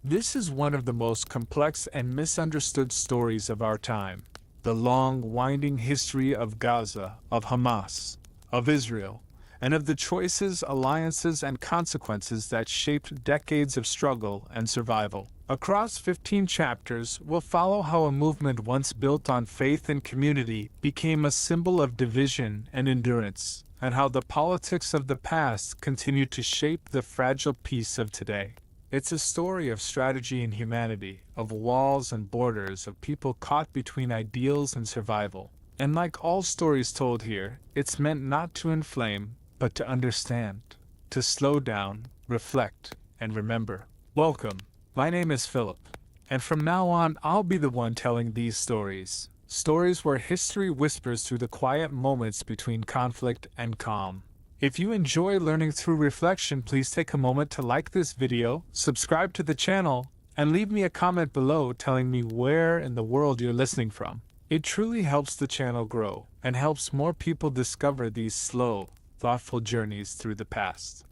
This is one of the most complex and misunderstood stories of our time. The long, winding history of Gaza, of Hamas, of Israel, and of the choices, alliances, and consequences that shaped decades of struggle and survival. Across 15 chapters, we'll follow how a movement once built on faith and community became a symbol of division and endurance, and how the politics of the past continue to shape the fragile peace of today. It's a story of strategy and humanity, of walls and borders, of people caught between ideals and survival. And like all stories told here, it's meant not to inflame, but to understand, to slow down, reflect, and remember. Welcome. My name is Philip, and from now on I'll be the one telling these stories. Stories where history whispers through the quiet moments between conflict and calm. If you enjoy learning through reflection, please take a moment to like this video, subscribe to the channel, and leave me a comment below telling me where in the world you're listening from. It truly helps the channel grow, and helps more people discover these slow, thoughtful journeys through the past.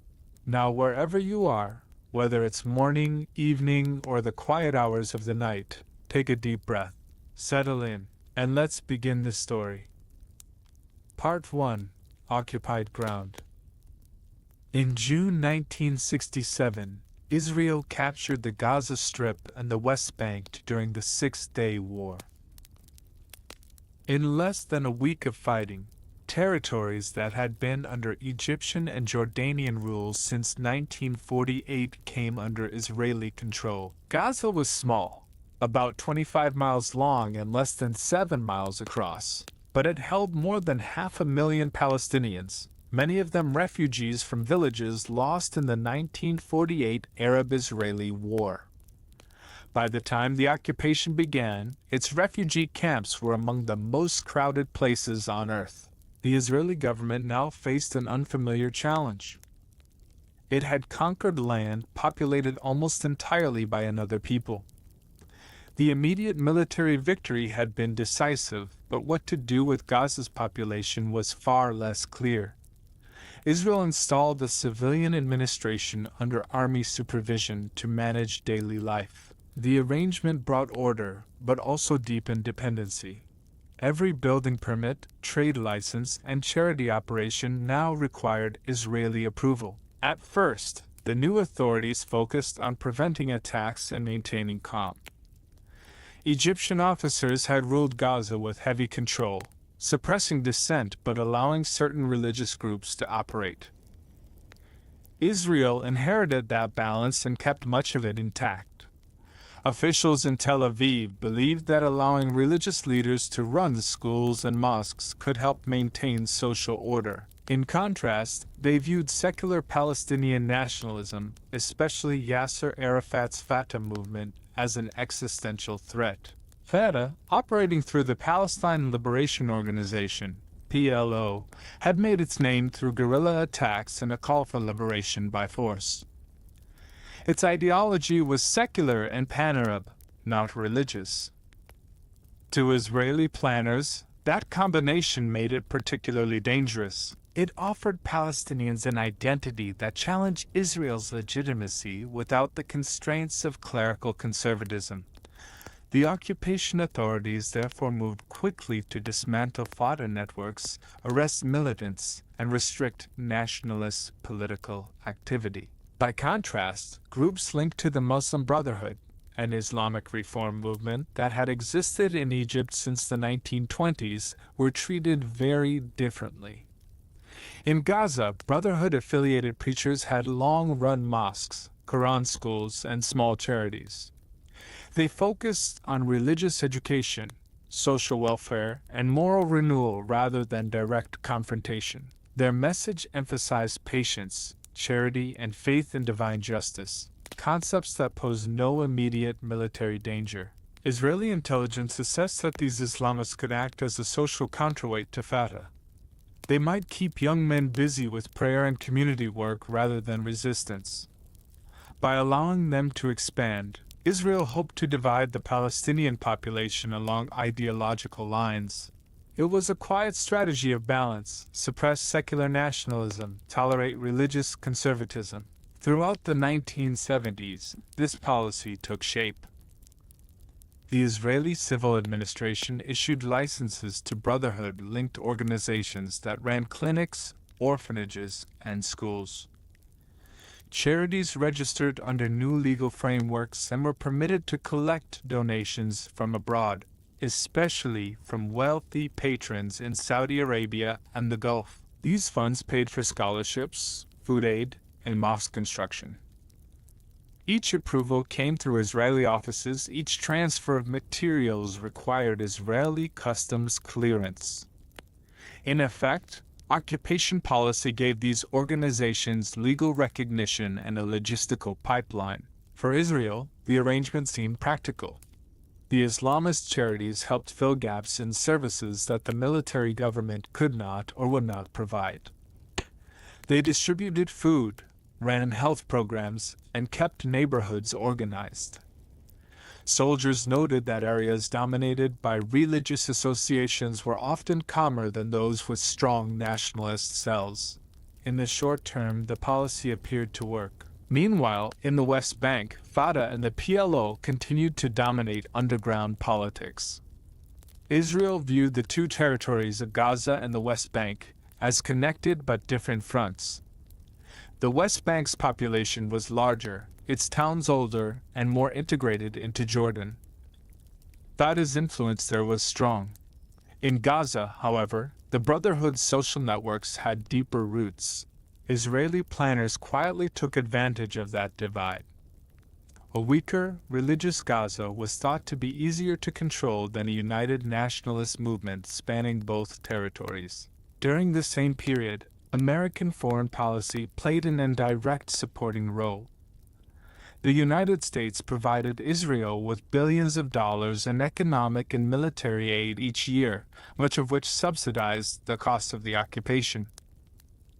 Now, wherever you are, whether it's morning, evening, or the quiet hours of the night, take a deep breath, settle in, and let's begin this story. Part 1. Occupied Ground. In June 1967, Israel captured the Gaza Strip and the West Bank during the Six-Day War. In less than a week of fighting, territories that had been under Egyptian and Jordanian rule since 1948 came under Israeli control. Gaza was small, about 25 miles long and less than 7 miles across, but it held more than 500,000 Palestinians, many of them refugees from villages lost in the 1948 Arab-Israeli War. By the time the occupation began, its refugee camps were among the most crowded places on earth. The Israeli government now faced an unfamiliar challenge. It had conquered land populated almost entirely by another people. The immediate military victory had been decisive, but what to do with Gaza's population was far less clear. Israel installed a civilian administration under army supervision to manage daily life. The arrangement brought order, but also deepened dependency. Every building permit, trade license, and charity operation now required Israeli approval. At first, the new authorities focused on preventing attacks and maintaining calm. Egyptian officers had ruled Gaza with heavy control, suppressing dissent but allowing certain religious groups to operate. Israel inherited that balance and kept much of it intact. Officials in Tel Aviv believed that allowing religious leaders to run the schools and mosques could help maintain social order. In contrast, they viewed secular Palestinian nationalism, especially Yasser Arafat's Fatah movement, as an existential threat. Fatah, operating through the Palestine Liberation Organization, PLO, had made its name through guerrilla attacks and a call for liberation by force. Its ideology was secular and pan-Arab, not religious. To Israeli planners, that combination made it particularly dangerous. It offered Palestinians an identity that challenged Israel's legitimacy without the constraints of clerical conservatism. The occupation authorities therefore moved quickly to dismantle Fatah networks, arrest militants, and restrict nationalist political activity. By contrast, groups linked to the Muslim Brotherhood, an Islamic reform movement that had existed in Egypt since the 1920s, were treated very differently. In Gaza, Brotherhood-affiliated preachers had long-run mosques, Quran schools, and small charities. They focused on religious education, social welfare, and moral renewal rather than direct confrontation. Their message emphasized patience, charity, and faith in divine justice, concepts that pose no immediate military danger. Israeli intelligence assessed that these Islamists could act as a social counterweight to Fatah. They might keep young men busy with prayer and community work rather than resistance. By allowing them to expand, Israel hoped to divide the Palestinian population along ideological lines. It was a quiet strategy of balance: suppress secular nationalism, tolerate religious conservatism. Throughout the 1970s, this policy took shape. The Israeli civil administration issued licenses to Brotherhood-linked organizations that ran clinics, orphanages, and schools. Charities registered under new legal frameworks and were permitted to collect donations from abroad, especially from wealthy patrons in Saudi Arabia and the Gulf. These funds paid for scholarships, food aid, and mosque construction. Each approval came through Israeli offices. Each transfer of materials required Israeli customs clearance. In effect, occupation policy gave these organizations legal recognition and a logistical pipeline. For Israel, the arrangement seemed practical. The Islamist charities helped fill gaps in services that the military government could not or would not provide. They distributed food, ran health programs, and kept neighborhoods organized. Soldiers noted that areas dominated by religious associations were often calmer than those with strong nationalist cells. In the short term, the policy appeared to work. Meanwhile, in the West Bank, Fatah and the PLO continued to dominate underground politics. Israel viewed the two territories of Gaza and the West Bank as connected but different fronts. The West Bank's population was larger, its towns older, and more integrated into Jordan. Fatah's influence there was strong. In Gaza, however, the Brotherhood's social networks had deeper roots. Israeli planners quietly took advantage of that divide. A weaker, religious Gaza was thought to be easier to control than a united nationalist movement spanning both territories. During the same period, American foreign policy played an indirect supporting role. The United States provided Israel with billions of dollars in economic and military aid each year, much of which subsidized the cost of the occupation.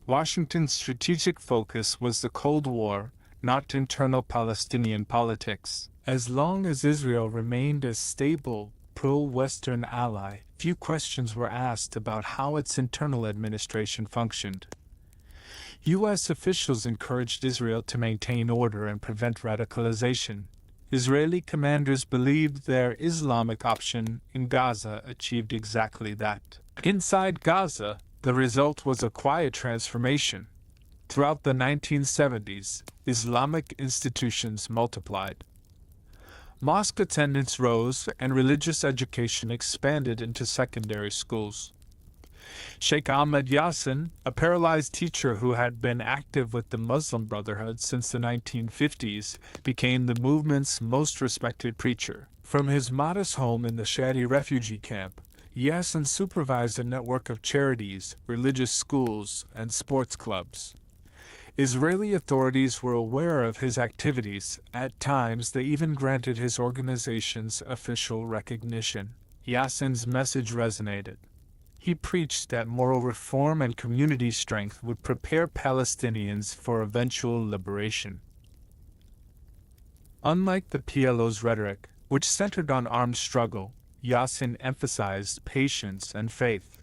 Washington's strategic focus was the Cold War, not internal Palestinian politics. As long as Israel remained a stable, pro-Western ally, few questions were asked about how its internal administration functioned. U.S. officials encouraged Israel to maintain order and prevent radicalization. Israeli commanders believed their Islamic option in Gaza achieved exactly that. Inside Gaza, the result was a quiet transformation. Throughout the 1970s, Islamic institutions multiplied. Mosque attendance rose and religious education expanded into secondary schools. Sheikh Ahmed Yassin, a paralyzed teacher who had been active with the Muslim Brotherhood since the 1950s, became the movement's most respected preacher. From his modest home in the Shadi refugee camp, Yassin supervised a network of charities, religious schools, and sports clubs. Israeli authorities were aware of his activities. At times, they even granted his organization's official recognition. Yassin's message resonated. He preached that moral reform and community strength would prepare Palestinians for eventual liberation. Unlike the PLO's rhetoric, which centered on armed struggle, Yassin emphasized patience and faith.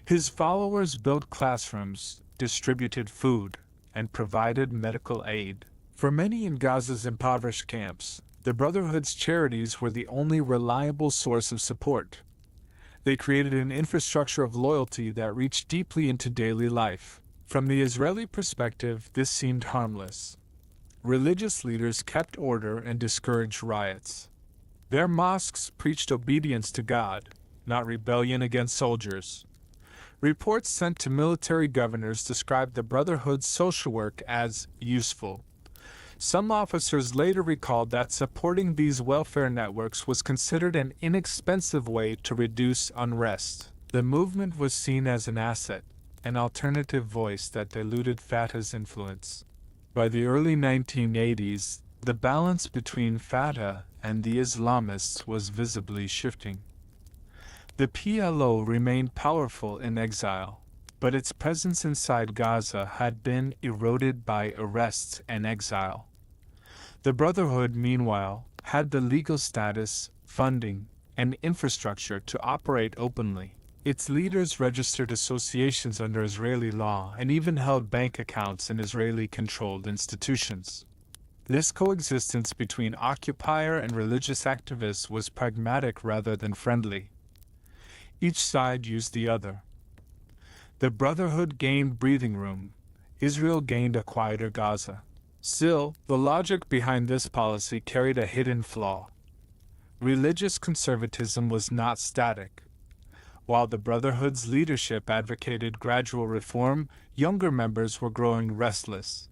His followers built classrooms, distributed food, and provided medical aid. For many in Gaza's impoverished camps, the Brotherhood's charities were the only reliable source of support. They created an infrastructure of loyalty that reached deeply into daily life. From the Israeli perspective, this seemed harmless. Religious leaders kept order and discouraged riots. Their mosques preached obedience to God, not rebellion against soldiers. Reports sent to military governors described the Brotherhood's social work as useful. Some officers later recalled that supporting these welfare networks was considered an inexpensive way to reduce unrest. The movement was seen as an asset, an alternative voice that diluted Fatah's influence. By the early 1980s, the balance between Fatah and the Islamists was visibly shifting. The PLO remained powerful in exile, but its presence inside Gaza had been eroded by arrests and exile. The Brotherhood, meanwhile, had the legal status, funding, and infrastructure to operate openly. Its leaders registered associations under Israeli law and even held bank accounts in Israeli-controlled institutions. This coexistence between occupier and religious activists was pragmatic rather than friendly. Each side used the other. The Brotherhood gained breathing room. Israel gained a quieter Gaza. Still, the logic behind this policy carried a hidden flaw. Religious conservatism was not static. While the Brotherhood's leadership advocated gradual reform, younger members were growing restless.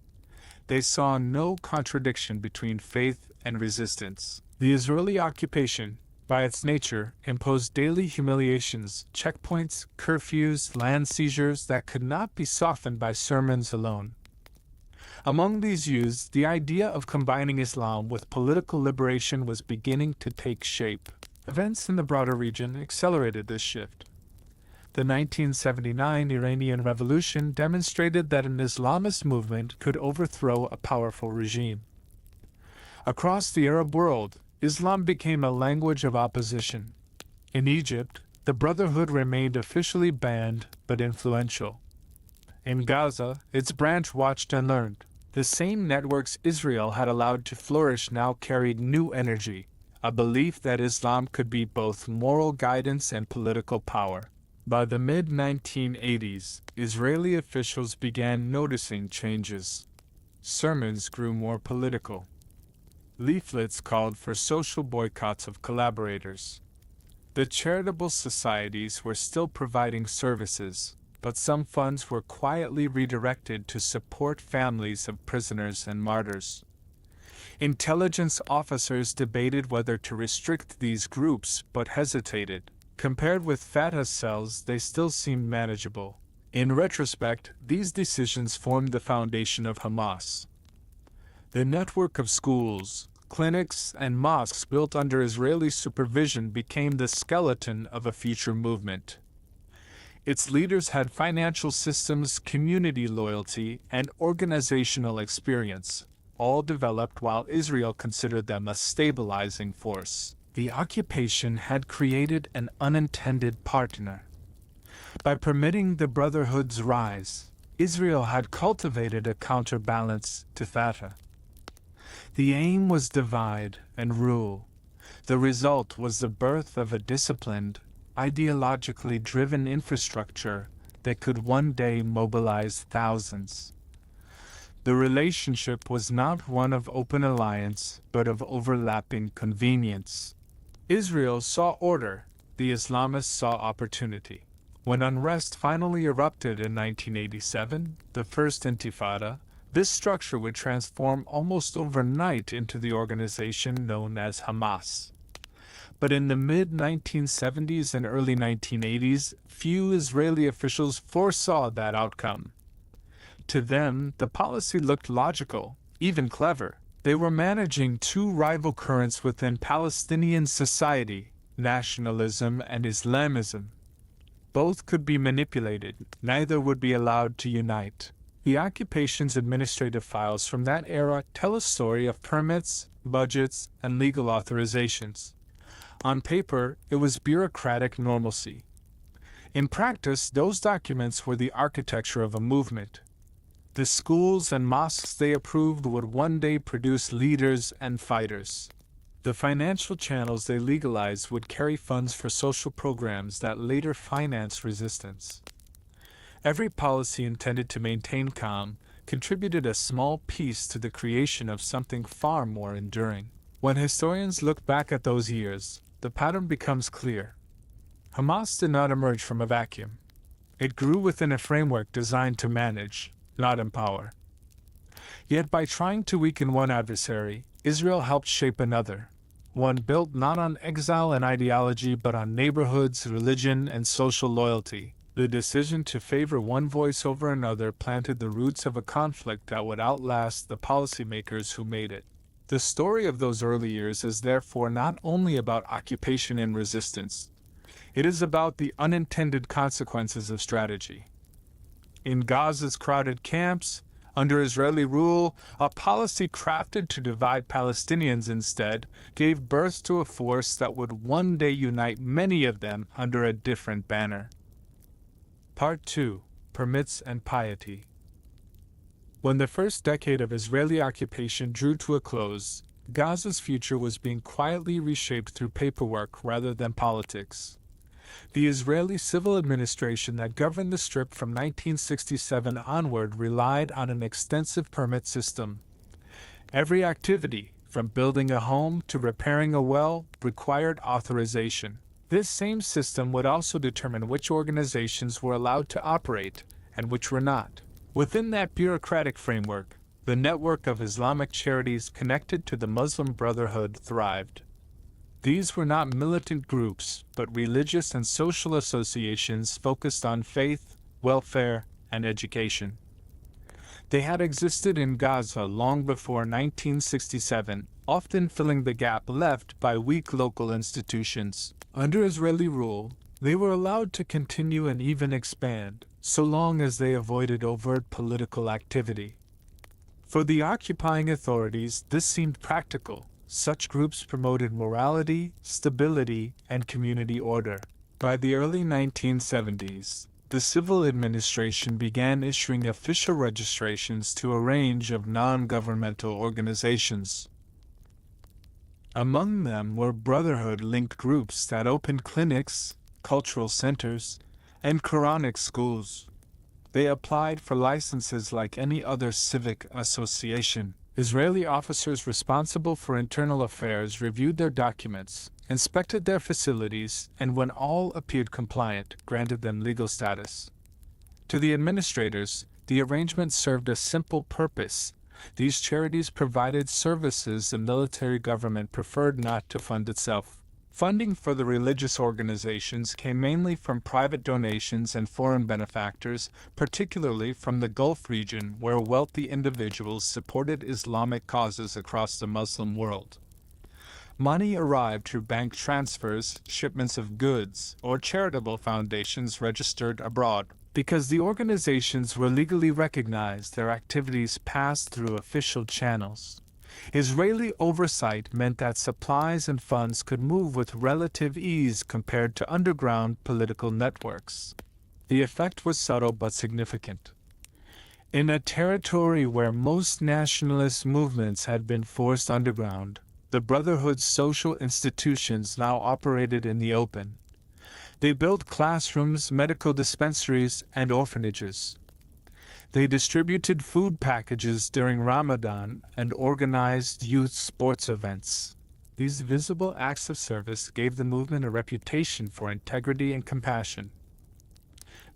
They saw no contradiction between faith and resistance. The Israeli occupation, by its nature, imposed daily humiliations, checkpoints, curfews, land seizures that could not be softened by sermons alone. Among these youths, the idea of combining Islam with political liberation was beginning to take shape. Events in the broader region accelerated this shift. The 1979 Iranian Revolution demonstrated that an Islamist movement could overthrow a powerful regime. Across the Arab world, Islam became a language of opposition. In Egypt, the Brotherhood remained officially banned but influential. In Gaza, its branch watched and learned. The same networks Israel had allowed to flourish now carried new energy, a belief that Islam could be both moral guidance and political power. By the mid-1980s, Israeli officials began noticing changes. Sermons grew more political. Leaflets called for social boycotts of collaborators. The charitable societies were still providing services, but some funds were quietly redirected to support families of prisoners and martyrs. Intelligence officers debated whether to restrict these groups but hesitated. Compared with Fatah's cells, they still seemed manageable. In retrospect, these decisions formed the foundation of Hamas. The network of schools, clinics, and mosques built under Israeli supervision became the skeleton of a future movement. Its leaders had financial systems, community loyalty, and organizational experience, all developed while Israel considered them a stabilizing force. The occupation had created an unintended partner. By permitting the Brotherhood's rise, Israel had cultivated a counterbalance to Fatah. The aim was divide and rule. The result was the birth of a disciplined, ideologically driven infrastructure that could one day mobilize thousands. The relationship was not one of open alliance, but of overlapping convenience. Israel saw order, the Islamists saw opportunity. When unrest finally erupted in 1987, the First Intifada, this structure would transform almost overnight into the organization known as Hamas. But in the mid-1970s and early 1980s, few Israeli officials foresaw that outcome. To them, the policy looked logical, even clever. They were managing two rival currents within Palestinian society, nationalism and Islamism. Both could be manipulated, neither would be allowed to unite. The occupation's administrative files from that era tell a story of permits, budgets, and legal authorizations. On paper, it was bureaucratic normalcy. In practice, those documents were the architecture of a movement. The schools and mosques they approved would one day produce leaders and fighters. The financial channels they legalized would carry funds for social programs that later financed resistance. Every policy intended to maintain calm contributed a small piece to the creation of something far more enduring. When historians look back at those years, the pattern becomes clear. Hamas did not emerge from a vacuum. It grew within a framework designed to manage, not empower. Yet by trying to weaken one adversary, Israel helped shape another, one built not on exile and ideology but on neighborhoods, religion, and social loyalty. The decision to favor one voice over another planted the roots of a conflict that would outlast the policymakers who made it. The story of those early years is therefore not only about occupation and resistance. It is about the unintended consequences of strategy. In Gaza's crowded camps, under Israeli rule, a policy crafted to divide Palestinians instead gave birth to a force that would one day unite many of them under a different banner. Part 2: Permits and Piety. When the first decade of Israeli occupation drew to a close, Gaza's future was being quietly reshaped through paperwork rather than politics. The Israeli civil administration that governed the Strip from 1967 onward relied on an extensive permit system. Every activity, from building a home to repairing a well, required authorization. This same system would also determine which organizations were allowed to operate and which were not. Within that bureaucratic framework, the network of Islamic charities connected to the Muslim Brotherhood thrived. These were not militant groups, but religious and social associations focused on faith, welfare, and education. They had existed in Gaza long before 1967, often filling the gap left by weak local institutions. Under Israeli rule, they were allowed to continue and even expand, so long as they avoided overt political activity. For the occupying authorities, this seemed practical. Such groups promoted morality, stability, and community order. By the early 1970s, the civil administration began issuing official registrations to a range of non-governmental organizations. Among them were Brotherhood-linked groups that opened clinics, cultural centers, and Quranic schools. They applied for licenses like any other civic association. Israeli officers responsible for internal affairs reviewed their documents, inspected their facilities, and when all appeared compliant, granted them legal status. To the administrators, the arrangement served a simple purpose. These charities provided services the military government preferred not to fund itself. Funding for the religious organizations came mainly from private donations and foreign benefactors, particularly from the Gulf region where wealthy individuals supported Islamic causes across the Muslim world. Money arrived through bank transfers, shipments of goods, or charitable foundations registered abroad. Because the organizations were legally recognized, their activities passed through official channels. Israeli oversight meant that supplies and funds could move with relative ease compared to underground political networks. The effect was subtle but significant. In a territory where most nationalist movements had been forced underground, the Brotherhood's social institutions now operated in the open. They built classrooms, medical dispensaries, and orphanages. They distributed food packages during Ramadan and organized youth sports events. These visible acts of service gave the movement a reputation for integrity and compassion.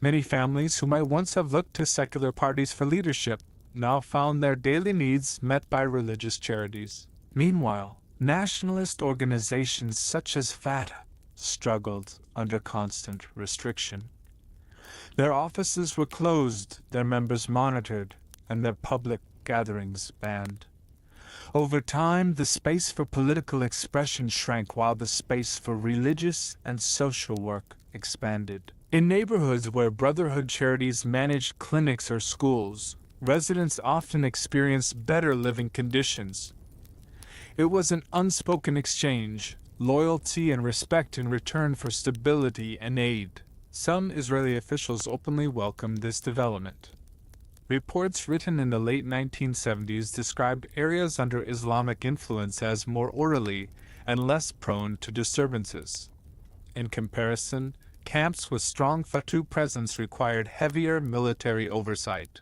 Many families who might once have looked to secular parties for leadership now found their daily needs met by religious charities. Meanwhile, nationalist organizations such as Fatah struggled under constant restriction. Their offices were closed, their members monitored, and their public gatherings banned. Over time, the space for political expression shrank while the space for religious and social work expanded. In neighborhoods where Brotherhood charities managed clinics or schools, residents often experienced better living conditions. It was an unspoken exchange, loyalty and respect in return for stability and aid. Some Israeli officials openly welcomed this development. Reports written in the late 1970s described areas under Islamic influence as more orderly and less prone to disturbances. In comparison, camps with strong Fatah presence required heavier military oversight.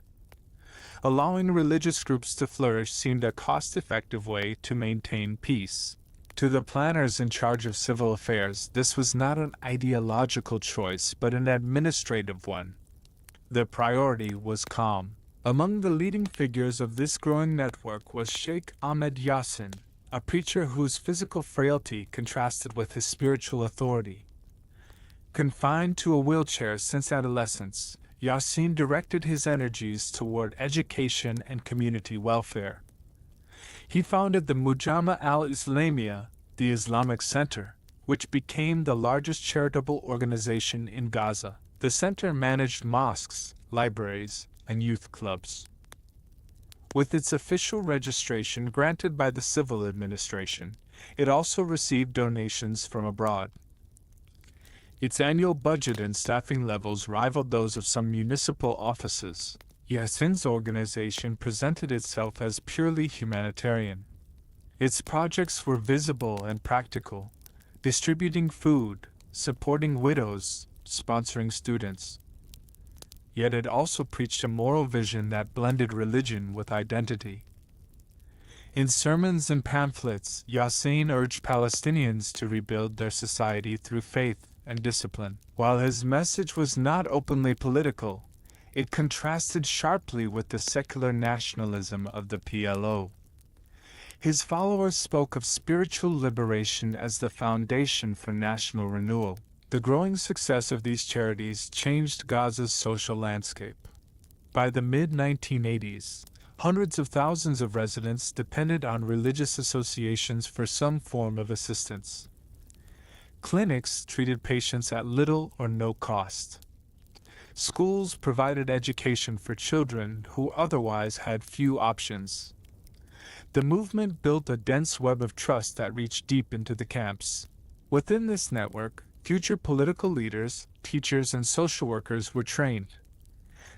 Allowing religious groups to flourish seemed a cost-effective way to maintain peace. To the planners in charge of civil affairs, this was not an ideological choice but an administrative one. Their priority was calm. Among the leading figures of this growing network was Sheikh Ahmed Yassin, a preacher whose physical frailty contrasted with his spiritual authority. Confined to a wheelchair since adolescence, Yassin directed his energies toward education and community welfare. He founded the Mujama al-Islamiyya, the Islamic Center, which became the largest charitable organization in Gaza. The center managed mosques, libraries, and youth clubs. With its official registration granted by the civil administration, it also received donations from abroad. Its annual budget and staffing levels rivaled those of some municipal offices. Yassin's organization presented itself as purely humanitarian. Its projects were visible and practical, distributing food, supporting widows, sponsoring students. Yet it also preached a moral vision that blended religion with identity. In sermons and pamphlets, Yassin urged Palestinians to rebuild their society through faith and discipline. While his message was not openly political, it contrasted sharply with the secular nationalism of the PLO. His followers spoke of spiritual liberation as the foundation for national renewal. The growing success of these charities changed Gaza's social landscape. By the mid-1980s, hundreds of thousands of residents depended on religious associations for some form of assistance. Clinics treated patients at little or no cost. Schools provided education for children who otherwise had few options. The movement built a dense web of trust that reached deep into the camps. Within this network, future political leaders, teachers, and social workers were trained.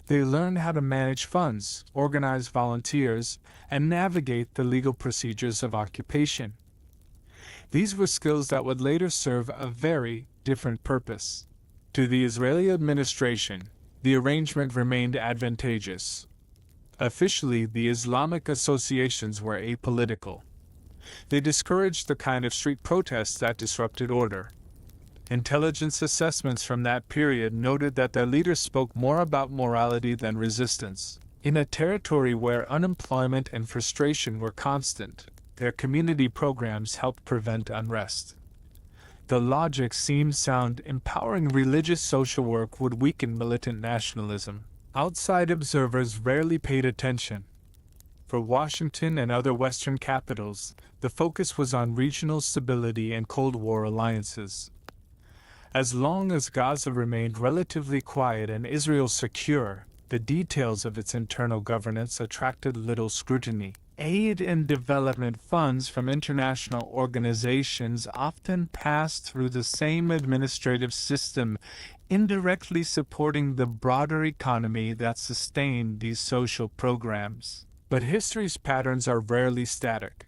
They learned how to manage funds, organize volunteers, and navigate the legal procedures of occupation. These were skills that would later serve a very different purpose. To the Israeli administration, the arrangement remained advantageous. Officially, the Islamic associations were apolitical. They discouraged the kind of street protests that disrupted order. Intelligence assessments from that period noted that their leaders spoke more about morality than resistance. In a territory where unemployment and frustration were constant, their community programs helped prevent unrest. The logic seemed sound. Empowering religious social work would weaken militant nationalism. Outside observers rarely paid attention. For Washington and other Western capitals, the focus was on regional stability and Cold War alliances. As long as Gaza remained relatively quiet and Israel secure, the details of its internal governance attracted little scrutiny. Aid and development funds from international organizations often passed through the same administrative system, indirectly supporting the broader economy that sustained these social programs. But history's patterns are rarely static.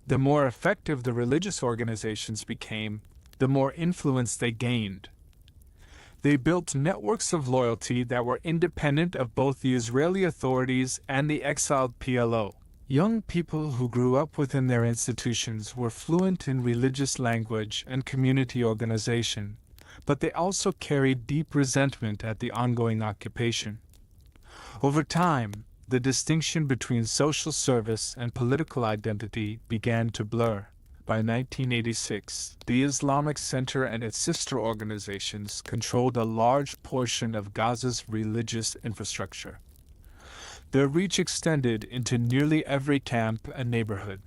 The more effective the religious organizations became, the more influence they gained. They built networks of loyalty that were independent of both the Israeli authorities and the exiled PLO. Young people who grew up within their institutions were fluent in religious language and community organization, but they also carried deep resentment at the ongoing occupation. Over time, the distinction between social service and political identity began to blur. By 1986, the Islamic Center and its sister organizations controlled a large portion of Gaza's religious infrastructure. Their reach extended into nearly every camp and neighborhood.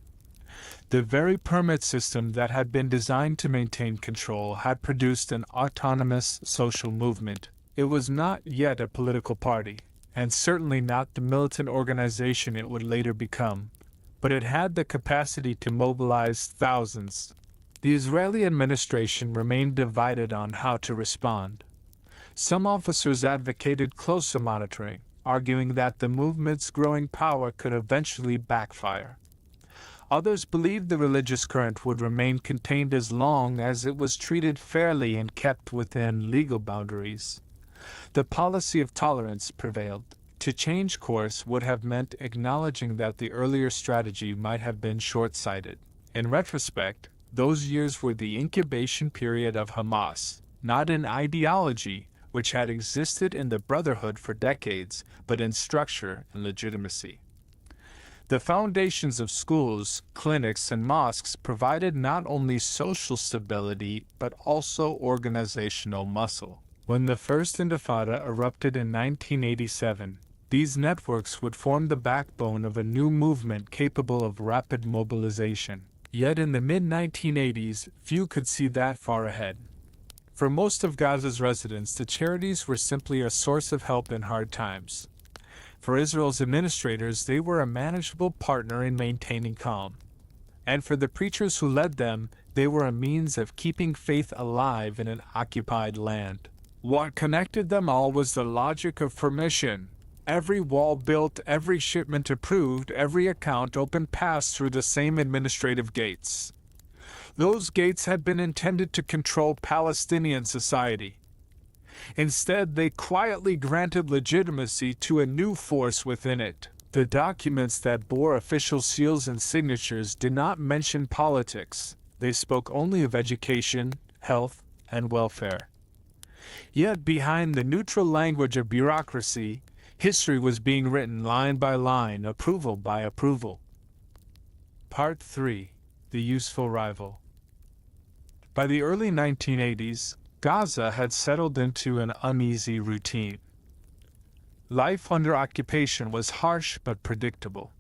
The very permit system that had been designed to maintain control had produced an autonomous social movement. It was not yet a political party, and certainly not the militant organization it would later become, but it had the capacity to mobilize thousands. The Israeli administration remained divided on how to respond. Some officers advocated closer monitoring, arguing that the movement's growing power could eventually backfire. Others believed the religious current would remain contained as long as it was treated fairly and kept within legal boundaries. The policy of tolerance prevailed. To change course would have meant acknowledging that the earlier strategy might have been short-sighted. In retrospect, those years were the incubation period of Hamas, not an ideology which had existed in the Brotherhood for decades, but in structure and legitimacy. The foundations of schools, clinics, and mosques provided not only social stability, but also organizational muscle. When the First Intifada erupted in 1987, these networks would form the backbone of a new movement capable of rapid mobilization. Yet in the mid-1980s, few could see that far ahead. For most of Gaza's residents, the charities were simply a source of help in hard times. For Israel's administrators, they were a manageable partner in maintaining calm. And for the preachers who led them, they were a means of keeping faith alive in an occupied land. What connected them all was the logic of permission. Every wall built, every shipment approved, every account open passed through the same administrative gates. Those gates had been intended to control Palestinian society. Instead, they quietly granted legitimacy to a new force within it. The documents that bore official seals and signatures did not mention politics. They spoke only of education, health, and welfare. Yet behind the neutral language of bureaucracy, history was being written line by line, approval by approval. Part 3. The Useful Rival. By the early 1980s, Gaza had settled into an uneasy routine. Life under occupation was harsh but predictable.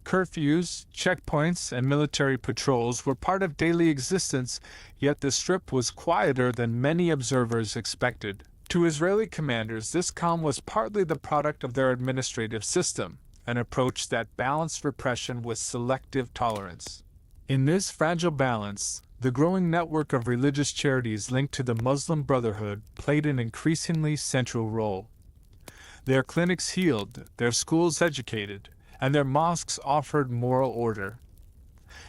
Curfews, checkpoints, and military patrols were part of daily existence, yet the Strip was quieter than many observers expected. To Israeli commanders, this calm was partly the product of their administrative system, an approach that balanced repression with selective tolerance. In this fragile balance, the growing network of religious charities linked to the Muslim Brotherhood played an increasingly central role. Their clinics healed, their schools educated, and their mosques offered moral order.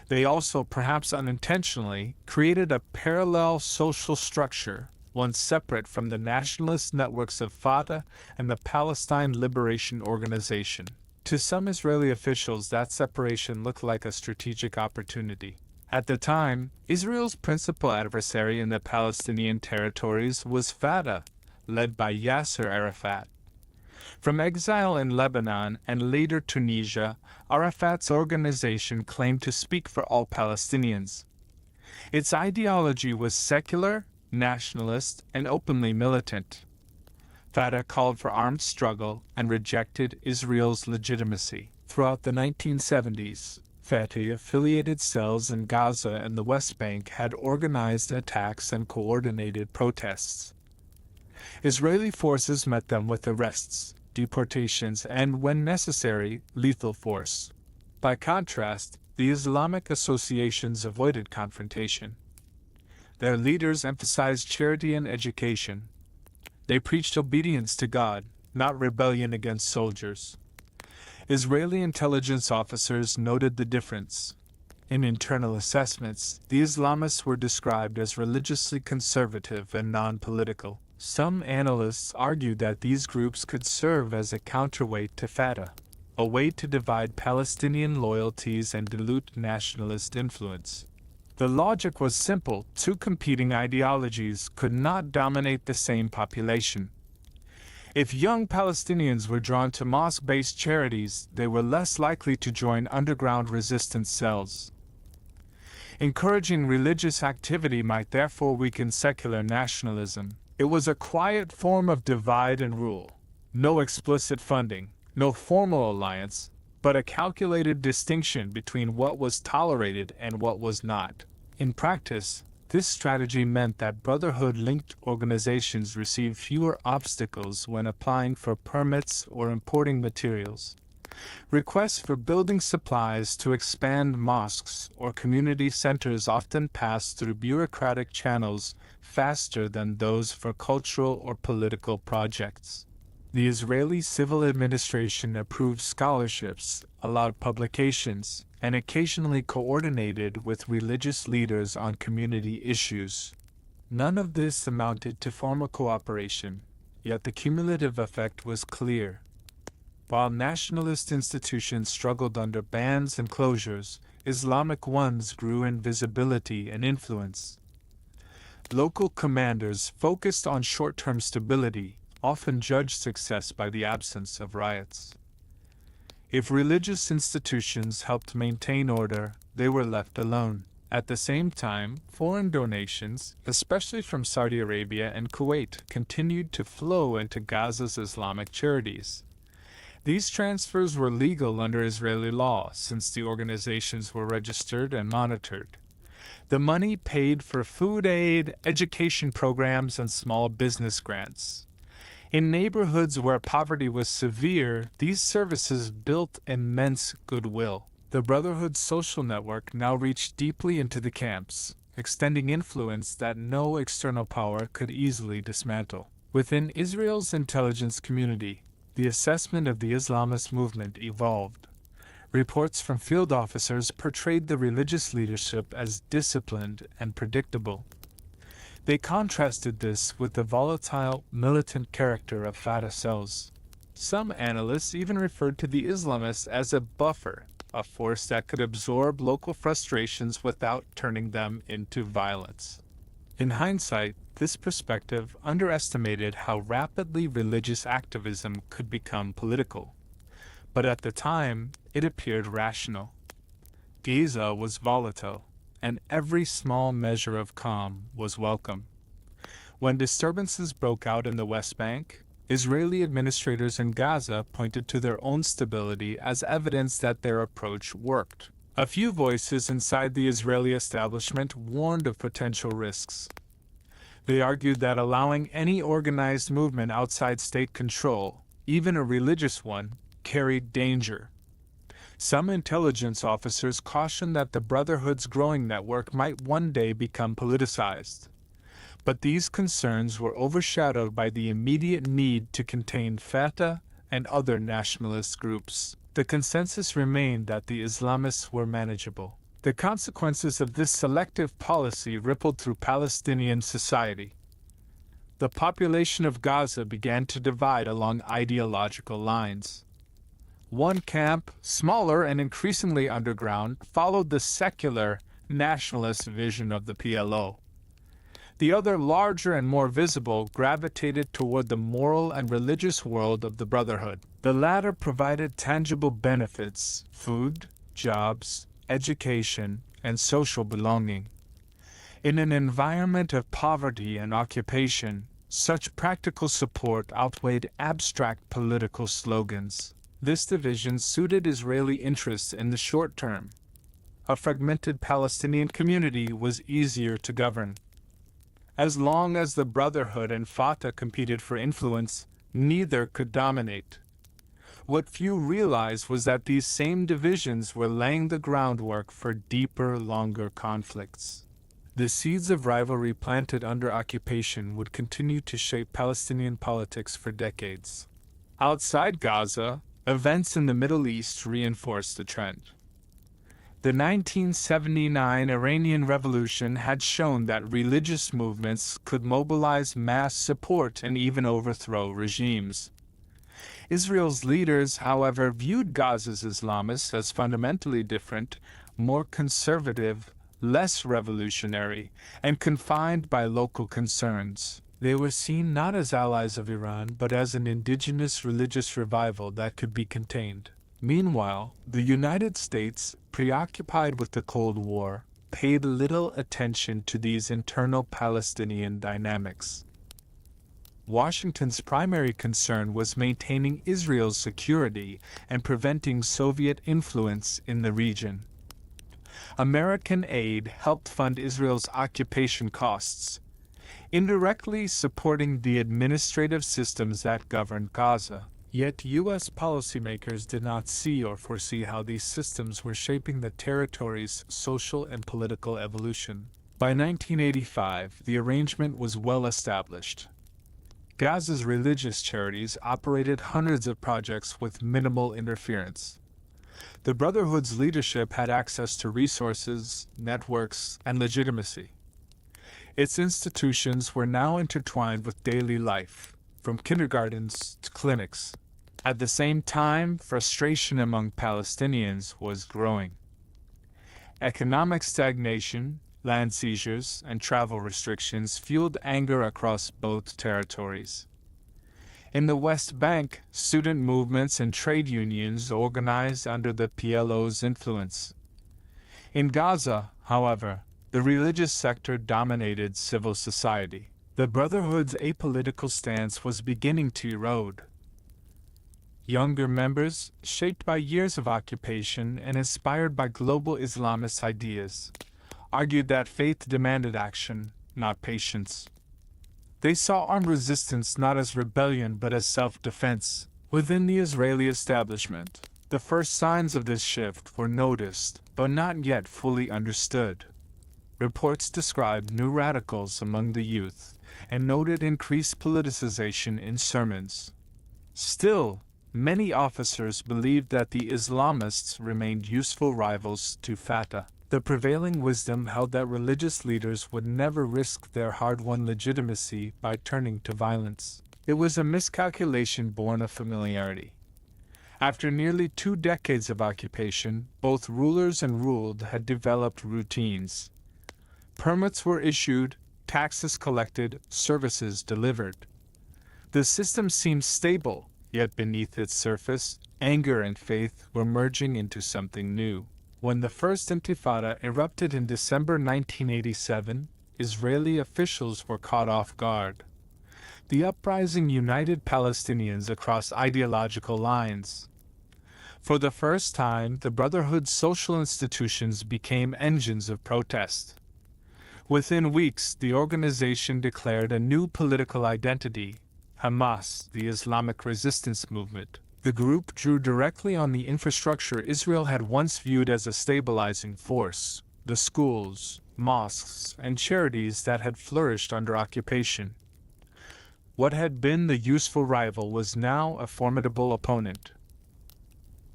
They also, perhaps unintentionally, created a parallel social structure, one separate from the nationalist networks of Fatah and the Palestine Liberation Organization. To some Israeli officials, that separation looked like a strategic opportunity. At the time, Israel's principal adversary in the Palestinian territories was Fatah, led by Yasser Arafat. From exile in Lebanon and later Tunisia, Arafat's organization claimed to speak for all Palestinians. Its ideology was secular, nationalist, and openly militant. Fatah called for armed struggle and rejected Israel's legitimacy. Throughout the 1970s, Fatah-affiliated cells in Gaza and the West Bank had organized attacks and coordinated protests. Israeli forces met them with arrests, deportations, and, when necessary, lethal force. By contrast, the Islamic associations avoided confrontation. Their leaders emphasized charity and education. They preached obedience to God, not rebellion against soldiers. Israeli intelligence officers noted the difference. In internal assessments, the Islamists were described as religiously conservative and non-political. Some analysts argued that these groups could serve as a counterweight to Fatah, a way to divide Palestinian loyalties and dilute nationalist influence. The logic was simple: two competing ideologies could not dominate the same population. If young Palestinians were drawn to mosque-based charities, they were less likely to join underground resistance cells. Encouraging religious activity might therefore weaken secular nationalism. It was a quiet form of divide and rule. No explicit funding, no formal alliance, but a calculated distinction between what was tolerated and what was not. In practice, this strategy meant that Brotherhood-linked organizations received fewer obstacles when applying for permits or importing materials. Requests for building supplies to expand mosques or community centers often passed through bureaucratic channels faster than those for cultural or political projects. The Israeli civil administration approved scholarships, allowed publications, and occasionally coordinated with religious leaders on community issues. None of this amounted to formal cooperation, yet the cumulative effect was clear. While nationalist institutions struggled under bans and closures, Islamic ones grew in visibility and influence. Local commanders focused on short-term stability, often judged success by the absence of riots. If religious institutions helped maintain order, they were left alone. At the same time, foreign donations, especially from Saudi Arabia and Kuwait, continued to flow into Gaza's Islamic charities. These transfers were legal under Israeli law, since the organizations were registered and monitored. The money paid for food aid, education programs, and small business grants. In neighborhoods where poverty was severe, these services built immense goodwill. The Brotherhood's social network now reached deeply into the camps, extending influence that no external power could easily dismantle. Within Israel's intelligence community, the assessment of the Islamist movement evolved. Reports from field officers portrayed the religious leadership as disciplined and predictable. They contrasted this with the volatile, militant character of Fatah cells. Some analysts even referred to the Islamists as a buffer, a force that could absorb local frustrations without turning them into violence. In hindsight, this perspective underestimated how rapidly religious activism could become political. But at the time, it appeared rational. Gaza was volatile, and every small measure of calm was welcome. When disturbances broke out in the West Bank, Israeli administrators in Gaza pointed to their own stability as evidence that their approach worked. A few voices inside the Israeli establishment warned of potential risks. They argued that allowing any organized movement outside state control, even a religious one, carried danger. Some intelligence officers cautioned that the Brotherhood's growing network might one day become politicized. But these concerns were overshadowed by the immediate need to contain Fatah and other nationalist groups. The consensus remained that the Islamists were manageable. The consequences of this selective policy rippled through Palestinian society. The population of Gaza began to divide along ideological lines. One camp, smaller and increasingly underground, followed the secular, nationalist vision of the PLO. The other, larger and more visible, gravitated toward the moral and religious world of the Brotherhood. The latter provided tangible benefits: food, jobs, education, and social belonging. In an environment of poverty and occupation, such practical support outweighed abstract political slogans. This division suited Israeli interests in the short term. A fragmented Palestinian community was easier to govern. As long as the Brotherhood and Fatah competed for influence, neither could dominate. What few realized was that these same divisions were laying the groundwork for deeper, longer conflicts. The seeds of rivalry planted under occupation would continue to shape Palestinian politics for decades. Outside Gaza, events in the Middle East reinforced the trend. The 1979 Iranian Revolution had shown that religious movements could mobilize mass support and even overthrow regimes. Israel's leaders, however, viewed Gaza's Islamists as fundamentally different, more conservative, less revolutionary, and confined by local concerns. They were seen not as allies of Iran, but as an indigenous religious revival that could be contained. Meanwhile, the United States, preoccupied with the Cold War, paid little attention to these internal Palestinian dynamics. Washington's primary concern was maintaining Israel's security and preventing Soviet influence in the region. American aid helped fund Israel's occupation costs, indirectly supporting the administrative systems that governed Gaza. Yet U.S. policymakers did not see or foresee how these systems were shaping the territory's social and political evolution. By 1985, the arrangement was well established. Gaza's religious charities operated hundreds of projects with minimal interference. The Brotherhood's leadership had access to resources, networks, and legitimacy. Its institutions were now intertwined with daily life, from kindergartens to clinics. At the same time, frustration among Palestinians was growing. Economic stagnation, land seizures, and travel restrictions fueled anger across both territories. In the West Bank, student movements and trade unions organized under the PLO's influence. In Gaza, however, the religious sector dominated civil society. The Brotherhood's apolitical stance was beginning to erode. Younger members, shaped by years of occupation and inspired by global Islamist ideas, argued that faith demanded action, not patience. They saw armed resistance not as rebellion but as self-defense. Within the Israeli establishment, The first signs of this shift were noticed, but not yet fully understood. Reports described new radicals among the youth and noted increased politicization in sermons. Still, many officers believed that the Islamists remained useful rivals to Fatah. The prevailing wisdom held that religious leaders would never risk their hard-won legitimacy by turning to violence. It was a miscalculation born of familiarity. After nearly 2 decades of occupation, both rulers and ruled had developed routines. Permits were issued, taxes collected, services delivered. The system seemed stable, yet beneath its surface, anger and faith were merging into something new. When the First Intifada erupted in December 1987, Israeli officials were caught off guard. The uprising united Palestinians across ideological lines. For the first time, the Brotherhood's social institutions became engines of protest. Within weeks, the organization declared a new political identity, Hamas, the Islamic Resistance Movement. The group drew directly on the infrastructure Israel had once viewed as a stabilizing force, the schools, mosques, and charities that had flourished under occupation. What had been the useful rival was now a formidable opponent.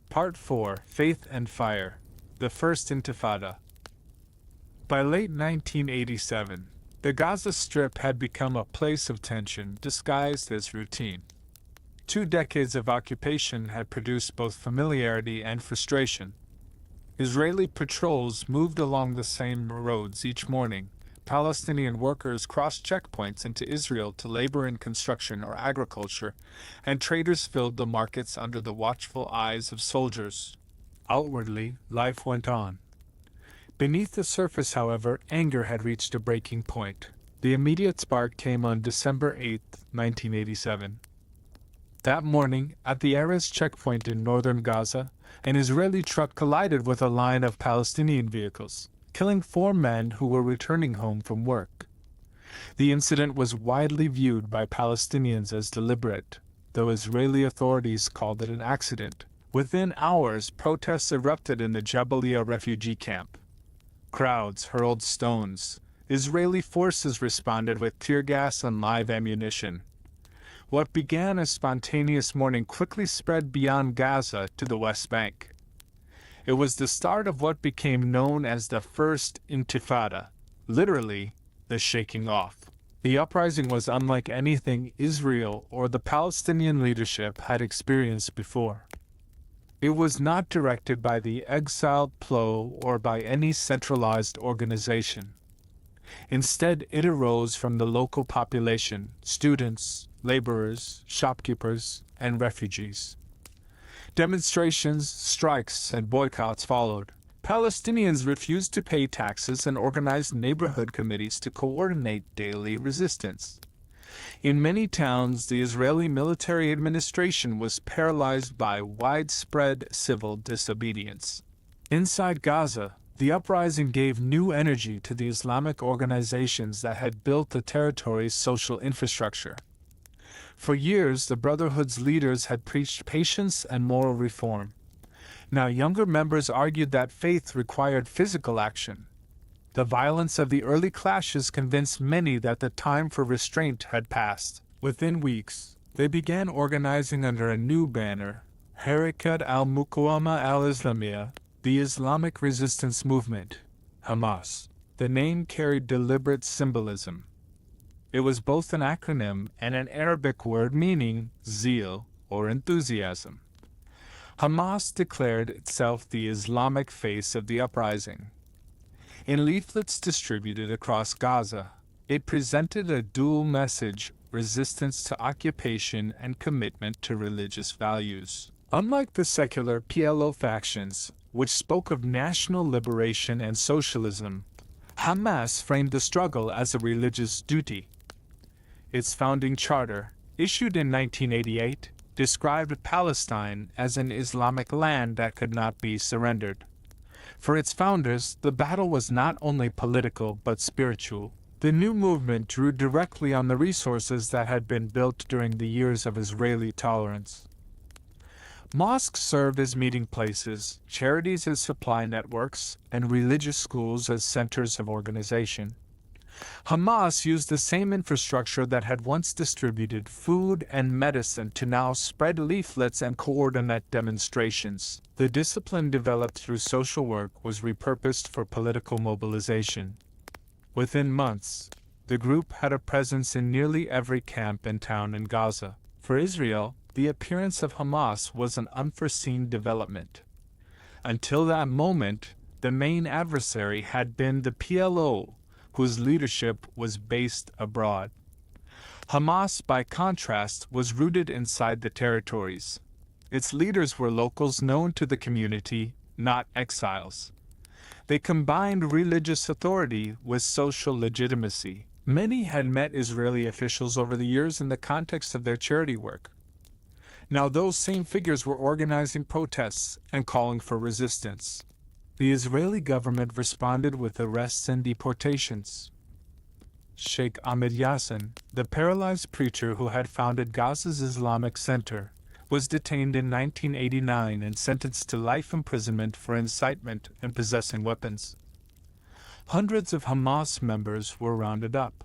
Part 4: Faith and Fire. The First Intifada. By late 1987, the Gaza Strip had become a place of tension disguised as routine. 2 decades of occupation had produced both familiarity and frustration. Israeli patrols moved along the same roads each morning. Palestinian workers crossed checkpoints into Israel to labor in construction or agriculture, and traders filled the markets under the watchful eyes of soldiers. Outwardly, life went on. Beneath the surface, however, anger had reached a breaking point. The immediate spark came on December 8, 1987. That morning, at the Erez checkpoint in northern Gaza, an Israeli truck collided with a line of Palestinian vehicles, killing 4 men who were returning home from work. The incident was widely viewed by Palestinians as deliberate, though Israeli authorities called it an accident. Within hours, protests erupted in the Jabalia refugee camp. Crowds hurled stones. Israeli forces responded with tear gas and live ammunition. What began as spontaneous mourning quickly spread beyond Gaza to the West Bank. It was the start of what became known as the First Intifada, literally, the shaking off. The uprising was unlike anything Israel or the Palestinian leadership had experienced before. It was not directed by the exiled PLO or by any centralized organization. Instead, it arose from the local population, students, laborers, shopkeepers, and refugees. Demonstrations, strikes, and boycotts followed. Palestinians refused to pay taxes and organized neighborhood committees to coordinate daily resistance. In many towns, the Israeli military administration was paralyzed by widespread civil disobedience. Inside Gaza, the uprising gave new energy to the Islamic organizations that had built the territory's social infrastructure. For years, the Brotherhood's leaders had preached patience and moral reform. Now, younger members argued that faith required physical action. The violence of the early clashes convinced many that the time for restraint had passed. Within weeks, they began organizing under a new banner, Harakat al-Muqawama al-Islamiyya, the Islamic Resistance Movement, Hamas. The name carried deliberate symbolism. It was both an acronym and an Arabic word meaning zeal or enthusiasm. Hamas declared itself the Islamic face of the uprising. In leaflets distributed across Gaza, it presented a dual message: resistance to occupation and commitment to religious values. Unlike the secular PLO factions, which spoke of national liberation and socialism, Hamas framed the struggle as a religious duty. Its founding charter, issued in 1988, described Palestine as an Islamic land that could not be surrendered. For its founders, the battle was not only political but spiritual. The new movement drew directly on the resources that had been built during the years of Israeli tolerance. Mosques served as meeting places, charities as supply networks, and religious schools as centers of organization. Hamas used the same infrastructure that had once distributed food and medicine to now spread leaflets and coordinate demonstrations. The discipline developed through social work was repurposed for political mobilization. Within months, the group had a presence in nearly every camp and town in Gaza. For Israel, the appearance of Hamas was an unforeseen development. Until that moment, the main adversary had been the PLO, whose leadership was based abroad. Hamas, by contrast, was rooted inside the territories. Its leaders were locals known to the community, not exiles. They combined religious authority with social legitimacy. Many had met Israeli officials over the years in the context of their charity work. Now those same figures were organizing protests and calling for resistance. The Israeli government responded with arrests and deportations. Sheikh Ahmed Yassin, the paralyzed preacher who had founded Gaza's Islamic Center, was detained in 1989 and sentenced to life imprisonment for incitement and possessing weapons. Hundreds of Hamas members were rounded up.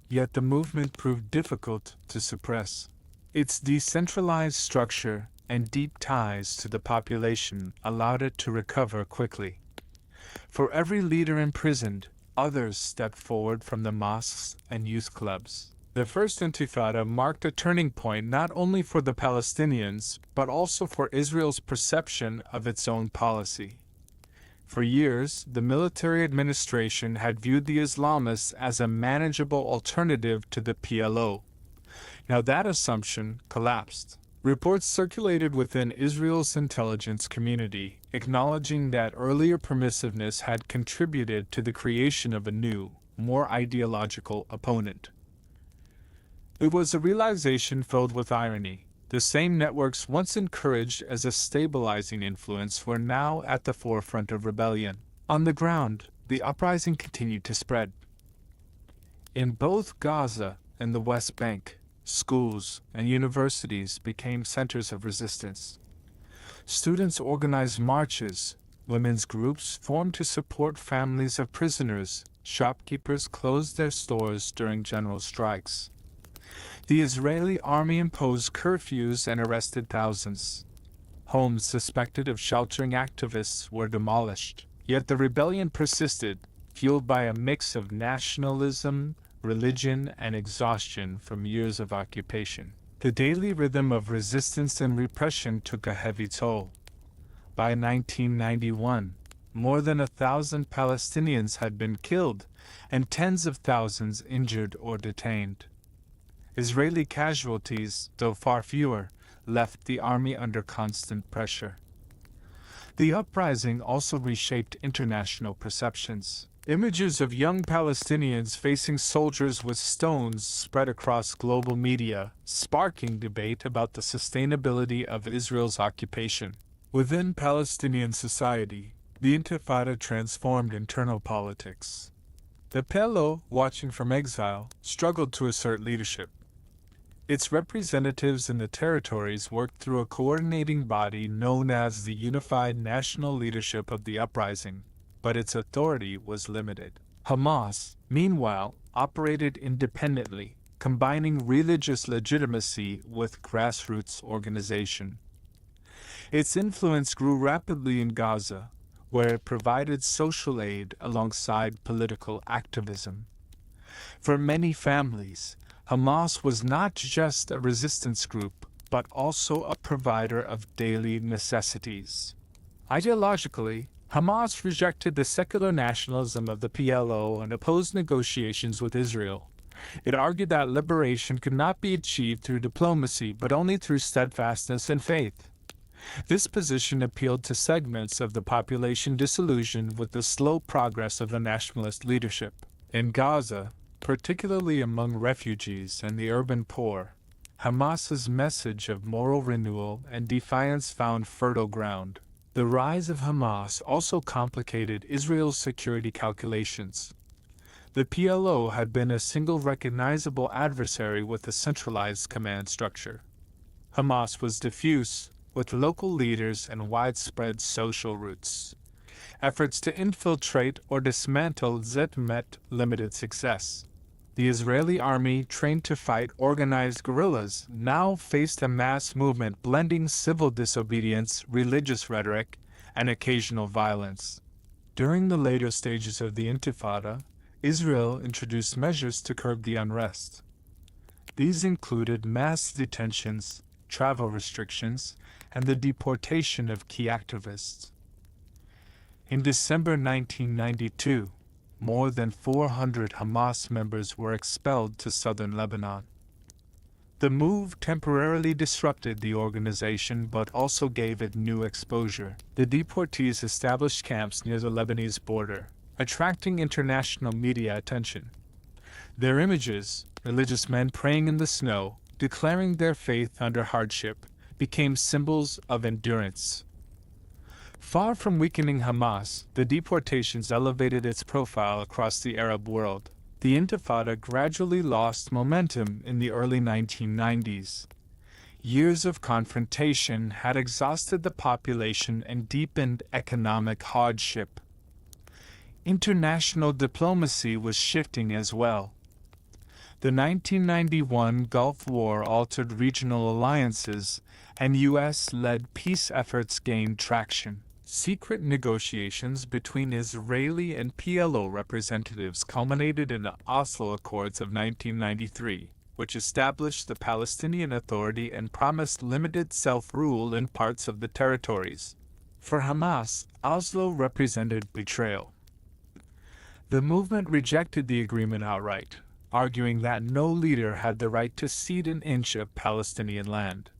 Yet the movement proved difficult to suppress. Its decentralized structure and deep ties to the population allowed it to recover quickly. For every leader imprisoned, others stepped forward from the mosques and youth clubs. The First Intifada marked a turning point not only for the Palestinians, but also for Israel's perception of its own policy. For years, the military administration had viewed the Islamists as a manageable alternative to the PLO. Now that assumption collapsed. Reports circulated within Israel's intelligence community, acknowledging that earlier permissiveness had contributed to the creation of a new, more ideological opponent. It was a realization filled with irony. The same networks once encouraged as a stabilizing influence were now at the forefront of rebellion. On the ground, the uprising continued to spread. In both Gaza and the West Bank, schools and universities became centers of resistance. Students organized marches, women's groups formed to support families of prisoners, shopkeepers closed their stores during general strikes. The Israeli army imposed curfews and arrested thousands. Homes suspected of sheltering activists were demolished. Yet the rebellion persisted, fueled by a mix of nationalism, religion, and exhaustion from years of occupation. The daily rhythm of resistance and repression took a heavy toll. By 1991, more than 1,000 Palestinians had been killed and tens of thousands injured or detained. Israeli casualties, though far fewer, left the army under constant pressure. The uprising also reshaped international perceptions. Images of young Palestinians facing soldiers with stones spread across global media, sparking debate about the sustainability of Israel's occupation. Within Palestinian society, the Intifada transformed internal politics. The PLO, watching from exile, struggled to assert leadership. Its representatives in the territories worked through a coordinating body known as the Unified National Leadership of the Uprising, but its authority was limited. Hamas, meanwhile, operated independently, combining religious legitimacy with grassroots organization. Its influence grew rapidly in Gaza, where it provided social aid alongside political activism. For many families, Hamas was not just a resistance group, but also a provider of daily necessities. Ideologically, Hamas rejected the secular nationalism of the PLO and opposed negotiations with Israel. It argued that liberation could not be achieved through diplomacy, but only through steadfastness and faith. This position appealed to segments of the population disillusioned with the slow progress of the nationalist leadership. In Gaza, particularly among refugees and the urban poor, Hamas's message of moral renewal and defiance found fertile ground. The rise of Hamas also complicated Israel's security calculations. The PLO had been a single recognizable adversary with a centralized command structure. Hamas was diffuse, with local leaders and widespread social roots. Efforts to infiltrate or dismantle Zet met limited success. The Israeli army, trained to fight organized guerrillas, now faced a mass movement blending civil disobedience, religious rhetoric, and occasional violence. During the later stages of the Intifada, Israel introduced measures to curb the unrest. These included mass detentions, travel restrictions, and the deportation of key activists. In December 1992, more than 400 Hamas members were expelled to southern Lebanon. The move temporarily disrupted the organization but also gave it new exposure. The deportees established camps near the Lebanese border, attracting international media attention. Their images, religious men praying in the snow, declaring their faith under hardship, became symbols of endurance. Far from weakening Hamas, the deportations elevated its profile across the Arab world. The Intifada gradually lost momentum in the early 1990s. Years of confrontation had exhausted the population and deepened economic hardship. International diplomacy was shifting as well. The 1991 Gulf War altered regional alliances, and U.S.-led peace efforts gained traction. Secret negotiations between Israeli and PLO representatives culminated in the Oslo Accords of 1993, which established the Palestinian Authority and promised limited self-rule in parts of the territories. For Hamas, Oslo represented betrayal. The movement rejected the agreement outright, arguing that no leader had the right to cede an inch of Palestinian land.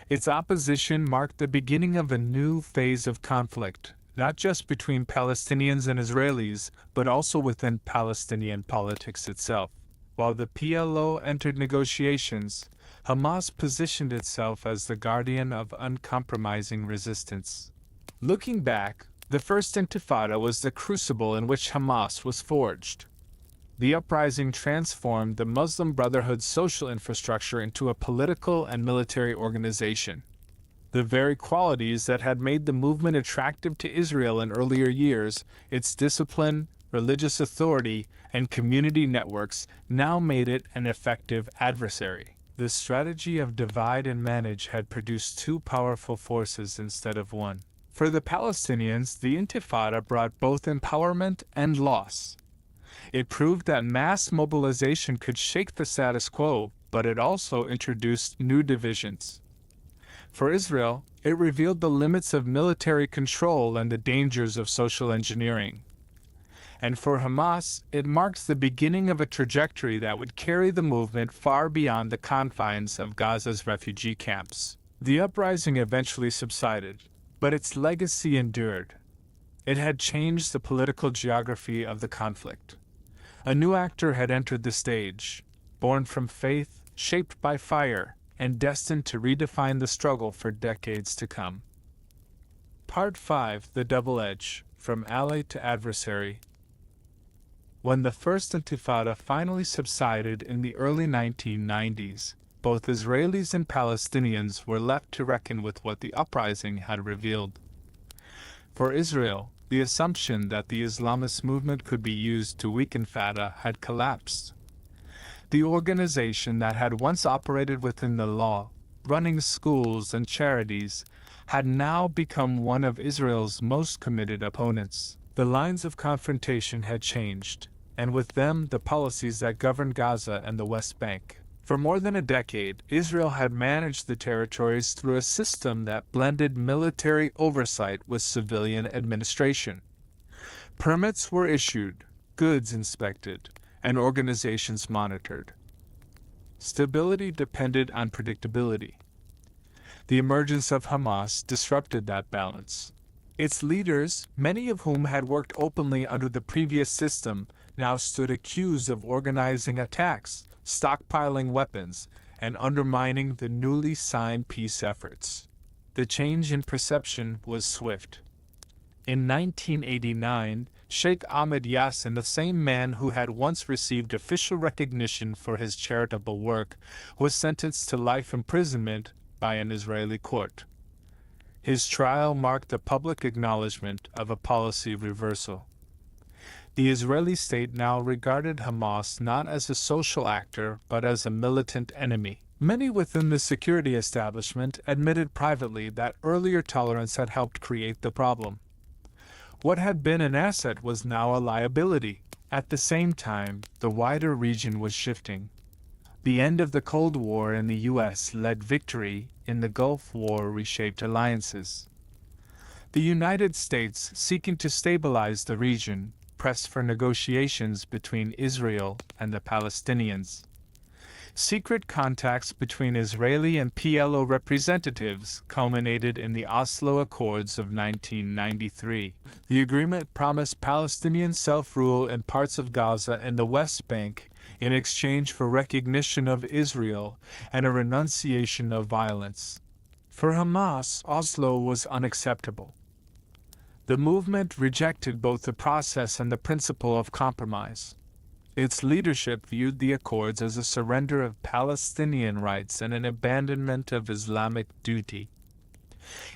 Its opposition marked the beginning of a new phase of conflict, not just between Palestinians and Israelis, but also within Palestinian politics itself. While the PLO entered negotiations, Hamas positioned itself as the guardian of uncompromising resistance. Looking back, the First Intifada was the crucible in which Hamas was forged. The uprising transformed the Muslim Brotherhood's social infrastructure into a political and military organization. The very qualities that had made the movement attractive to Israel in earlier years, its discipline, religious authority, and community networks, now made it an effective adversary. The strategy of divide and manage had produced two powerful forces instead of one. For the Palestinians, the Intifada brought both empowerment and loss. It proved that mass mobilization could shake the status quo, but it also introduced new divisions. For Israel, it revealed the limits of military control and the dangers of social engineering. And for Hamas, it marks the beginning of a trajectory that would carry the movement far beyond the confines of Gaza's refugee camps. The uprising eventually subsided, but its legacy endured. It had changed the political geography of the conflict. A new actor had entered the stage, born from faith, shaped by fire, and destined to redefine the struggle for decades to come. Part 5: The Double Edge, From Ally to Adversary. When the First Intifada finally subsided in the early 1990s, both Israelis and Palestinians were left to reckon with what the uprising had revealed. For Israel, the assumption that the Islamist movement could be used to weaken Fatah had collapsed. The organization that had once operated within the law, running schools and charities, had now become one of Israel's most committed opponents. The lines of confrontation had changed, and with them the policies that governed Gaza and the West Bank. For more than a decade, Israel had managed the territories through a system that blended military oversight with civilian administration. Permits were issued, goods inspected, and organizations monitored. Stability depended on predictability. The emergence of Hamas disrupted that balance. Its leaders, many of whom had worked openly under the previous system, now stood accused of organizing attacks, stockpiling weapons, and undermining the newly signed peace efforts. The change in perception was swift. In 1989, Sheikh Ahmed Yassin, the same man who had once received official recognition for his charitable work, was sentenced to life imprisonment by an Israeli court. His trial marked a public acknowledgement of a policy reversal. The Israeli state now regarded Hamas not as a social actor but as a militant enemy. Many within the security establishment admitted privately that earlier tolerance had helped create the problem. What had been an asset was now a liability. At the same time, the wider region was shifting. The end of the Cold War in the U.S. led victory in the Gulf War reshaped alliances. The United States, seeking to stabilize the region, pressed for negotiations between Israel and the Palestinians. Secret contacts between Israeli and PLO representatives culminated in the Oslo Accords of 1993. The agreement promised Palestinian self-rule in parts of Gaza and the West Bank in exchange for recognition of Israel and a renunciation of violence. For Hamas, Oslo was unacceptable. The movement rejected both the process and the principle of compromise. Its leadership viewed the accords as a surrender of Palestinian rights and an abandonment of Islamic duty.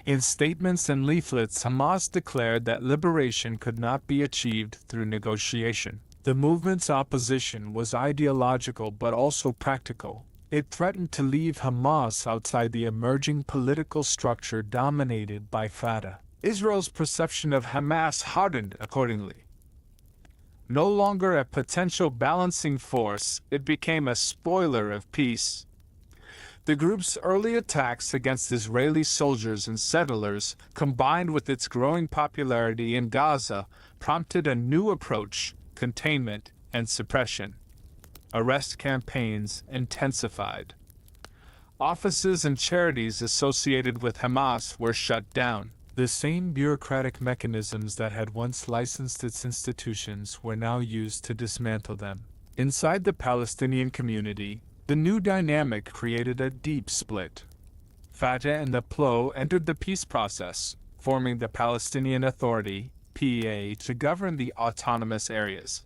In statements and leaflets, Hamas declared that liberation could not be achieved through negotiation. The movement's opposition was ideological but also practical. It threatened to leave Hamas outside the emerging political structure dominated by Fatah. Israel's perception of Hamas hardened accordingly. No longer a potential balancing force, it became a spoiler of peace. The group's early attacks against Israeli soldiers and settlers, combined with its growing popularity in Gaza, prompted a new approach: containment and suppression. Arrest campaigns intensified. Offices and charities associated with Hamas were shut down. The same bureaucratic mechanisms that had once licensed its institutions were now used to dismantle them. Inside the Palestinian community, the new dynamic created a deep split. Fatah and the PLO entered the peace process, forming the Palestinian Authority, PA, to govern the autonomous areas.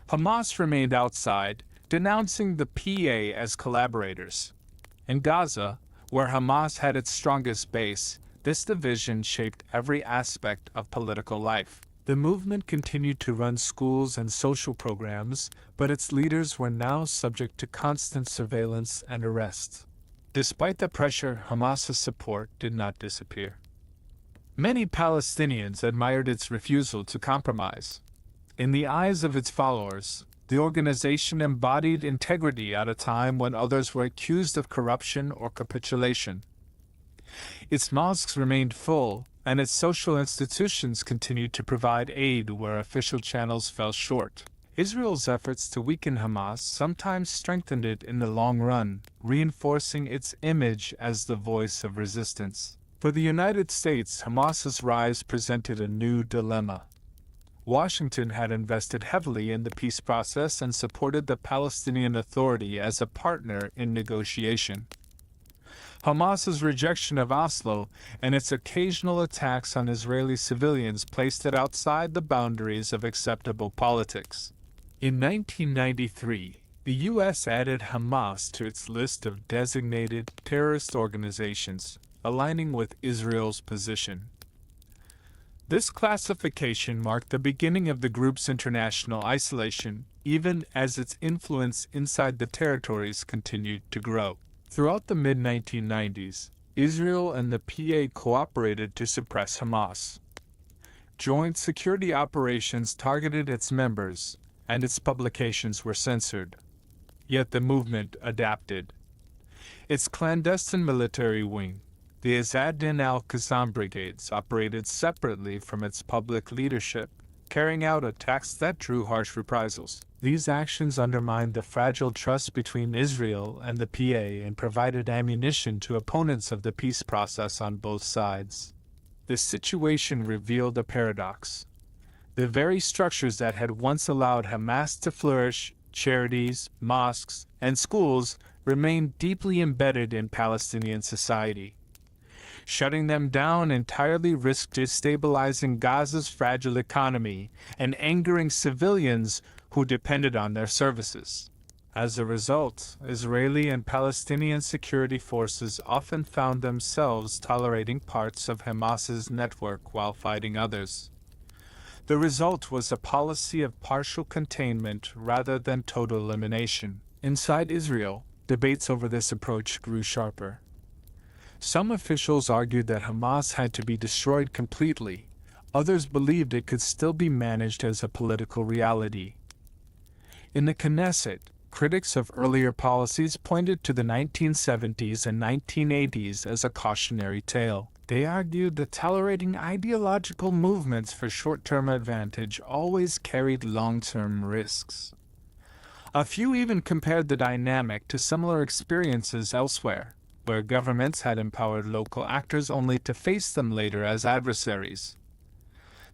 Hamas remained outside, denouncing the PA as collaborators. In Gaza, where Hamas had its strongest base, this division shaped every aspect of political life. The movement continued to run schools and social programs, but its leaders were now subject to constant surveillance and arrest. Despite the pressure, Hamas's support did not disappear. Many Palestinians admired its refusal to compromise. In the eyes of its followers, the organization embodied integrity at a time when others were accused of corruption or capitulation. Its mosques remained full, and its social institutions continued to provide aid where official channels fell short. Israel's efforts to weaken Hamas sometimes strengthened it in the long run, reinforcing its image as the voice of resistance. For the United States, Hamas's rise presented a new dilemma. Washington had invested heavily in the peace process and supported the Palestinian Authority as a partner in negotiation. Hamas's rejection of Oslo and its occasional attacks on Israeli civilians placed it outside the boundaries of acceptable politics. In 1993, the U.S. added Hamas to its list of designated terrorist organizations, aligning with Israel's position. This classification marked the beginning of the group's international isolation, even as its influence inside the territories continued to grow. Throughout the mid-1990s, Israel and the PA cooperated to suppress Hamas. Joint security operations targeted its members, and its publications were censored. Yet the movement adapted. Its clandestine military wing, the Izz-ad-Din al-Qassam brigades, operated separately from its public leadership, carrying out attacks that drew harsh reprisals. These actions undermined the fragile trust between Israel and the PA and provided ammunition to opponents of the peace process on both sides. This situation revealed a paradox. The very structures that had once allowed Hamas to flourish, charities, mosques, and schools, remained deeply embedded in Palestinian society. Shutting them down entirely risked destabilizing Gaza's fragile economy and angering civilians who depended on their services. As a result, Israeli and Palestinian security forces often found themselves tolerating parts of Hamas's network while fighting others. The result was a policy of partial containment rather than total elimination. Inside Israel, debates over this approach grew sharper. Some officials argued that Hamas had to be destroyed completely. Others believed it could still be managed as a political reality. In the Knesset, critics of earlier policies pointed to the 1970s and 1980s as a cautionary tale. They argued that tolerating ideological movements for short-term advantage always carried long-term risks. A few even compared the dynamic to similar experiences elsewhere, where governments had empowered local actors only to face them later as adversaries.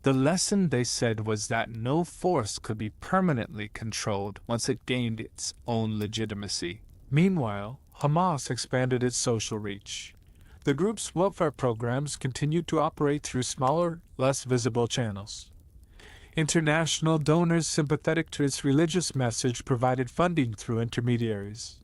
The lesson, they said, was that no force could be permanently controlled once it gained its own legitimacy. Meanwhile, Hamas expanded its social reach. The group's welfare programs continued to operate through smaller, less visible channels. International donors sympathetic to its religious message provided funding through intermediaries.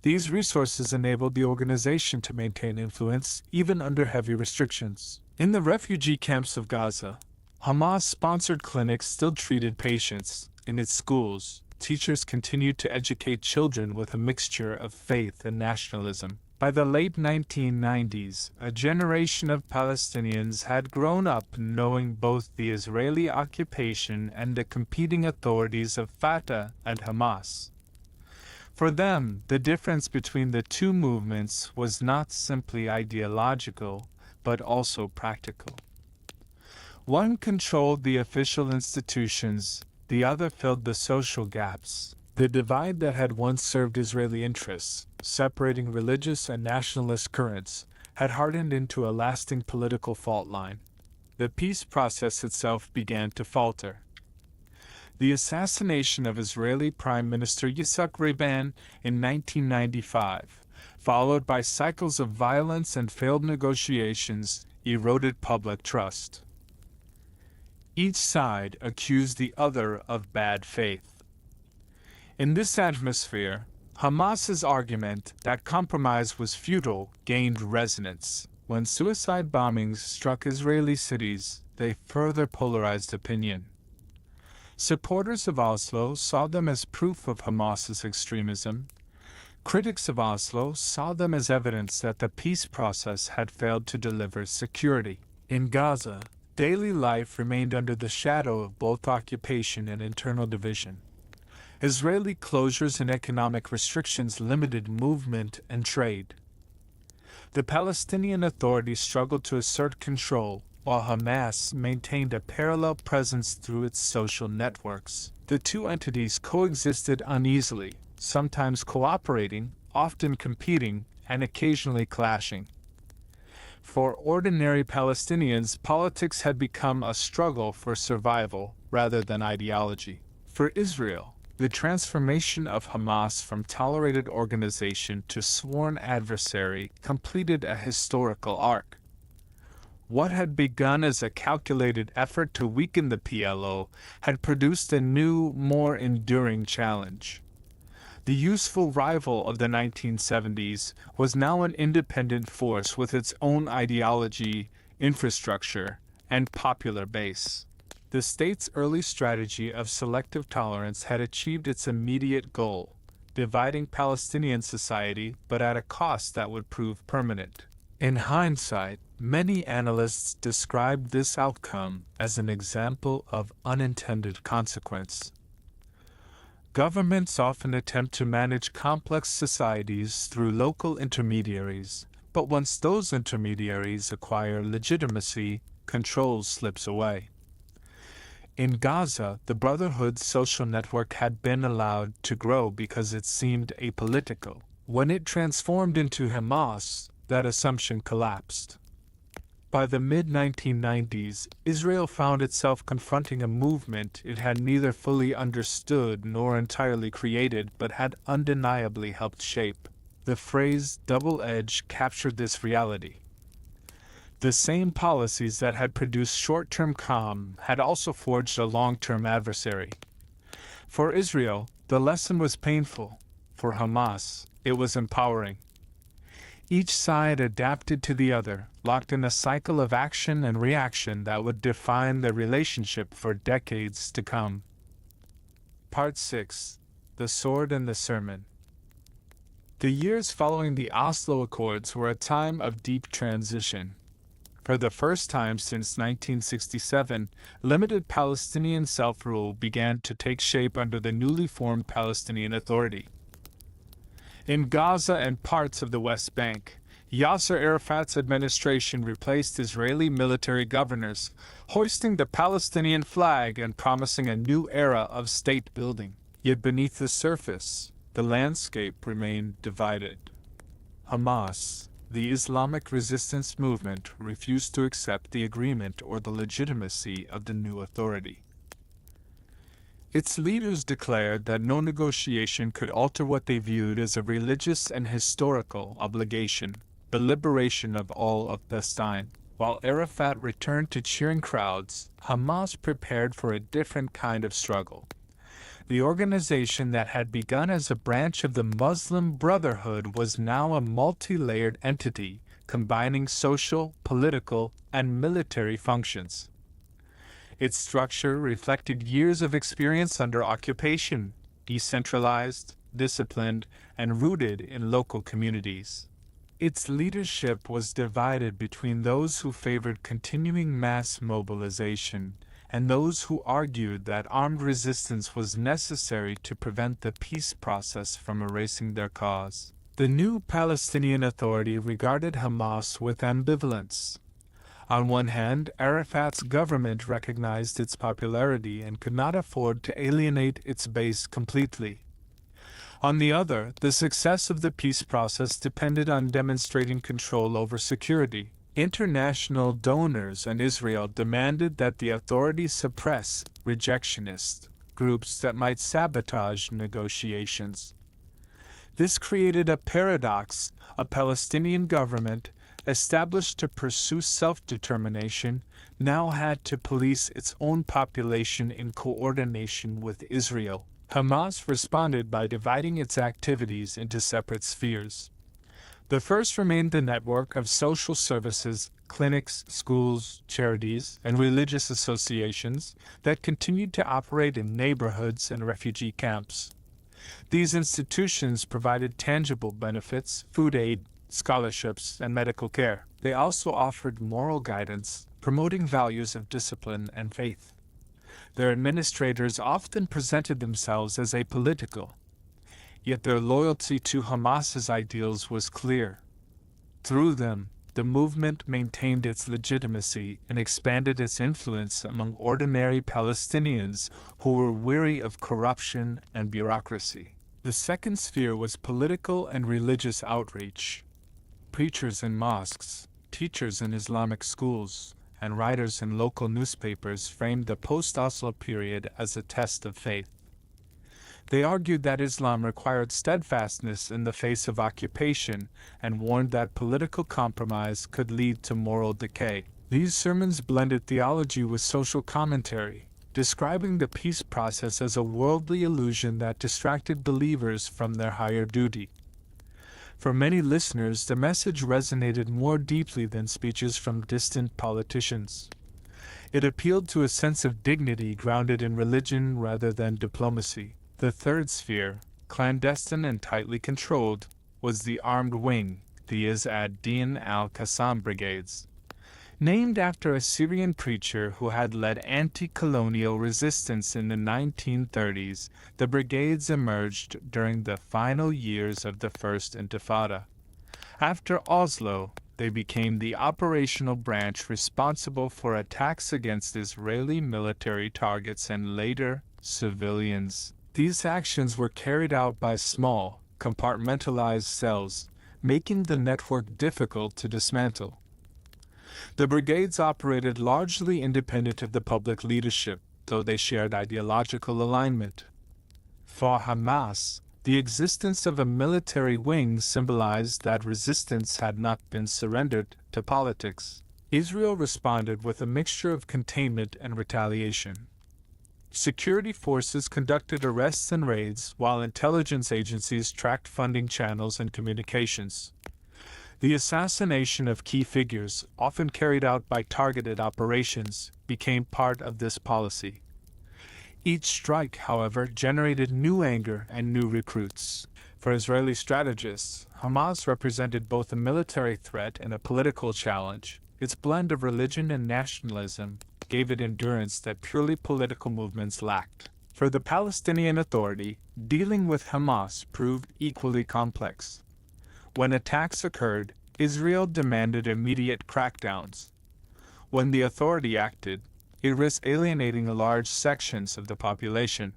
These resources enabled the organization to maintain influence even under heavy restrictions. In the refugee camps of Gaza, Hamas-sponsored clinics still treated patients. In its schools, teachers continued to educate children with a mixture of faith and nationalism. By the late 1990s, a generation of Palestinians had grown up knowing both the Israeli occupation and the competing authorities of Fatah and Hamas. For them, the difference between the two movements was not simply ideological, but also practical. One controlled the official institutions, the other filled the social gaps. The divide that had once served Israeli interests, separating religious and nationalist currents, had hardened into a lasting political fault line. The peace process itself began to falter. The assassination of Israeli Prime Minister Yitzhak Rabin in 1995, followed by cycles of violence and failed negotiations, eroded public trust. Each side accused the other of bad faith. In this atmosphere, Hamas's argument that compromise was futile gained resonance. When suicide bombings struck Israeli cities, they further polarized opinion. Supporters of Oslo saw them as proof of Hamas's extremism. Critics of Oslo saw them as evidence that the peace process had failed to deliver security. In Gaza, daily life remained under the shadow of both occupation and internal division. Israeli closures and economic restrictions limited movement and trade. The Palestinian Authority struggled to assert control, while Hamas maintained a parallel presence through its social networks. The two entities coexisted uneasily, sometimes cooperating, often competing, and occasionally clashing. For ordinary Palestinians, politics had become a struggle for survival rather than ideology. For Israel, the transformation of Hamas from tolerated organization to sworn adversary completed a historical arc. What had begun as a calculated effort to weaken the PLO had produced a new, more enduring challenge. The useful rival of the 1970s was now an independent force with its own ideology, infrastructure, and popular base. The state's early strategy of selective tolerance had achieved its immediate goal, dividing Palestinian society, but at a cost that would prove permanent. In hindsight, many analysts described this outcome as an example of unintended consequence. Governments often attempt to manage complex societies through local intermediaries, but once those intermediaries acquire legitimacy, control slips away. In Gaza, the Brotherhood's social network had been allowed to grow because it seemed apolitical. When it transformed into Hamas, that assumption collapsed. By the mid-1990s, Israel found itself confronting a movement it had neither fully understood nor entirely created but had undeniably helped shape. The phrase double edge captured this reality. The same policies that had produced short-term calm had also forged a long-term adversary. For Israel, The lesson was painful. For Hamas, it was empowering. Each side adapted to the other, locked in a cycle of action and reaction that would define their relationship for decades to come. Part 6. The Sword and the Sermon. The years following the Oslo Accords were a time of deep transition. For the first time since 1967, limited Palestinian self-rule began to take shape under the newly formed Palestinian Authority. In Gaza and parts of the West Bank, Yasser Arafat's administration replaced Israeli military governors, hoisting the Palestinian flag and promising a new era of state building. Yet beneath the surface, the landscape remained divided. Hamas, the Islamic resistance movement, refused to accept the agreement or the legitimacy of the new authority. Its leaders declared that no negotiation could alter what they viewed as a religious and historical obligation, the liberation of all of Palestine. While Arafat returned to cheering crowds, Hamas prepared for a different kind of struggle. The organization that had begun as a branch of the Muslim Brotherhood was now a multi-layered entity, combining social, political, and military functions. Its structure reflected years of experience under occupation, decentralized, disciplined, and rooted in local communities. Its leadership was divided between those who favored continuing mass mobilization and those who argued that armed resistance was necessary to prevent the peace process from erasing their cause. The new Palestinian Authority regarded Hamas with ambivalence. On one hand, Arafat's government recognized its popularity and could not afford to alienate its base completely. On the other, the success of the peace process depended on demonstrating control over security. International donors and Israel demanded that the authorities suppress rejectionist groups that might sabotage negotiations. This created a paradox: a Palestinian government, established to pursue self-determination, now had to police its own population in coordination with Israel. Hamas responded by dividing its activities into separate spheres. The first remained the network of social services, clinics, schools, charities, and religious associations that continued to operate in neighborhoods and refugee camps. These institutions provided tangible benefits, food aid, scholarships, and medical care. They also offered moral guidance, promoting values of discipline and faith. Their administrators often presented themselves as apolitical, yet their loyalty to Hamas's ideals was clear. Through them, the movement maintained its legitimacy and expanded its influence among ordinary Palestinians who were weary of corruption and bureaucracy. The second sphere was political and religious outreach. Preachers in mosques, teachers in Islamic schools, and writers in local newspapers framed the post-Oslo period as a test of faith. They argued that Islam required steadfastness in the face of occupation and warned that political compromise could lead to moral decay. These sermons blended theology with social commentary, describing the peace process as a worldly illusion that distracted believers from their higher duty. For many listeners, the message resonated more deeply than speeches from distant politicians. It appealed to a sense of dignity grounded in religion rather than diplomacy. The third sphere, clandestine and tightly controlled, was the armed wing, the Izz ad-Din al-Qassam brigades. Named after a Syrian preacher who had led anti-colonial resistance in the 1930s, the brigades emerged during the final years of the First Intifada. After Oslo, they became the operational branch responsible for attacks against Israeli military targets and later civilians. These actions were carried out by small, compartmentalized cells, making the network difficult to dismantle. The brigades operated largely independent of the public leadership, though they shared ideological alignment. For Hamas, the existence of a military wing symbolized that resistance had not been surrendered to politics. Israel responded with a mixture of containment and retaliation. Security forces conducted arrests and raids, while intelligence agencies tracked funding channels and communications. The assassination of key figures, often carried out by targeted operations, became part of this policy. Each strike, however, generated new anger and new recruits. For Israeli strategists, Hamas represented both a military threat and a political challenge. Its blend of religion and nationalism gave it endurance that purely political movements lacked. For the Palestinian Authority, dealing with Hamas proved equally complex. When attacks occurred, Israel demanded immediate crackdowns. When the authority acted, it risked alienating large sections of the population.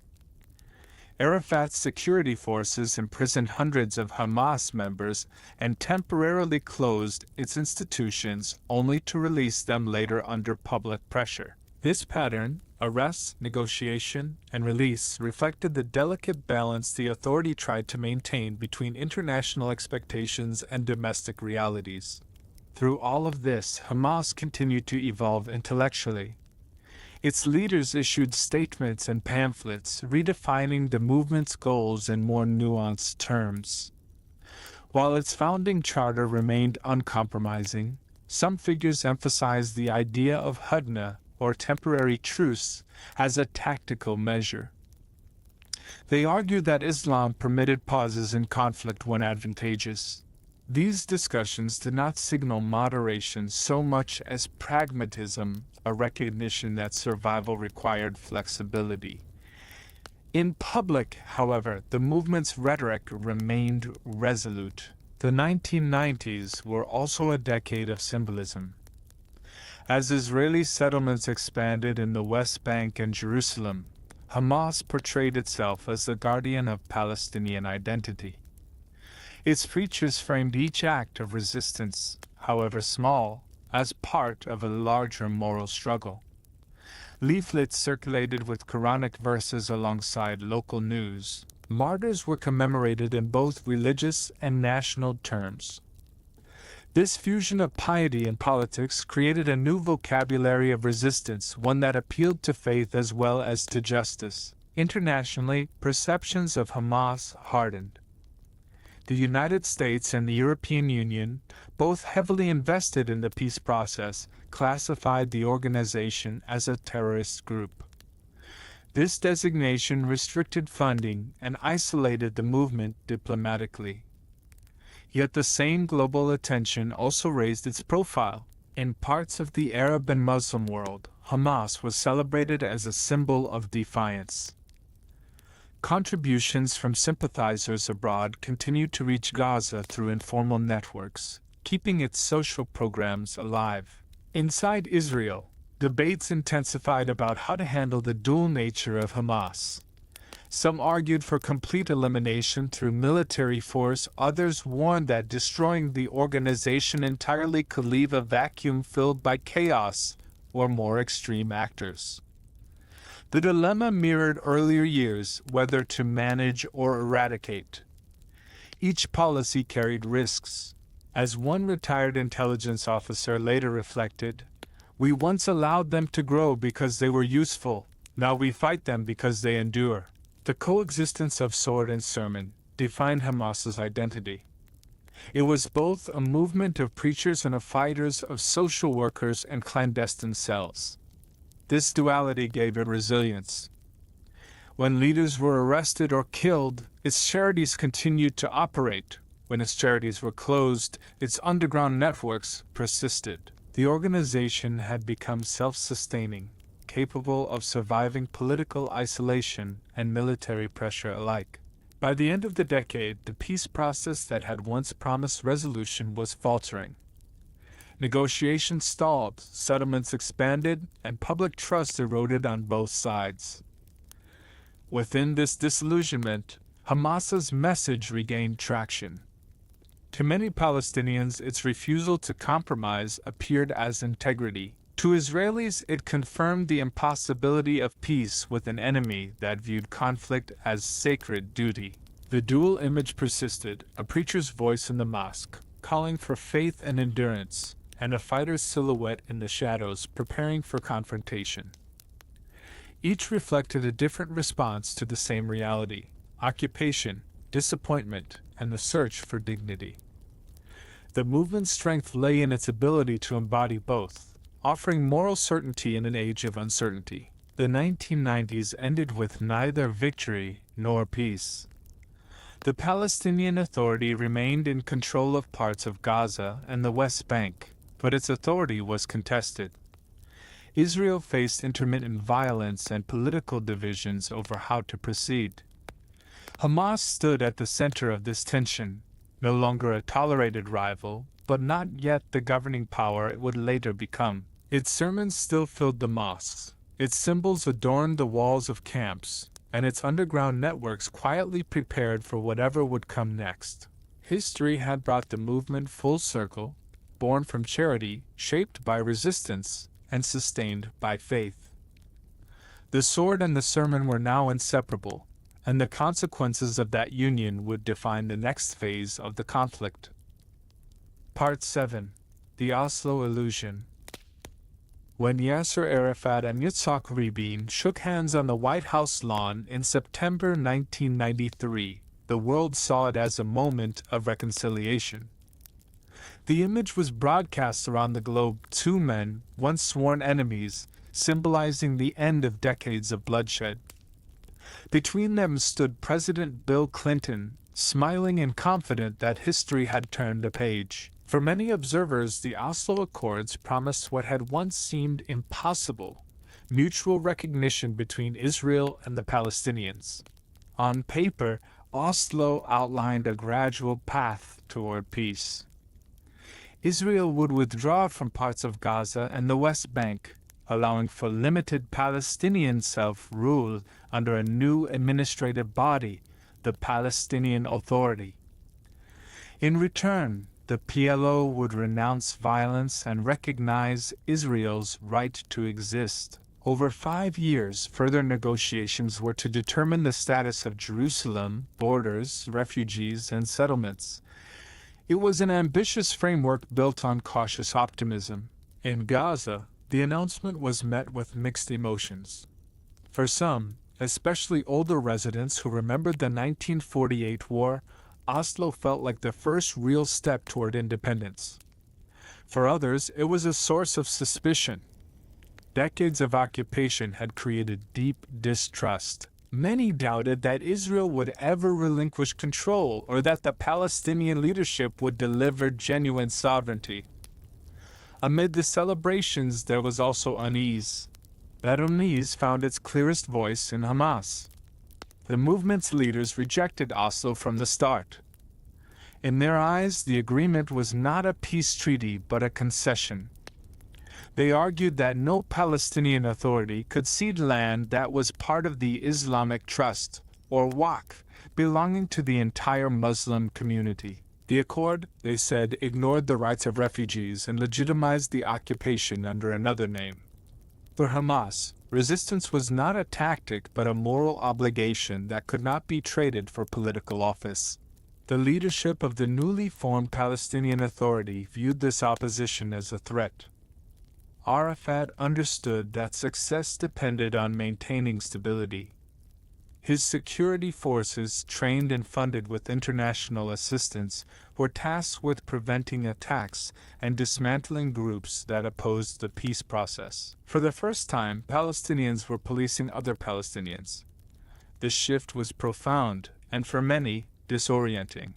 Arafat's security forces imprisoned hundreds of Hamas members and temporarily closed its institutions only to release them later under public pressure. This pattern, arrest, negotiation, and release, reflected the delicate balance the authority tried to maintain between international expectations and domestic realities. Through all of this, Hamas continued to evolve intellectually. Its leaders issued statements and pamphlets redefining the movement's goals in more nuanced terms. While its founding charter remained uncompromising, some figures emphasized the idea of hudna, or temporary truce, as a tactical measure. They argued that Islam permitted pauses in conflict when advantageous. These discussions did not signal moderation so much as pragmatism, a recognition that survival required flexibility. In public, however, the movement's rhetoric remained resolute. The 1990s were also a decade of symbolism. As Israeli settlements expanded in the West Bank and Jerusalem, Hamas portrayed itself as the guardian of Palestinian identity. Its preachers framed each act of resistance, however small, as part of a larger moral struggle. Leaflets circulated with Quranic verses alongside local news. Martyrs were commemorated in both religious and national terms. This fusion of piety and politics created a new vocabulary of resistance, one that appealed to faith as well as to justice. Internationally, perceptions of Hamas hardened. The United States and the European Union, both heavily invested in the peace process, classified the organization as a terrorist group. This designation restricted funding and isolated the movement diplomatically. Yet the same global attention also raised its profile. In parts of the Arab and Muslim world, Hamas was celebrated as a symbol of defiance. Contributions from sympathizers abroad continued to reach Gaza through informal networks, keeping its social programs alive. Inside Israel, debates intensified about how to handle the dual nature of Hamas. Some argued for complete elimination through military force, others warned that destroying the organization entirely could leave a vacuum filled by chaos or more extreme actors. The dilemma mirrored earlier years, whether to manage or eradicate. Each policy carried risks. As one retired intelligence officer later reflected, "We once allowed them to grow because they were useful. Now we fight them because they endure." The coexistence of sword and sermon defined Hamas's identity. It was both a movement of preachers and of fighters, of social workers and clandestine cells. This duality gave it resilience. When leaders were arrested or killed, its charities continued to operate. When its charities were closed, its underground networks persisted. The organization had become self-sustaining, capable of surviving political isolation and military pressure alike. By the end of the decade, the peace process that had once promised resolution was faltering. Negotiations stalled, settlements expanded, and public trust eroded on both sides. Within this disillusionment, Hamas's message regained traction. To many Palestinians, its refusal to compromise appeared as integrity. To Israelis, it confirmed the impossibility of peace with an enemy that viewed conflict as sacred duty. The dual image persisted, a preacher's voice in the mosque, calling for faith and endurance, and a fighter's silhouette in the shadows preparing for confrontation. Each reflected a different response to the same reality: occupation, disappointment, and the search for dignity. The movement's strength lay in its ability to embody both, offering moral certainty in an age of uncertainty. The 1990s ended with neither victory nor peace. The Palestinian Authority remained in control of parts of Gaza and the West Bank, but its authority was contested. Israel faced intermittent violence and political divisions over how to proceed. Hamas stood at the center of this tension, no longer a tolerated rival, but not yet the governing power it would later become. Its sermons still filled the mosques, its symbols adorned the walls of camps, and its underground networks quietly prepared for whatever would come next. History had brought the movement full circle, born from charity, shaped by resistance, and sustained by faith. The sword and the sermon were now inseparable, and the consequences of that union would define the next phase of the conflict. Part 7. The Oslo Illusion. When Yasser Arafat and Yitzhak Rabin shook hands on the White House lawn in September 1993, the world saw it as a moment of reconciliation. The image was broadcast around the globe, two men, once sworn enemies, symbolizing the end of decades of bloodshed. Between them stood President Bill Clinton, smiling and confident that history had turned a page. For many observers, the Oslo Accords promised what had once seemed impossible: mutual recognition between Israel and the Palestinians. On paper, Oslo outlined a gradual path toward peace. Israel would withdraw from parts of Gaza and the West Bank, allowing for limited Palestinian self-rule under a new administrative body, the Palestinian Authority. In return, the PLO would renounce violence and recognize Israel's right to exist. Over 5 years, further negotiations were to determine the status of Jerusalem, borders, refugees, and settlements. It was an ambitious framework built on cautious optimism. In Gaza, the announcement was met with mixed emotions. For some, especially older residents who remembered the 1948 war, Oslo felt like the first real step toward independence. For others, it was a source of suspicion. Decades of occupation had created deep distrust. Many doubted that Israel would ever relinquish control or that the Palestinian leadership would deliver genuine sovereignty. Amid the celebrations, there was also unease. That unease found its clearest voice in Hamas. The movement's leaders rejected Oslo from the start. In their eyes, the agreement was not a peace treaty but a concession. They argued that no Palestinian Authority could cede land that was part of the Islamic Trust, or Waqf, belonging to the entire Muslim community. The accord, they said, ignored the rights of refugees and legitimized the occupation under another name. For Hamas, resistance was not a tactic but a moral obligation that could not be traded for political office. The leadership of the newly formed Palestinian Authority viewed this opposition as a threat. Arafat understood that success depended on maintaining stability. His security forces, trained and funded with international assistance, were tasked with preventing attacks and dismantling groups that opposed the peace process. For the first time, Palestinians were policing other Palestinians. This shift was profound and, for many, disorienting.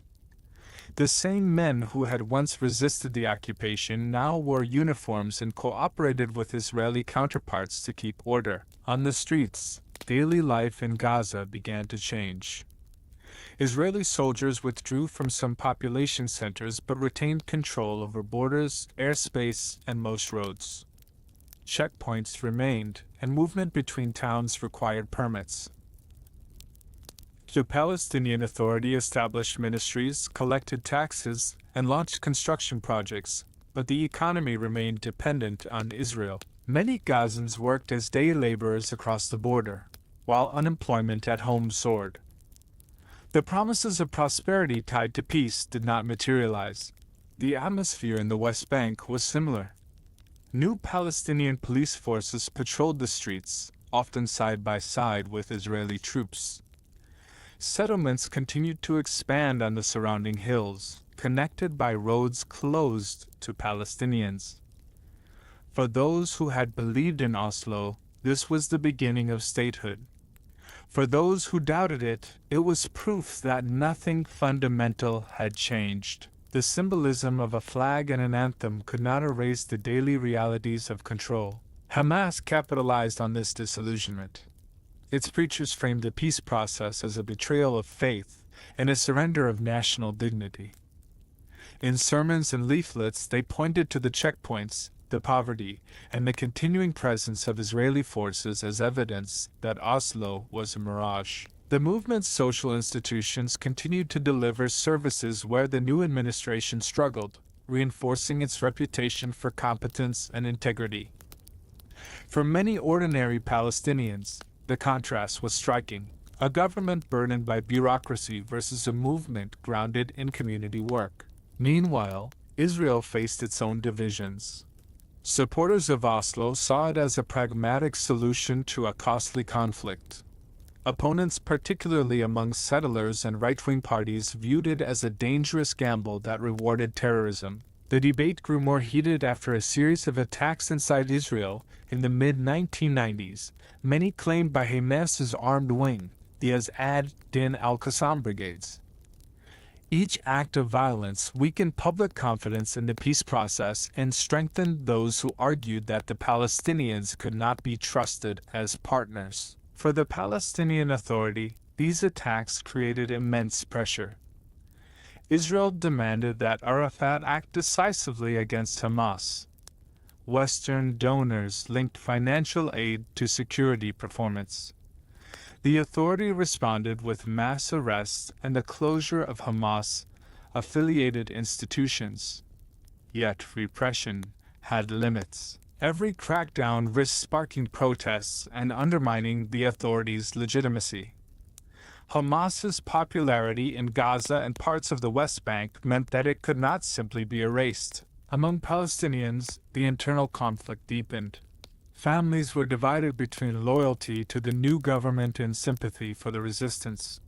The same men who had once resisted the occupation now wore uniforms and cooperated with Israeli counterparts to keep order. On the streets, daily life in Gaza began to change. Israeli soldiers withdrew from some population centers but retained control over borders, airspace, and most roads. Checkpoints remained, and movement between towns required permits. The Palestinian Authority established ministries, collected taxes, and launched construction projects, but the economy remained dependent on Israel. Many Gazans worked as day laborers across the border, while unemployment at home soared. The promises of prosperity tied to peace did not materialize. The atmosphere in the West Bank was similar. New Palestinian police forces patrolled the streets, often side by side with Israeli troops. Settlements continued to expand on the surrounding hills, connected by roads closed to Palestinians. For those who had believed in Oslo, this was the beginning of statehood. For those who doubted it, it was proof that nothing fundamental had changed. The symbolism of a flag and an anthem could not erase the daily realities of control. Hamas capitalized on this disillusionment. Its preachers framed the peace process as a betrayal of faith and a surrender of national dignity. In sermons and leaflets, they pointed to the checkpoints, the poverty, and the continuing presence of Israeli forces as evidence that Oslo was a mirage. The movement's social institutions continued to deliver services where the new administration struggled, reinforcing its reputation for competence and integrity. For many ordinary Palestinians, the contrast was striking. A government burdened by bureaucracy versus a movement grounded in community work. Meanwhile, Israel faced its own divisions. Supporters of Oslo saw it as a pragmatic solution to a costly conflict. Opponents, particularly among settlers and right-wing parties, viewed it as a dangerous gamble that rewarded terrorism. The debate grew more heated after a series of attacks inside Israel in the mid-1990s, many claimed by Hamas's armed wing, the Azad-Din al-Qassam brigades. Each act of violence weakened public confidence in the peace process and strengthened those who argued that the Palestinians could not be trusted as partners. For the Palestinian Authority, these attacks created immense pressure. Israel demanded that Arafat act decisively against Hamas. Western donors linked financial aid to security performance. The authority responded with mass arrests and the closure of Hamas-affiliated institutions. Yet repression had limits. Every crackdown risked sparking protests and undermining the authorities' legitimacy. Hamas's popularity in Gaza and parts of the West Bank meant that it could not simply be erased. Among Palestinians, the internal conflict deepened. Families were divided between loyalty to the new government and sympathy for the resistance.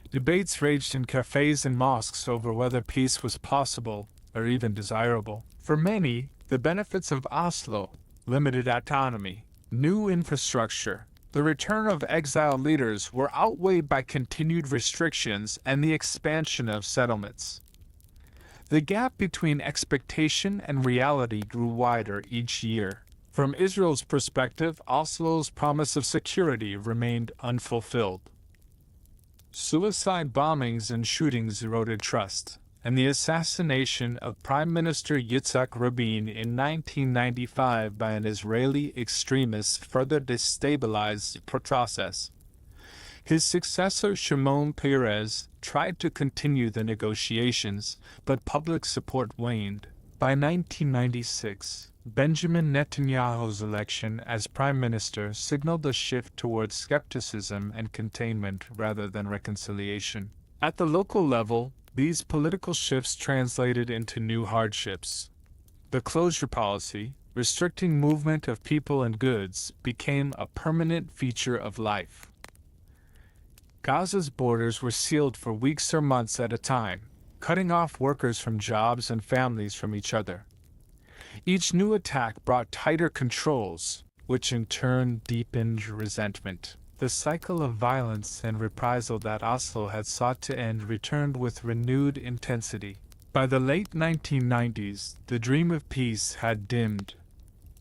Debates raged in cafes and mosques over whether peace was possible or even desirable. For many, the benefits of Oslo, limited autonomy, new infrastructure, the return of exiled leaders were outweighed by continued restrictions and the expansion of settlements. The gap between expectation and reality grew wider each year. From Israel's perspective, Oslo's promise of security remained unfulfilled. Suicide bombings and shootings eroded trust, and the assassination of Prime Minister Yitzhak Rabin in 1995 by an Israeli extremist further destabilized the process. His successor Shimon Peres tried to continue the negotiations, but public support waned. By 1996, Benjamin Netanyahu's election as prime minister signaled a shift towards skepticism and containment rather than reconciliation. At the local level, these political shifts translated into new hardships. The closure policy, restricting movement of people and goods, became a permanent feature of life. Gaza's borders were sealed for weeks or months at a time, cutting off workers from jobs and families from each other. Each new attack brought tighter controls, which in turn deepened resentment. The cycle of violence and reprisal that Oslo had sought to end returned with renewed intensity. By the late 1990s, the dream of peace had dimmed.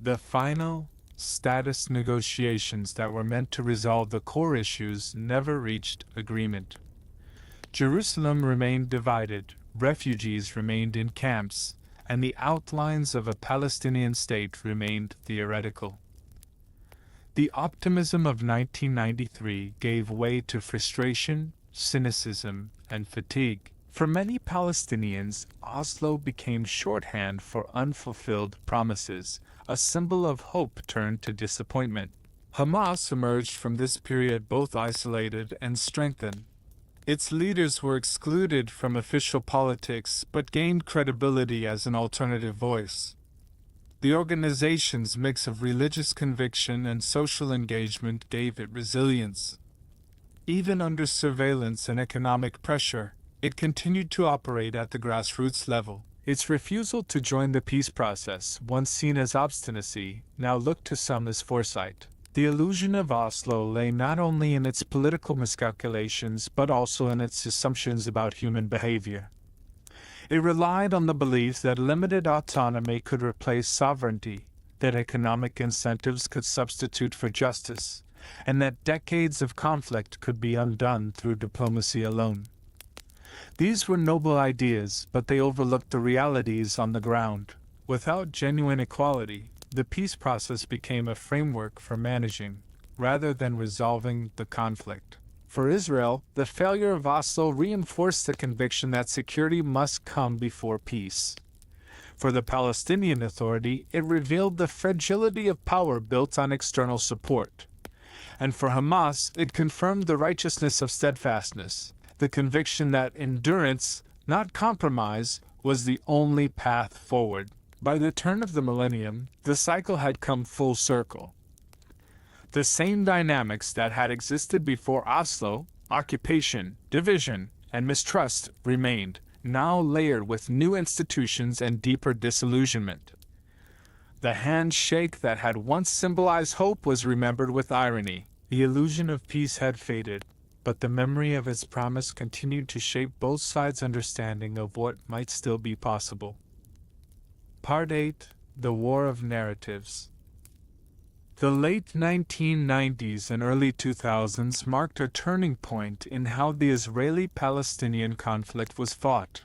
The final status negotiations that were meant to resolve the core issues never reached agreement. Jerusalem remained divided, refugees remained in camps, and the outlines of a Palestinian state remained theoretical. The optimism of 1993 gave way to frustration, cynicism, and fatigue. For many Palestinians, Oslo became shorthand for unfulfilled promises, a symbol of hope turned to disappointment. Hamas emerged from this period both isolated and strengthened. Its leaders were excluded from official politics but gained credibility as an alternative voice. The organization's mix of religious conviction and social engagement gave it resilience. Even under surveillance and economic pressure, it continued to operate at the grassroots level. Its refusal to join the peace process, once seen as obstinacy, now looked to some as foresight. The illusion of Oslo lay not only in its political miscalculations but also in its assumptions about human behavior. It relied on the belief that limited autonomy could replace sovereignty, that economic incentives could substitute for justice, and that decades of conflict could be undone through diplomacy alone. These were noble ideas, but they overlooked the realities on the ground. Without genuine equality, the peace process became a framework for managing, rather than resolving, the conflict. For Israel, the failure of Oslo reinforced the conviction that security must come before peace. For the Palestinian Authority, it revealed the fragility of power built on external support. And for Hamas, it confirmed the righteousness of steadfastness, the conviction that endurance, not compromise, was the only path forward. By the turn of the millennium, the cycle had come full circle. The same dynamics that had existed before Oslo, occupation, division, and mistrust, remained, now layered with new institutions and deeper disillusionment. The handshake that had once symbolized hope was remembered with irony. The illusion of peace had faded, but the memory of its promise continued to shape both sides' understanding of what might still be possible. Part 8: The War of Narratives. The late 1990s and early 2000s marked a turning point in how the Israeli-Palestinian conflict was fought.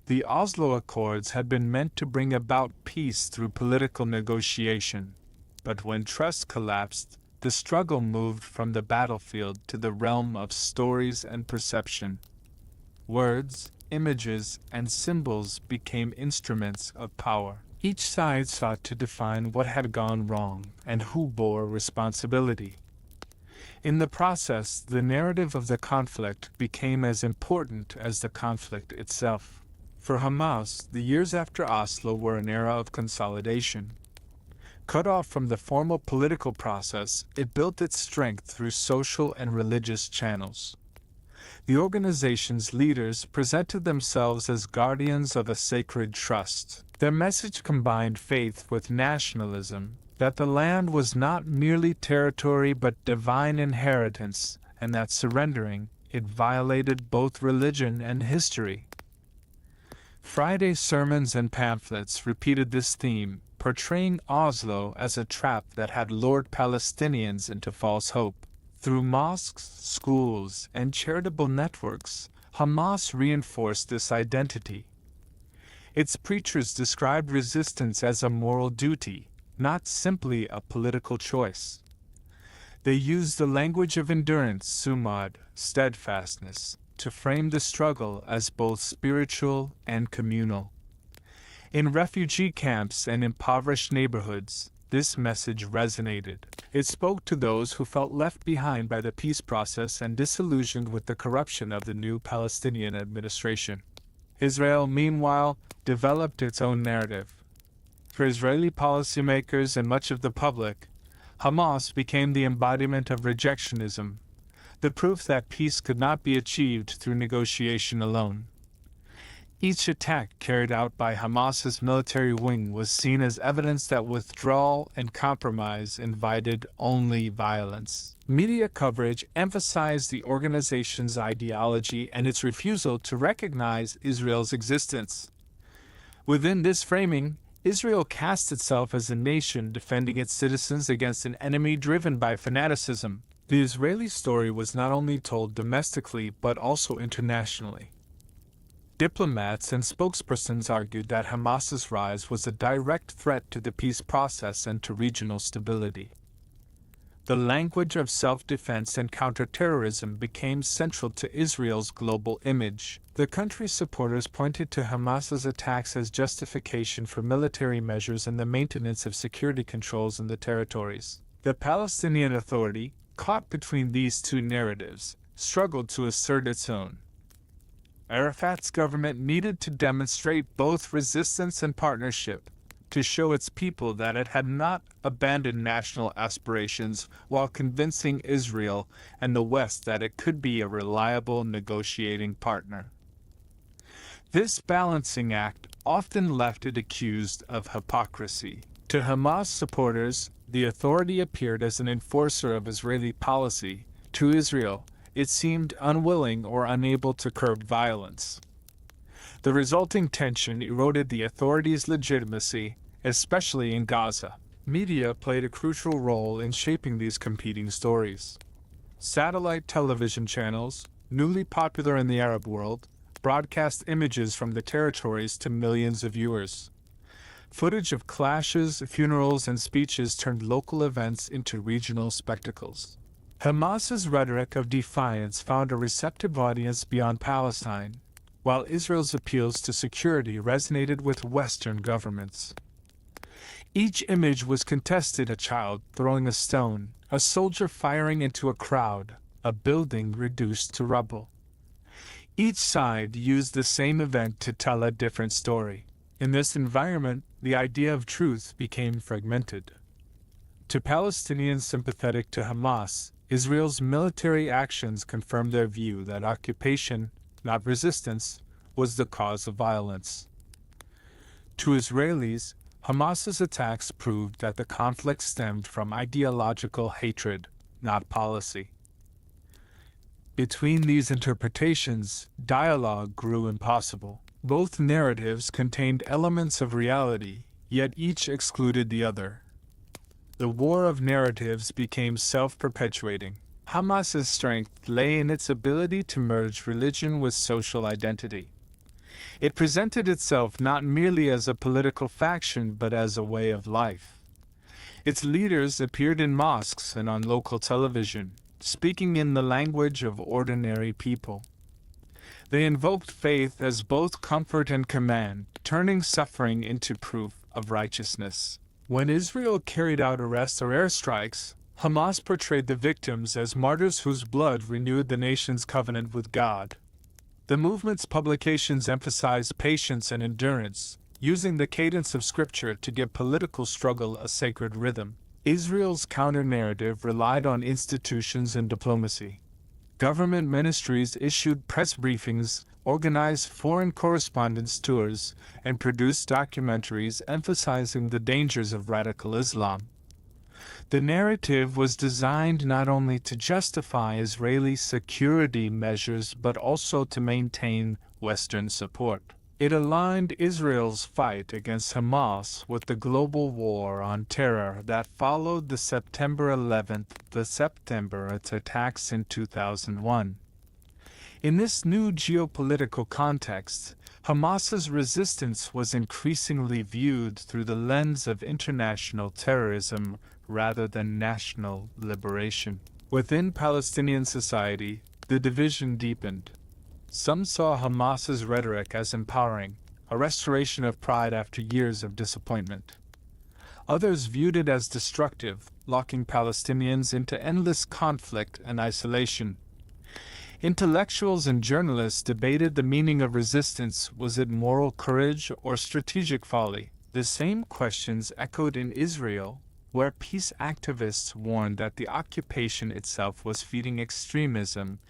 The Oslo Accords had been meant to bring about peace through political negotiation, but when trust collapsed, the struggle moved from the battlefield to the realm of stories and perception. Words, images, and symbols became instruments of power. Each side sought to define what had gone wrong and who bore responsibility. In the process, the narrative of the conflict became as important as the conflict itself. For Hamas, the years after Oslo were an era of consolidation. Cut off from the formal political process, it built its strength through social and religious channels. The organization's leaders presented themselves as guardians of a sacred trust. Their message combined faith with nationalism, that the land was not merely territory but divine inheritance, and that surrendering it violated both religion and history. Friday sermons and pamphlets repeated this theme, portraying Oslo as a trap that had lured Palestinians into false hope. Through mosques, schools, and charitable networks, Hamas reinforced this identity. Its preachers described resistance as a moral duty, not simply a political choice. They used the language of endurance, sumad, steadfastness, to frame the struggle as both spiritual and communal. In refugee camps and impoverished neighborhoods, this message resonated. It spoke to those who felt left behind by the peace process and disillusioned with the corruption of the new Palestinian administration. Israel, meanwhile, developed its own narrative. For Israeli policymakers and much of the public, Hamas became the embodiment of rejectionism, the proof that peace could not be achieved through negotiation alone. Each attack carried out by Hamas's military wing was seen as evidence that withdrawal and compromise invited only violence. Media coverage emphasized the organization's ideology and its refusal to recognize Israel's existence. Within this framing, Israel cast itself as a nation defending its citizens against an enemy driven by fanaticism. The Israeli story was not only told domestically but also internationally. Diplomats and spokespersons argued that Hamas's rise was a direct threat to the peace process and to regional stability. The language of self-defense and counterterrorism became central to Israel's global image. The country's supporters pointed to Hamas's attacks as justification for military measures and the maintenance of security controls in the territories. The Palestinian Authority, caught between these two narratives, struggled to assert its own. Arafat's government needed to demonstrate both resistance and partnership, to show its people that it had not abandoned national aspirations while convincing Israel and the West that it could be a reliable negotiating partner. This balancing act often left it accused of hypocrisy. To Hamas supporters, the authority appeared as an enforcer of Israeli policy. To Israel, it seemed unwilling or unable to curb violence. The resulting tension eroded the authorities' legitimacy, especially in Gaza. Media played a crucial role in shaping these competing stories. Satellite television channels, newly popular in the Arab world, broadcast images from the territories to millions of viewers. Footage of clashes, funerals, and speeches turned local events into regional spectacles. Hamas's rhetoric of defiance found a receptive audience beyond Palestine, while Israel's appeals to security resonated with Western governments. Each image was contested: a child throwing a stone, a soldier firing into a crowd, a building reduced to rubble. Each side used the same event to tell a different story. In this environment, the idea of truth became fragmented. To Palestinians sympathetic to Hamas, Israel's military actions confirmed their view that occupation, not resistance, was the cause of violence. To Israelis, Hamas's attacks proved that the conflict stemmed from ideological hatred, not policy. Between these interpretations, dialogue grew impossible. Both narratives contained elements of reality, yet each excluded the other. The war of narratives became self-perpetuating. Hamas's strength lay in its ability to merge religion with social identity. It presented itself not merely as a political faction but as a way of life. Its leaders appeared in mosques and on local television, speaking in the language of ordinary people. They invoked faith as both comfort and command, turning suffering into proof of righteousness. When Israel carried out arrests or airstrikes, Hamas portrayed the victims as martyrs whose blood renewed the nation's covenant with God. The movement's publications emphasized patience and endurance, using the cadence of scripture to give political struggle a sacred rhythm. Israel's counter-narrative relied on institutions and diplomacy. Government ministries issued press briefings, organized foreign correspondence tours, and produced documentaries emphasizing the dangers of radical Islam. The narrative was designed not only to justify Israeli security measures but also to maintain Western support. It aligned Israel's fight against Hamas with the global war on terror that followed the September 11th attacks in 2001. In this new geopolitical context, Hamas's resistance was increasingly viewed through the lens of international terrorism rather than national liberation. Within Palestinian society, the division deepened. Some saw Hamas's rhetoric as empowering, a restoration of pride after years of disappointment. Others viewed it as destructive, locking Palestinians into endless conflict and isolation. Intellectuals and journalists debated the meaning of resistance. Was it moral courage or strategic folly? The same questions echoed in Israel, where peace activists warned that the occupation itself was feeding extremism,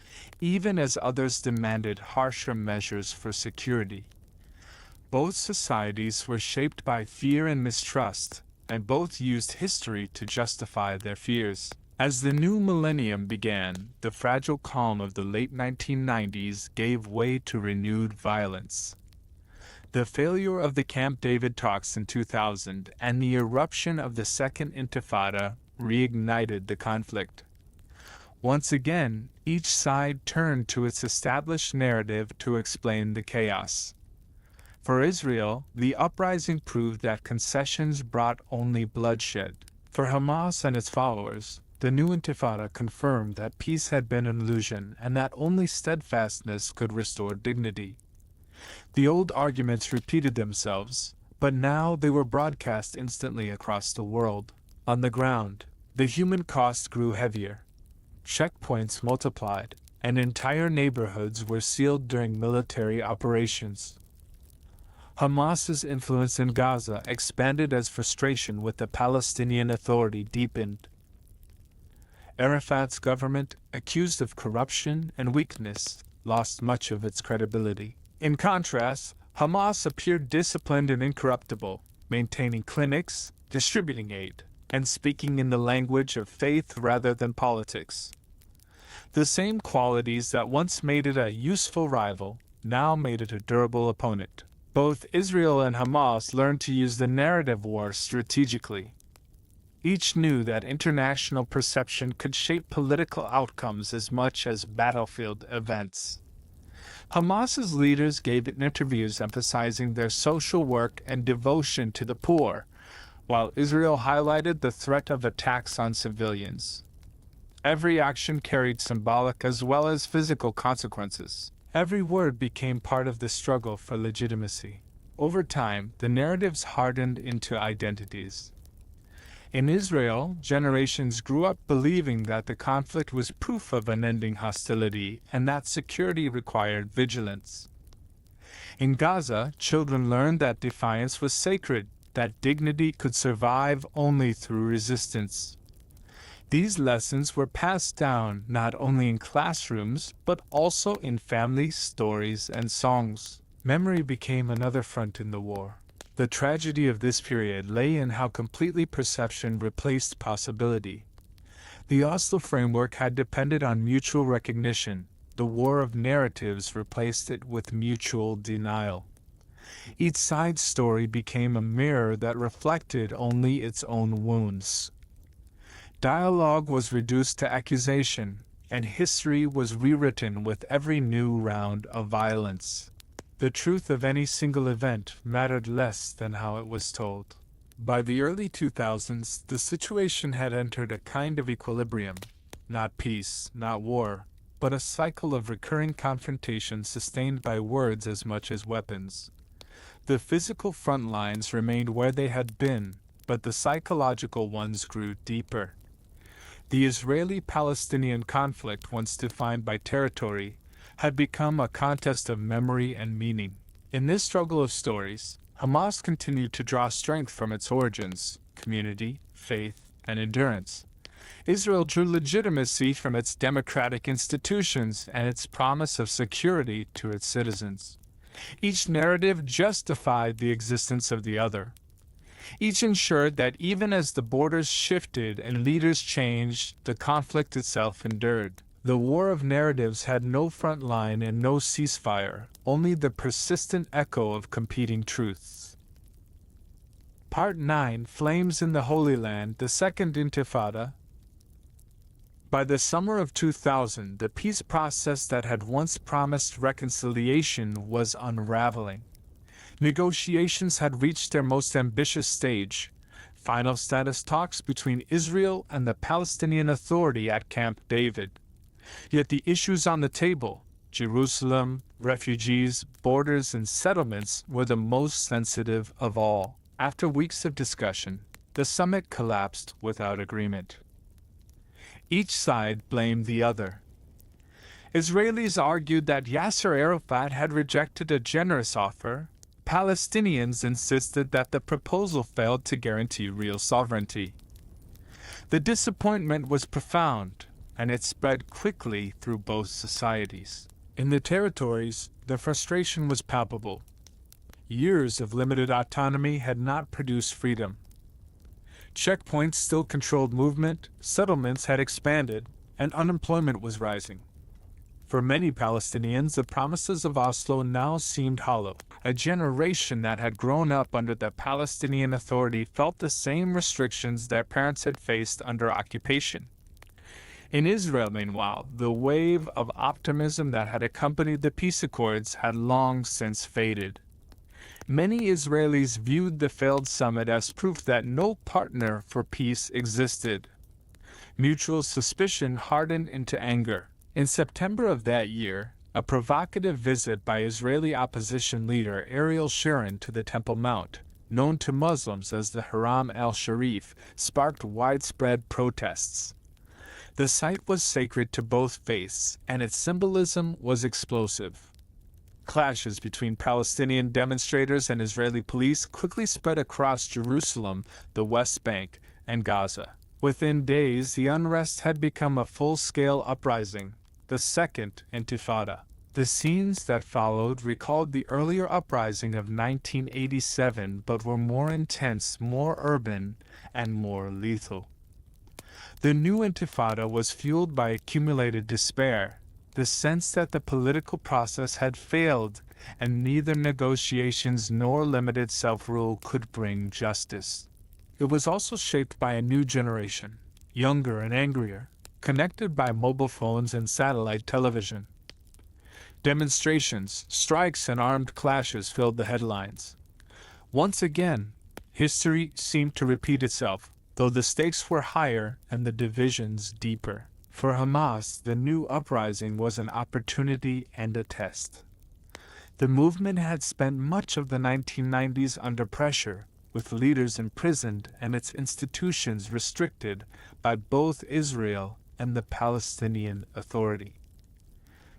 even as others demanded harsher measures for security. Both societies were shaped by fear and mistrust, and both used history to justify their fears. As the new millennium began, the fragile calm of the late 1990s gave way to renewed violence. The failure of the Camp David talks in 2000 and the eruption of the Second Intifada reignited the conflict. Once again, each side turned to its established narrative to explain the chaos. For Israel, the uprising proved that concessions brought only bloodshed. For Hamas and its followers, the new Intifada confirmed that peace had been an illusion and that only steadfastness could restore dignity. The old arguments repeated themselves, but now they were broadcast instantly across the world. On the ground, the human cost grew heavier. Checkpoints multiplied, and entire neighborhoods were sealed during military operations. Hamas's influence in Gaza expanded as frustration with the Palestinian Authority deepened. Arafat's government, accused of corruption and weakness, lost much of its credibility. In contrast, Hamas appeared disciplined and incorruptible, maintaining clinics, distributing aid, and speaking in the language of faith rather than politics. The same qualities that once made it a useful rival now made it a durable opponent. Both Israel and Hamas learned to use the narrative war strategically. Each knew that international perception could shape political outcomes as much as battlefield events. Hamas's leaders gave interviews emphasizing their social work and devotion to the poor, while Israel highlighted the threat of attacks on civilians. Every action carried symbolic as well as physical consequences. Every word became part of the struggle for legitimacy. Over time, the narratives hardened into identities. In Israel, generations grew up believing that the conflict was proof of unending hostility and that security required vigilance. In Gaza, children learned that defiance was sacred, that dignity could survive only through resistance. These lessons were passed down not only in classrooms, but also in family stories and songs. Memory became another front in the war. The tragedy of this period lay in how completely perception replaced possibility. The Oslo framework had depended on mutual recognition. The war of narratives replaced it with mutual denial. Each side's story became a mirror that reflected only its own wounds. Dialogue was reduced to accusation, and history was rewritten with every new round of violence. The truth of any single event mattered less than how it was told. By the early 2000s, the situation had entered a kind of equilibrium. Not peace, not war, but a cycle of recurring confrontation sustained by words as much as weapons. The physical front lines remained where they had been, but the psychological ones grew deeper. The Israeli-Palestinian conflict, once defined by territory, had become a contest of memory and meaning. In this struggle of stories, Hamas continued to draw strength from its origins, community, faith, and endurance. Israel drew legitimacy from its democratic institutions and its promise of security to its citizens. Each narrative justified the existence of the other. Each ensured that even as the borders shifted and leaders changed, the conflict itself endured. The war of narratives had no front line and no ceasefire, only the persistent echo of competing truths. Part 9: Flames in the Holy Land, the Second Intifada. By the summer of 2000, the peace process that had once promised reconciliation was unraveling. Negotiations had reached their most ambitious stage, final status talks between Israel and the Palestinian Authority at Camp David. Yet the issues on the table, Jerusalem, refugees, borders, and settlements, were the most sensitive of all. After weeks of discussion, the summit collapsed without agreement. Each side blamed the other. Israelis argued that Yasser Arafat had rejected a generous offer. Palestinians insisted that the proposal failed to guarantee real sovereignty. The disappointment was profound, and it spread quickly through both societies. In the territories, the frustration was palpable. Years of limited autonomy had not produced freedom. Checkpoints still controlled movement, settlements had expanded, and unemployment was rising. For many Palestinians, the promises of Oslo now seemed hollow. A generation that had grown up under the Palestinian Authority felt the same restrictions their parents had faced under occupation. In Israel, meanwhile, the wave of optimism that had accompanied the peace accords had long since faded. Many Israelis viewed the failed summit as proof that no partner for peace existed. Mutual suspicion hardened into anger. In September of that year, a provocative visit by Israeli opposition leader Ariel Sharon to the Temple Mount, known to Muslims as the Haram al-Sharif, sparked widespread protests. The site was sacred to both faiths, and its symbolism was explosive. Clashes between Palestinian demonstrators and Israeli police quickly spread across Jerusalem, the West Bank, and Gaza. Within days, the unrest had become a full-scale uprising, the Second Intifada. The scenes that followed recalled the earlier uprising of 1987 but were more intense, more urban, and more lethal. The new Intifada was fueled by accumulated despair, the sense that the political process had failed, and neither negotiations nor limited self-rule could bring justice. It was also shaped by a new generation, younger and angrier, connected by mobile phones and satellite television. Demonstrations, strikes, and armed clashes filled the headlines. Once again, history seemed to repeat itself, though the stakes were higher and the divisions deeper. For Hamas, the new uprising was an opportunity and a test. The movement had spent much of the 1990s under pressure, with leaders imprisoned and its institutions restricted by both Israel and the Palestinian Authority.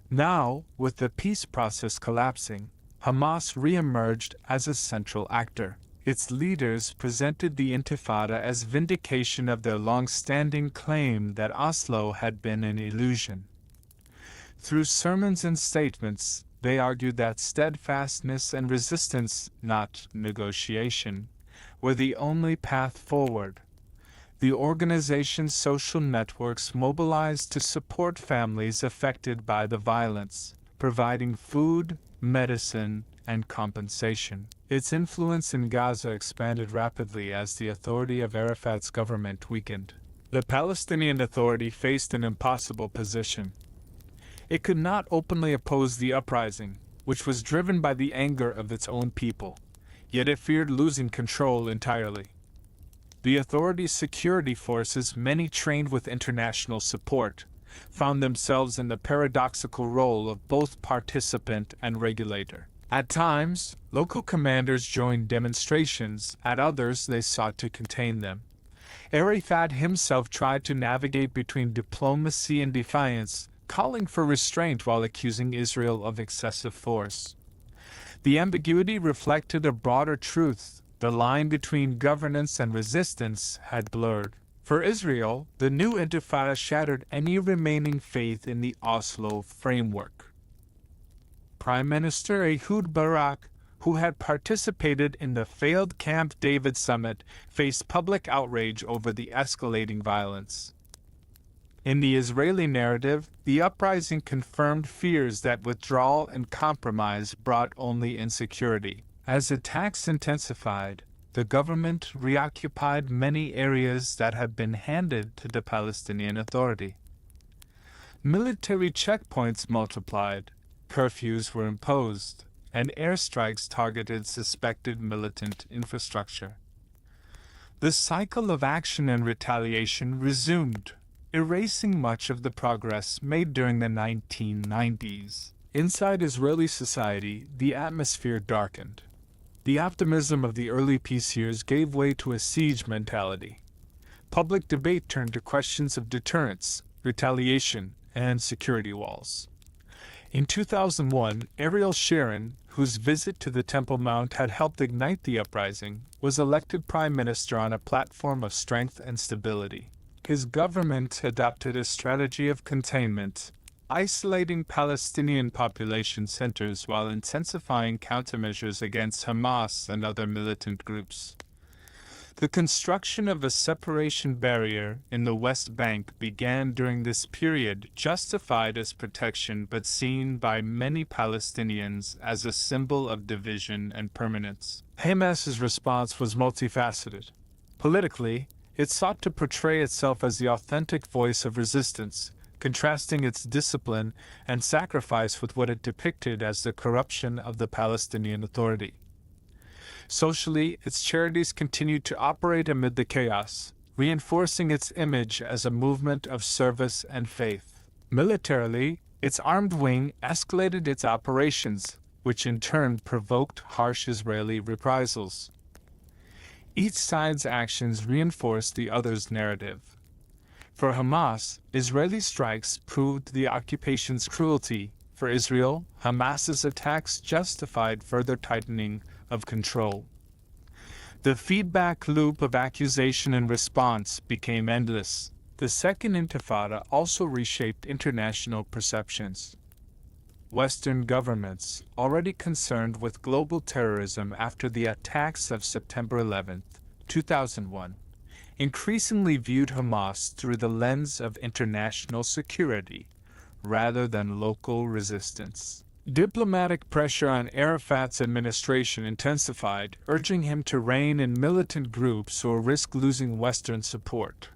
Now, with the peace process collapsing, Hamas re-emerged as a central actor. Its leaders presented the Intifada as vindication of their long-standing claim that Oslo had been an illusion. Through sermons and statements, they argued that steadfastness and resistance, not negotiation, were the only path forward. The organization's social networks mobilized to support families affected by the violence, providing food, medicine, and compensation. Its influence in Gaza expanded rapidly as the authority of Arafat's government weakened. The Palestinian Authority faced an impossible position. It could not openly oppose the uprising, which was driven by the anger of its own people, yet it feared losing control entirely. The authority's security forces, many trained with international support, found themselves in the paradoxical role of both participant and regulator. At times, local commanders joined demonstrations, at others they sought to contain them. Arafat himself tried to navigate between diplomacy and defiance, calling for restraint while accusing Israel of excessive force. The ambiguity reflected a broader truth. The line between governance and resistance had blurred. For Israel, the new Intifada shattered any remaining faith in the Oslo framework. Prime Minister Ehud Barak, who had participated in the failed Camp David summit, faced public outrage over the escalating violence. In the Israeli narrative, the uprising confirmed fears that withdrawal and compromise brought only insecurity. As attacks intensified, the government reoccupied many areas that had been handed to the Palestinian Authority. Military checkpoints multiplied, curfews were imposed, and airstrikes targeted suspected militant infrastructure. The cycle of action and retaliation resumed, erasing much of the progress made during the 1990s. Inside Israeli society, the atmosphere darkened. The optimism of the early peace years gave way to a siege mentality. Public debate turned to questions of deterrence, retaliation, and security walls. In 2001, Ariel Sharon, whose visit to the Temple Mount had helped ignite the uprising, was elected prime minister on a platform of strength and stability. His government adopted a strategy of containment, isolating Palestinian population centers while intensifying countermeasures against Hamas and other militant groups. The construction of a separation barrier in the West Bank began during this period, justified as protection but seen by many Palestinians as a symbol of division and permanence. Hamas's response was multifaceted. Politically, it sought to portray itself as the authentic voice of resistance, contrasting its discipline and sacrifice with what it depicted as the corruption of the Palestinian Authority. Socially, its charities continued to operate amid the chaos, reinforcing its image as a movement of service and faith. Militarily, its armed wing escalated its operations, which in turn provoked harsh Israeli reprisals. Each side's actions reinforced the other's narrative. For Hamas, Israeli strikes proved the occupation's cruelty, For Israel, Hamas's attacks justified further tightening of control. The feedback loop of accusation and response became endless. The Second Intifada also reshaped international perceptions. Western governments, already concerned with global terrorism after the attacks of September 11, 2001, increasingly viewed Hamas through the lens of international security rather than local resistance. Diplomatic pressure on Arafat's administration intensified, urging him to rein in militant groups or risk losing Western support.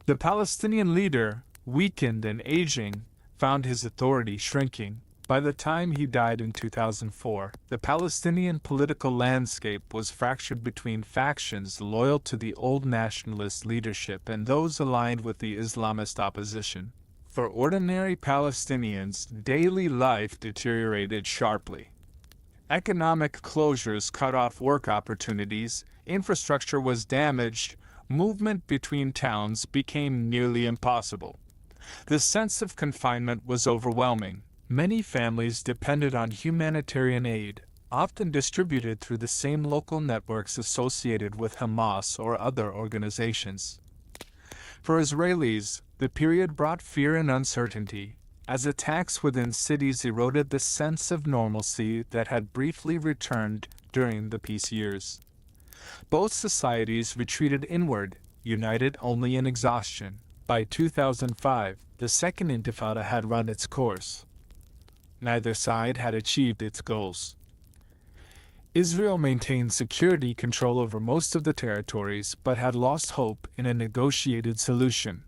The Palestinian leader, weakened and aging, found his authority shrinking. By the time he died in 2004, the Palestinian political landscape was fractured between factions loyal to the old nationalist leadership and those aligned with the Islamist opposition. For ordinary Palestinians, daily life deteriorated sharply. Economic closures cut off work opportunities, infrastructure was damaged, movement between towns became nearly impossible. The sense of confinement was overwhelming. Many families depended on humanitarian aid, often distributed through the same local networks associated with Hamas or other organizations. For Israelis, the period brought fear and uncertainty, as attacks within cities eroded the sense of normalcy that had briefly returned during the peace years. Both societies retreated inward, united only in exhaustion. By 2005, the Second Intifada had run its course. Neither side had achieved its goals. Israel maintained security control over most of the territories but had lost hope in a negotiated solution.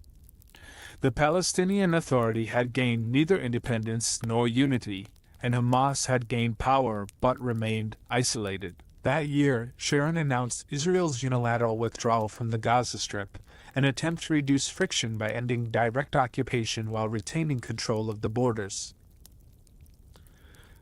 The Palestinian Authority had gained neither independence nor unity, and Hamas had gained power but remained isolated. That year, Sharon announced Israel's unilateral withdrawal from the Gaza Strip, an attempt to reduce friction by ending direct occupation while retaining control of the borders.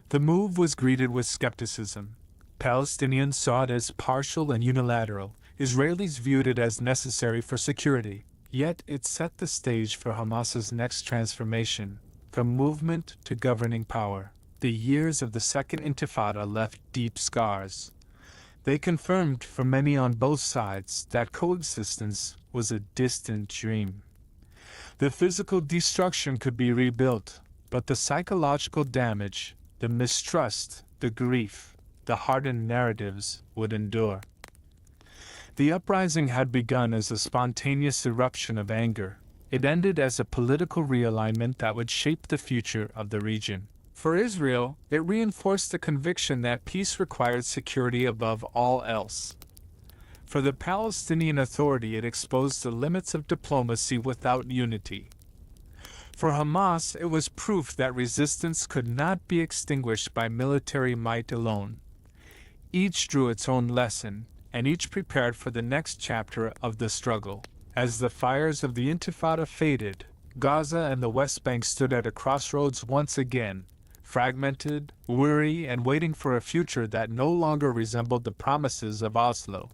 The move was greeted with skepticism. Palestinians saw it as partial and unilateral. Israelis viewed it as necessary for security. Yet it set the stage for Hamas's next transformation, from movement to governing power. The years of the Second Intifada left deep scars. They confirmed for many on both sides that coexistence was a distant dream. The physical destruction could be rebuilt, but the psychological damage, the mistrust, the grief, the hardened narratives would endure. The uprising had begun as a spontaneous eruption of anger. It ended as a political realignment that would shape the future of the region. For Israel, it reinforced the conviction that peace required security above all else. For the Palestinian Authority, it exposed the limits of diplomacy without unity. For Hamas, it was proof that resistance could not be extinguished by military might alone. Each drew its own lesson, and each prepared for the next chapter of the struggle. As the fires of the Intifada faded, Gaza and the West Bank stood at a crossroads once again, fragmented, weary, and waiting for a future that no longer resembled the promises of Oslo.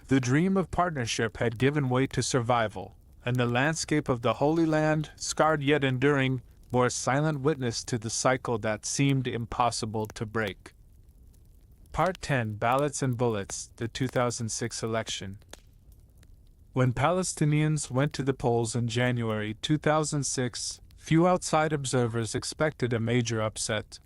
The dream of partnership had given way to survival, and the landscape of the Holy Land, scarred yet enduring, bore silent witness to the cycle that seemed impossible to break. Part 10: Ballots and Bullets, the 2006 election. When Palestinians went to the polls in January 2006, few outside observers expected a major upset.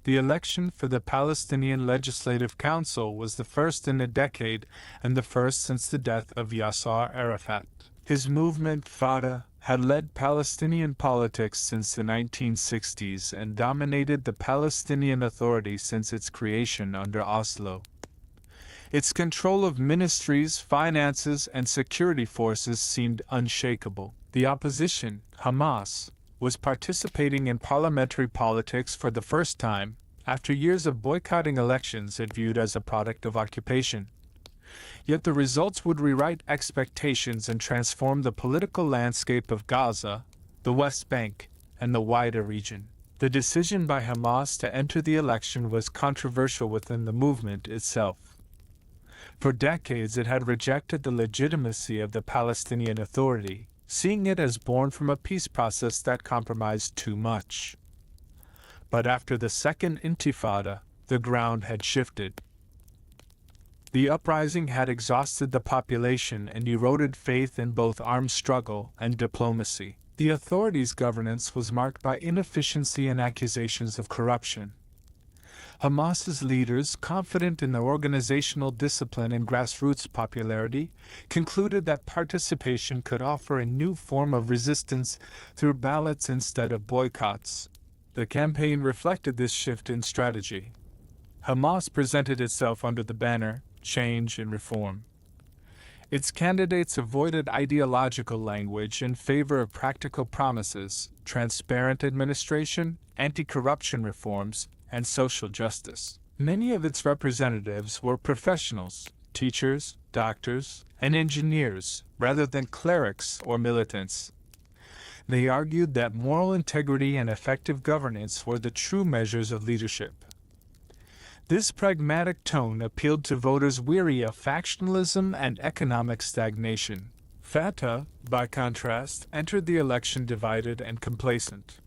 The election for the Palestinian Legislative Council was the first in a decade and the first since the death of Yasser Arafat. His movement, Fatah, had led Palestinian politics since the 1960s and dominated the Palestinian Authority since its creation under Oslo. Its control of ministries, finances, and security forces seemed unshakable. The opposition, Hamas, was participating in parliamentary politics for the first time, after years of boycotting elections it viewed as a product of occupation. Yet the results would rewrite expectations and transform the political landscape of Gaza, the West Bank, and the wider region. The decision by Hamas to enter the election was controversial within the movement itself. For decades it had rejected the legitimacy of the Palestinian Authority, seeing it as born from a peace process that compromised too much. But after the Second Intifada, the ground had shifted. The uprising had exhausted the population and eroded faith in both armed struggle and diplomacy. The authorities' governance was marked by inefficiency and accusations of corruption. Hamas's leaders, confident in their organizational discipline and grassroots popularity, concluded that participation could offer a new form of resistance through ballots instead of boycotts. The campaign reflected this shift in strategy. Hamas presented itself under the banner, "Change and Reform." Its candidates avoided ideological language in favor of practical promises, transparent administration, anti-corruption reforms, and social justice. Many of its representatives were professionals, teachers, doctors, and engineers, rather than clerics or militants. They argued that moral integrity and effective governance were the true measures of leadership. This pragmatic tone appealed to voters weary of factionalism and economic stagnation. Fatah, by contrast, entered the election divided and complacent.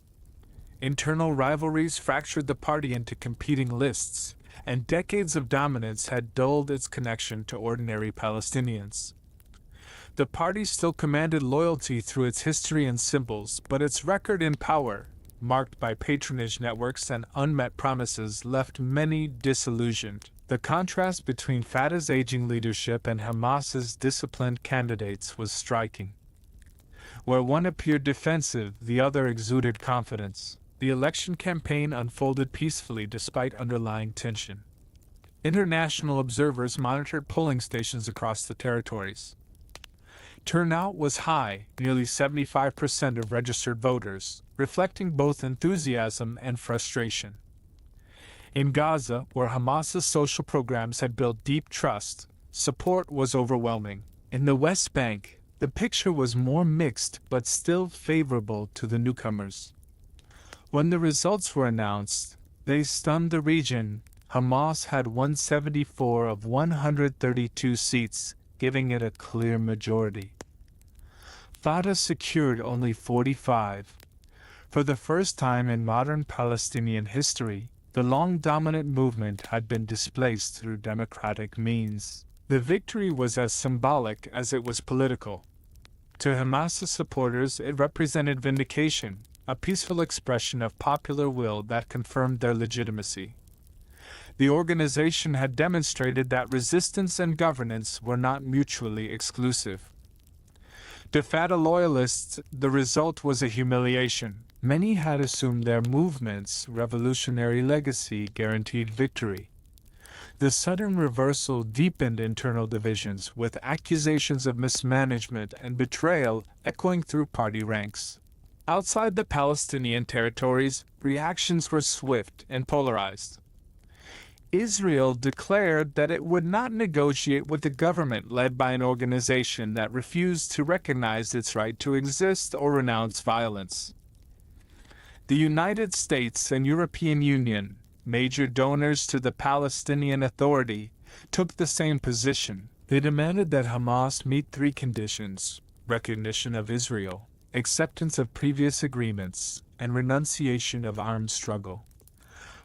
Internal rivalries fractured the party into competing lists, and decades of dominance had dulled its connection to ordinary Palestinians. The party still commanded loyalty through its history and symbols, but its record in power, marked by patronage networks and unmet promises, left many disillusioned. The contrast between Fatah's aging leadership and Hamas's disciplined candidates was striking. Where one appeared defensive, the other exuded confidence. The election campaign unfolded peacefully despite underlying tension. International observers monitored polling stations across the territories. Turnout was high, nearly 75% of registered voters, reflecting both enthusiasm and frustration. In Gaza, where Hamas's social programs had built deep trust, support was overwhelming. In the West Bank, the picture was more mixed but still favorable to the newcomers. When the results were announced, they stunned the region. Hamas had 174 of 132 seats, giving it a clear majority. Fatah secured only 45. For the first time in modern Palestinian history, the long-dominant movement had been displaced through democratic means. The victory was as symbolic as it was political. To Hamas's supporters, it represented vindication, a peaceful expression of popular will that confirmed their legitimacy. The organization had demonstrated that resistance and governance were not mutually exclusive. To Fatah loyalists, the result was a humiliation. Many had assumed their movement's revolutionary legacy guaranteed victory. The sudden reversal deepened internal divisions, with accusations of mismanagement and betrayal echoing through party ranks. Outside the Palestinian territories, reactions were swift and polarized. Israel declared that it would not negotiate with a government led by an organization that refused to recognize its right to exist or renounce violence. The United States and European Union, major donors to the Palestinian Authority, took the same position. They demanded that Hamas meet three conditions: recognition of Israel, acceptance of previous agreements, and renunciation of armed struggle.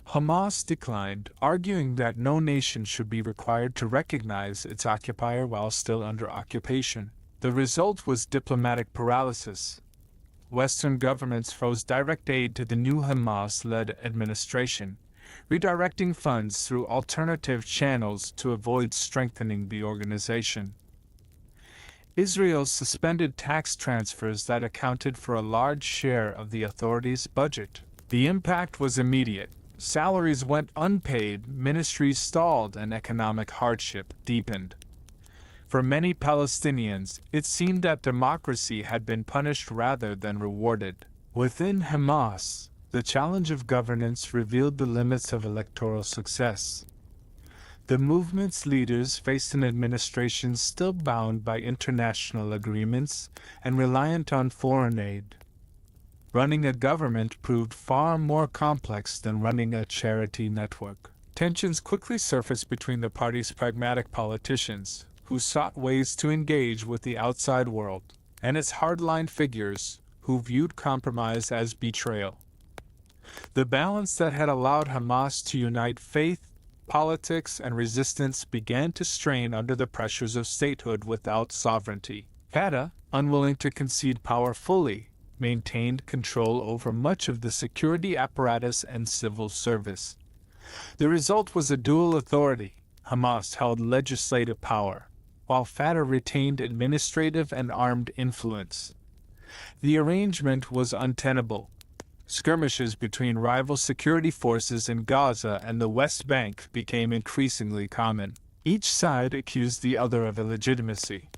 Hamas declined, arguing that no nation should be required to recognize its occupier while still under occupation. The result was diplomatic paralysis. Western governments froze direct aid to the new Hamas-led administration, redirecting funds through alternative channels to avoid strengthening the organization. Israel suspended tax transfers that accounted for a large share of the authorities' budget. The impact was immediate. Salaries went unpaid, ministries stalled, and economic hardship deepened. For many Palestinians, it seemed that democracy had been punished rather than rewarded. Within Hamas, the challenge of governance revealed the limits of electoral success. The movement's leaders faced an administration still bound by international agreements and reliant on foreign aid. Running a government proved far more complex than running a charity network. Tensions quickly surfaced between the party's pragmatic politicians, who sought ways to engage with the outside world, and its hardline figures, who viewed compromise as betrayal. The balance that had allowed Hamas to unite faith, politics, and resistance began to strain under the pressures of statehood without sovereignty. Fatah, unwilling to concede power fully, maintained control over much of the security apparatus and civil service. The result was a dual authority. Hamas held legislative power, while Fatah retained administrative and armed influence. The arrangement was untenable. Skirmishes between rival security forces in Gaza and the West Bank became increasingly common. Each side accused the other of illegitimacy.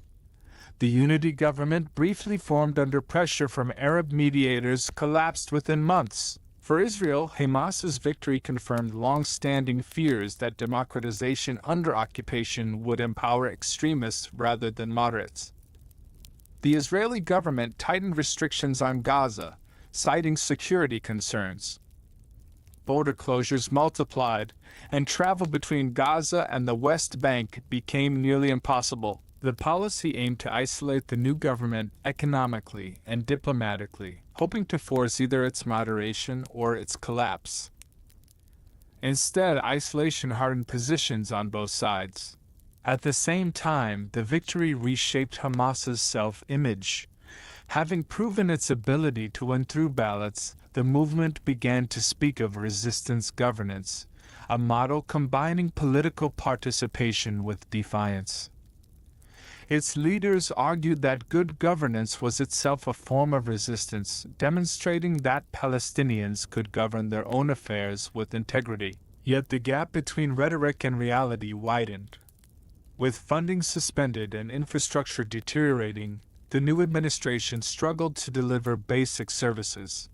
The unity government, briefly formed under pressure from Arab mediators, collapsed within months. For Israel, Hamas's victory confirmed long-standing fears that democratization under occupation would empower extremists rather than moderates. The Israeli government tightened restrictions on Gaza, citing security concerns. Border closures multiplied, and travel between Gaza and the West Bank became nearly impossible. The policy aimed to isolate the new government economically and diplomatically, hoping to force either its moderation or its collapse. Instead, isolation hardened positions on both sides. At the same time, the victory reshaped Hamas's self-image. Having proven its ability to win through ballots, the movement began to speak of resistance governance, a model combining political participation with defiance. Its leaders argued that good governance was itself a form of resistance, demonstrating that Palestinians could govern their own affairs with integrity. Yet the gap between rhetoric and reality widened. With funding suspended and infrastructure deteriorating, the new administration struggled to deliver basic services.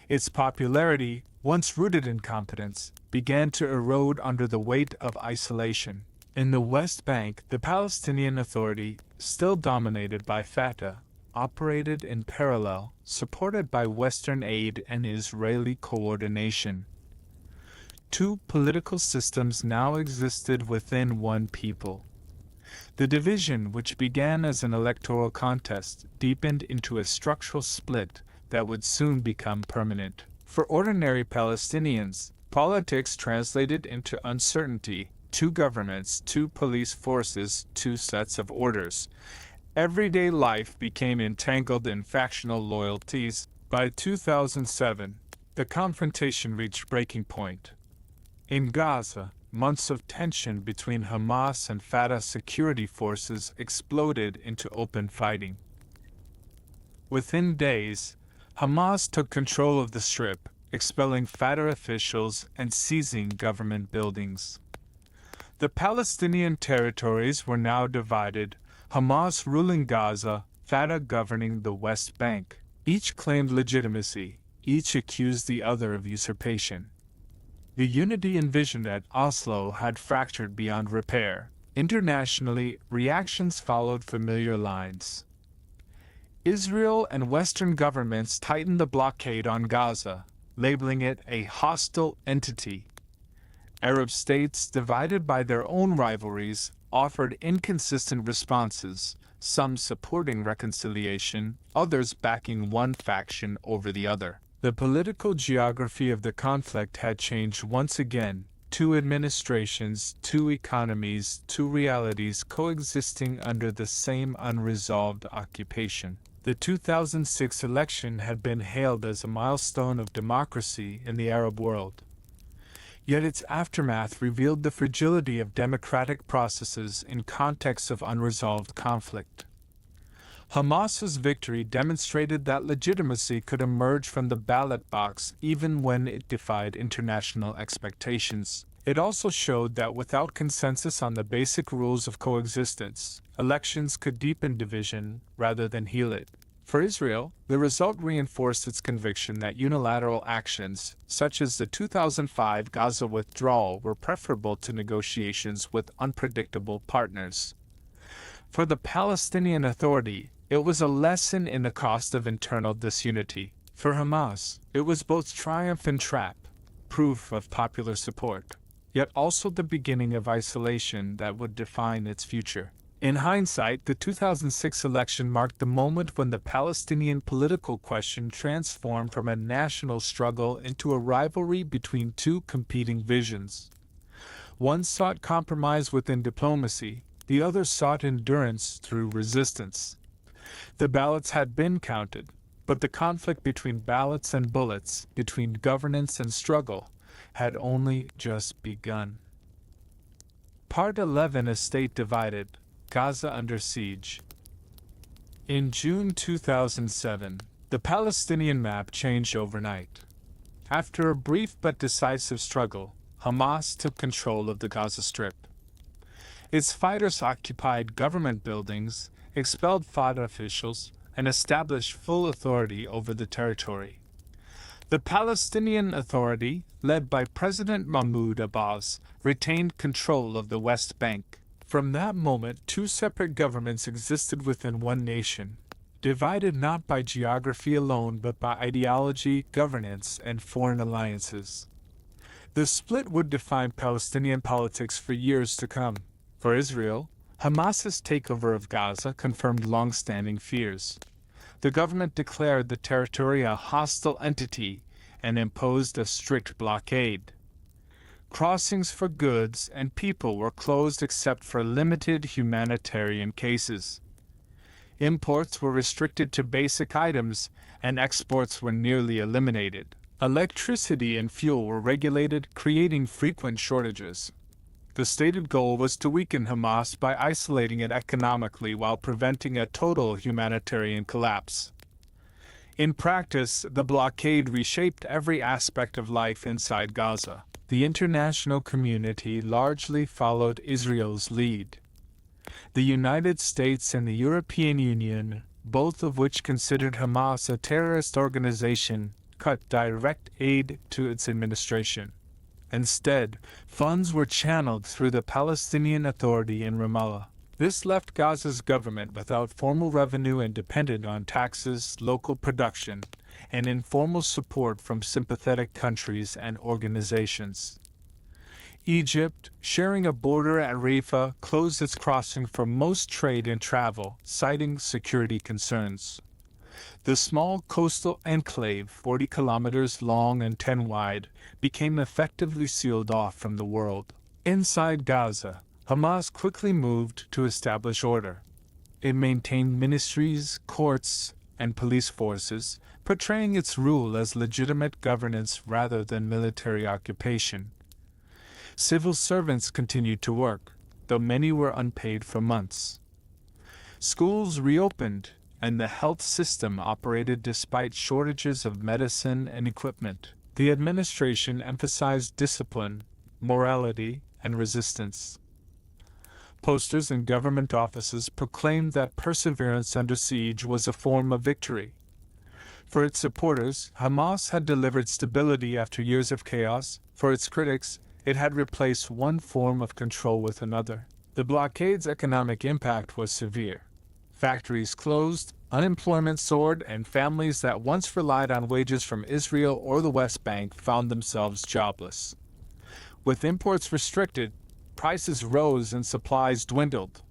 Its popularity, once rooted in competence, began to erode under the weight of isolation. In the West Bank, the Palestinian Authority, still dominated by Fatah, operated in parallel, supported by Western aid and Israeli coordination. Two political systems now existed within one people. The division, which began as an electoral contest, deepened into a structural split that would soon become permanent. For ordinary Palestinians, politics translated into uncertainty. Two governments, two police forces, two sets of orders. Everyday life became entangled in factional loyalties. By 2007, the confrontation reached breaking point. In Gaza, months of tension between Hamas and Fatah security forces exploded into open fighting. Within days, Hamas took control of the Strip, expelling Fatah officials and seizing government buildings. The Palestinian territories were now divided, Hamas ruling Gaza, Fatah governing the West Bank. Each claimed legitimacy, each accused the other of usurpation. The unity envisioned at Oslo had fractured beyond repair. Internationally, reactions followed familiar lines. Israel and Western governments tightened the blockade on Gaza, labeling it a hostile entity. Arab states, divided by their own rivalries, offered inconsistent responses, some supporting reconciliation, others backing one faction over the other. The political geography of the conflict had changed once again. Two administrations, two economies, two realities coexisting under the same unresolved occupation. The 2006 election had been hailed as a milestone of democracy in the Arab world. Yet its aftermath revealed the fragility of democratic processes in contexts of unresolved conflict. Hamas's victory demonstrated that legitimacy could emerge from the ballot box even when it defied international expectations. It also showed that without consensus on the basic rules of coexistence, elections could deepen division rather than heal it. For Israel, the result reinforced its conviction that unilateral actions, such as the 2005 Gaza withdrawal, were preferable to negotiations with unpredictable partners. For the Palestinian Authority, it was a lesson in the cost of internal disunity. For Hamas, it was both triumph and trap, proof of popular support, yet also the beginning of isolation that would define its future. In hindsight, the 2006 election marked the moment when the Palestinian political question transformed from a national struggle into a rivalry between two competing visions. One sought compromise within diplomacy, the other sought endurance through resistance. The ballots had been counted, but the conflict between ballots and bullets, between governance and struggle, had only just begun. Part 11: A State Divided, Gaza Under Siege. In June 2007, the Palestinian map changed overnight. After a brief but decisive struggle, Hamas took control of the Gaza Strip. Its fighters occupied government buildings, expelled Fatah officials, and established full authority over the territory. The Palestinian Authority, led by President Mahmoud Abbas, retained control of the West Bank. From that moment, two separate governments existed within one nation, divided not by geography alone but by ideology, governance, and foreign alliances. The split would define Palestinian politics for years to come. For Israel, Hamas's takeover of Gaza confirmed long-standing fears. The government declared the territory a hostile entity and imposed a strict blockade. Crossings for goods and people were closed except for limited humanitarian cases. Imports were restricted to basic items, and exports were nearly eliminated. Electricity and fuel were regulated, creating frequent shortages. The stated goal was to weaken Hamas by isolating it economically while preventing a total humanitarian collapse. In practice, the blockade reshaped every aspect of life inside Gaza. The international community largely followed Israel's lead. The United States and the European Union, both of which considered Hamas a terrorist organization, cut direct aid to its administration. Instead, funds were channeled through the Palestinian Authority in Ramallah. This left Gaza's government without formal revenue and dependent on taxes, local production, and informal support from sympathetic countries and organizations. Egypt, sharing a border at Rafah, closed its crossing for most trade and travel, citing security concerns. The small coastal enclave, 40 kilometers long and 10 wide, became effectively sealed off from the world. Inside Gaza, Hamas quickly moved to establish order. It maintained ministries, courts, and police forces, portraying its rule as legitimate governance rather than military occupation. Civil servants continued to work, though many were unpaid for months. Schools reopened, and the health system operated despite shortages of medicine and equipment. The administration emphasized discipline, morality, and resistance. Posters in government offices proclaimed that perseverance under siege was a form of victory. For its supporters, Hamas had delivered stability after years of chaos. For its critics, it had replaced one form of control with another. The blockade's economic impact was severe. Factories closed, unemployment soared, and families that once relied on wages from Israel or the West Bank found themselves jobless. With imports restricted, prices rose and supplies dwindled.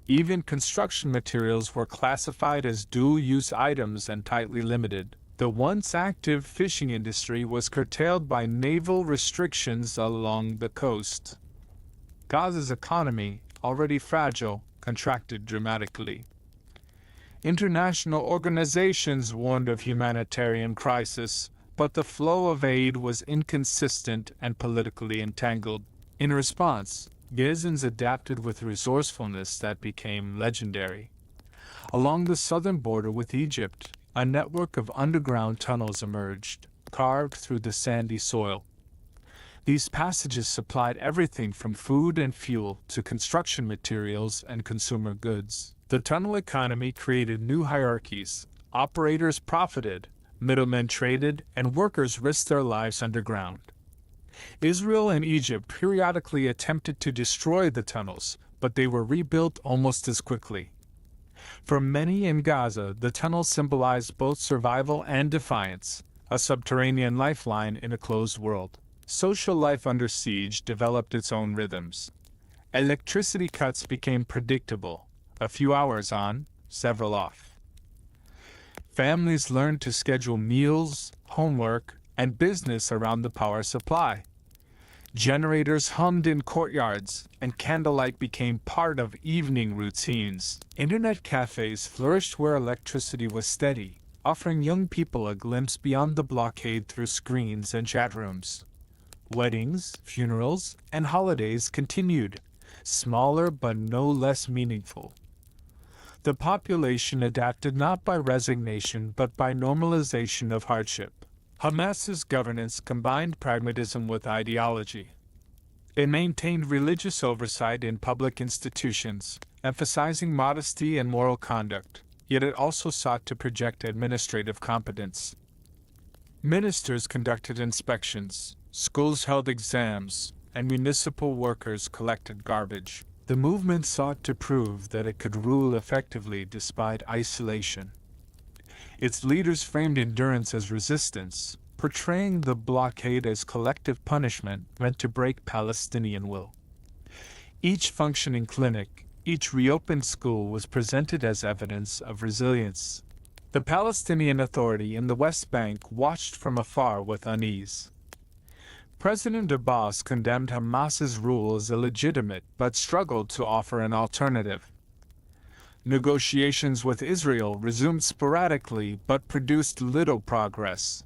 Even construction materials were classified as dual-use items and tightly limited. The once active fishing industry was curtailed by naval restrictions along the coast. Gaza's economy, already fragile, contracted dramatically. International organizations warned of humanitarian crisis, but the flow of aid was inconsistent and politically entangled. In response, Gazans adapted with resourcefulness that became legendary. Along the southern border with Egypt, a network of underground tunnels emerged, carved through the sandy soil. These passages supplied everything from food and fuel to construction materials and consumer goods. The tunnel economy created new hierarchies. Operators profited, middlemen traded, and workers risked their lives underground. Israel and Egypt periodically attempted to destroy the tunnels, but they were rebuilt almost as quickly. For many in Gaza, the tunnels symbolized both survival and defiance, a subterranean lifeline in a closed world. Social life under siege developed its own rhythms. Electricity cuts became predictable, a few hours on, several off. Families learned to schedule meals, homework, and business around the power supply. Generators hummed in courtyards, and candlelight became part of evening routines. Internet cafes flourished where electricity was steady, offering young people a glimpse beyond the blockade through screens and chat rooms. Weddings, funerals, and holidays continued, smaller but no less meaningful. The population adapted not by resignation but by normalization of hardship. Hamas's governance combined pragmatism with ideology. It maintained religious oversight in public institutions, emphasizing modesty and moral conduct, yet it also sought to project administrative competence. Ministers conducted inspections, schools held exams, and municipal workers collected garbage. The movement sought to prove that it could rule effectively despite isolation. Its leaders framed endurance as resistance, portraying the blockade as collective punishment meant to break Palestinian will. Each functioning clinic, each reopened school was presented as evidence of resilience. The Palestinian Authority in the West Bank watched from afar with unease. President Abbas condemned Hamas's rule as illegitimate but struggled to offer an alternative. Negotiations with Israel resumed sporadically but produced little progress.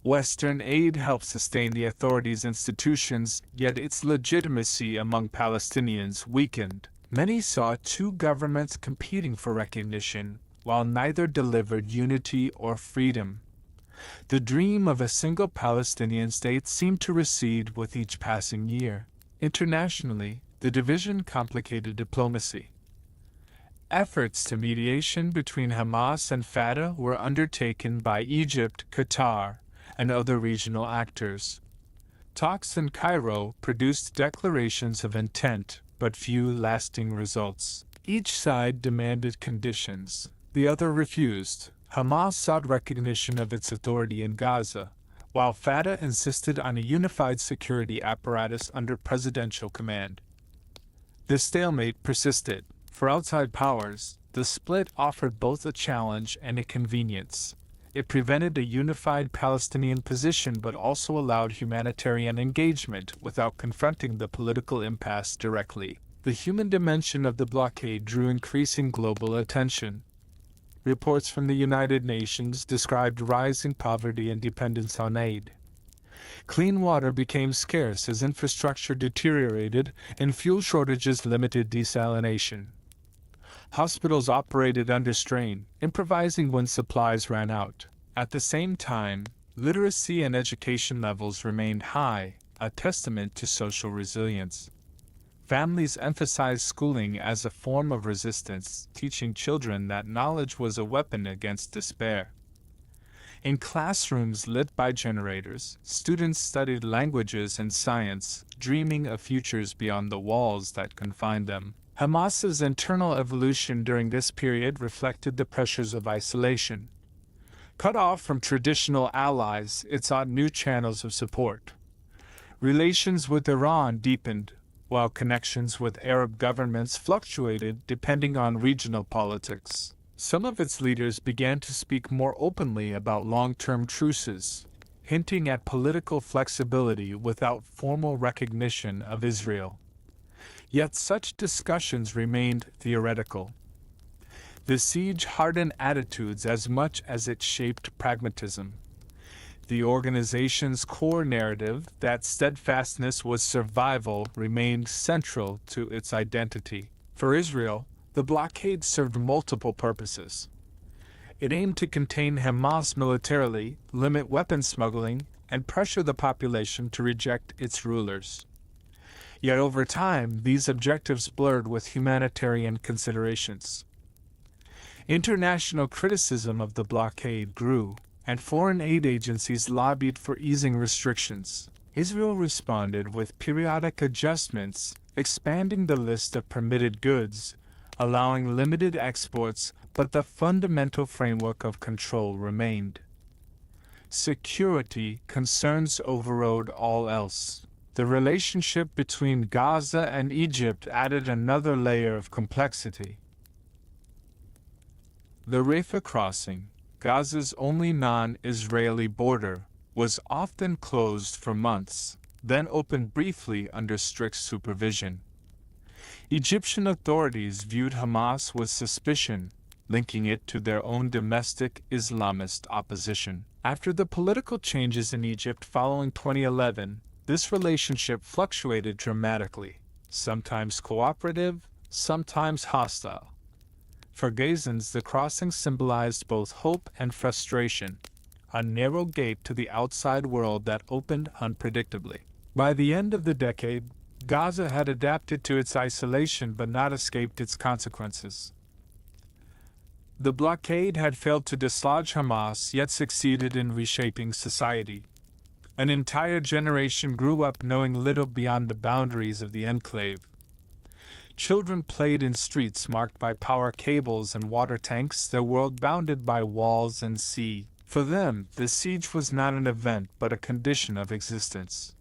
Western aid helped sustain the authorities' institutions, yet its legitimacy among Palestinians weakened. Many saw two governments competing for recognition, while neither delivered unity or freedom. The dream of a single Palestinian state seemed to recede with each passing year. Internationally, the division complicated diplomacy. Efforts to mediation between Hamas and Fatah were undertaken by Egypt, Qatar, and other regional actors. Talks in Cairo produced declarations of intent, but few lasting results. Each side demanded conditions. The other refused. Hamas sought recognition of its authority in Gaza, while Fatah insisted on a unified security apparatus under presidential command. The stalemate persisted. For outside powers, the split offered both a challenge and a convenience. It prevented a unified Palestinian position but also allowed humanitarian engagement without confronting the political impasse directly. The human dimension of the blockade drew increasing global attention. Reports from the United Nations described rising poverty and dependence on aid. Clean water became scarce as infrastructure deteriorated and fuel shortages limited desalination. Hospitals operated under strain, improvising when supplies ran out. At the same time, literacy and education levels remained high, a testament to social resilience. Families emphasized schooling as a form of resistance, teaching children that knowledge was a weapon against despair. In classrooms lit by generators, students studied languages and science, dreaming of futures beyond the walls that confined them. Hamas's internal evolution during this period reflected the pressures of isolation. Cut off from traditional allies, it sought new channels of support. Relations with Iran deepened, while connections with Arab governments fluctuated depending on regional politics. Some of its leaders began to speak more openly about long-term truces, hinting at political flexibility without formal recognition of Israel. Yet such discussions remained theoretical. The siege hardened attitudes as much as it shaped pragmatism. The organization's core narrative that steadfastness was survival remained central to its identity. For Israel, the blockade served multiple purposes. It aimed to contain Hamas militarily, limit weapons smuggling, and pressure the population to reject its rulers. Yet over time, these objectives blurred with humanitarian considerations. International criticism of the blockade grew, and foreign aid agencies lobbied for easing restrictions. Israel responded with periodic adjustments, expanding the list of permitted goods, allowing limited exports, but the fundamental framework of control remained. Security concerns overrode all else. The relationship between Gaza and Egypt added another layer of complexity. The Rafah crossing, Gaza's only non-Israeli border, was often closed for months, then opened briefly under strict supervision. Egyptian authorities viewed Hamas with suspicion, linking it to their own domestic Islamist opposition. After the political changes in Egypt following 2011, this relationship fluctuated dramatically, sometimes cooperative, sometimes hostile. For Gazans, the crossing symbolized both hope and frustration, a narrow gate to the outside world that opened unpredictably. By the end of the decade, Gaza had adapted to its isolation but not escaped its consequences. The blockade had failed to dislodge Hamas, yet succeeded in reshaping society. An entire generation grew up knowing little beyond the boundaries of the enclave. Children played in streets marked by power cables and water tanks, their world bounded by walls and sea. For them, the siege was not an event but a condition of existence.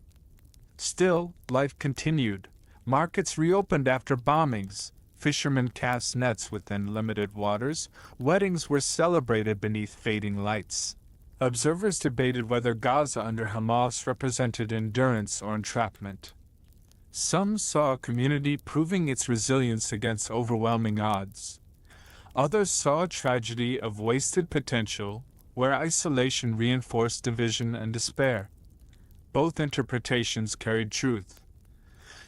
Still, life continued. Markets reopened after bombings. Fishermen cast nets within limited waters. Weddings were celebrated beneath fading lights. Observers debated whether Gaza under Hamas represented endurance or entrapment. Some saw a community proving its resilience against overwhelming odds. Others saw a tragedy of wasted potential, where isolation reinforced division and despair. Both interpretations carried truth.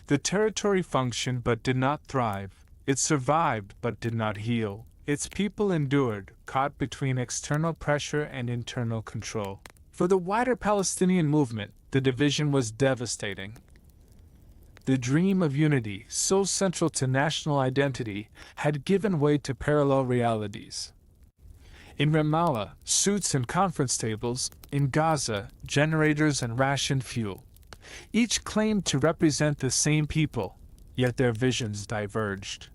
The territory functioned but did not thrive. It survived but did not heal. Its people endured, caught between external pressure and internal control. For the wider Palestinian movement, the division was devastating. The dream of unity, so central to national identity, had given way to parallel realities. In Ramallah, suits and conference tables; in Gaza, generators and rationed fuel. Each claimed to represent the same people, yet their visions diverged.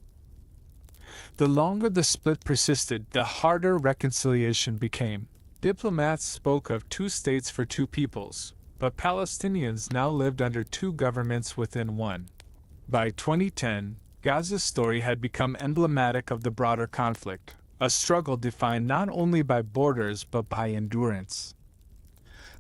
The longer the split persisted, the harder reconciliation became. Diplomats spoke of 2 states for 2 peoples, but Palestinians now lived under 2 governments within one. By 2010, Gaza's story had become emblematic of the broader conflict, a struggle defined not only by borders but by endurance.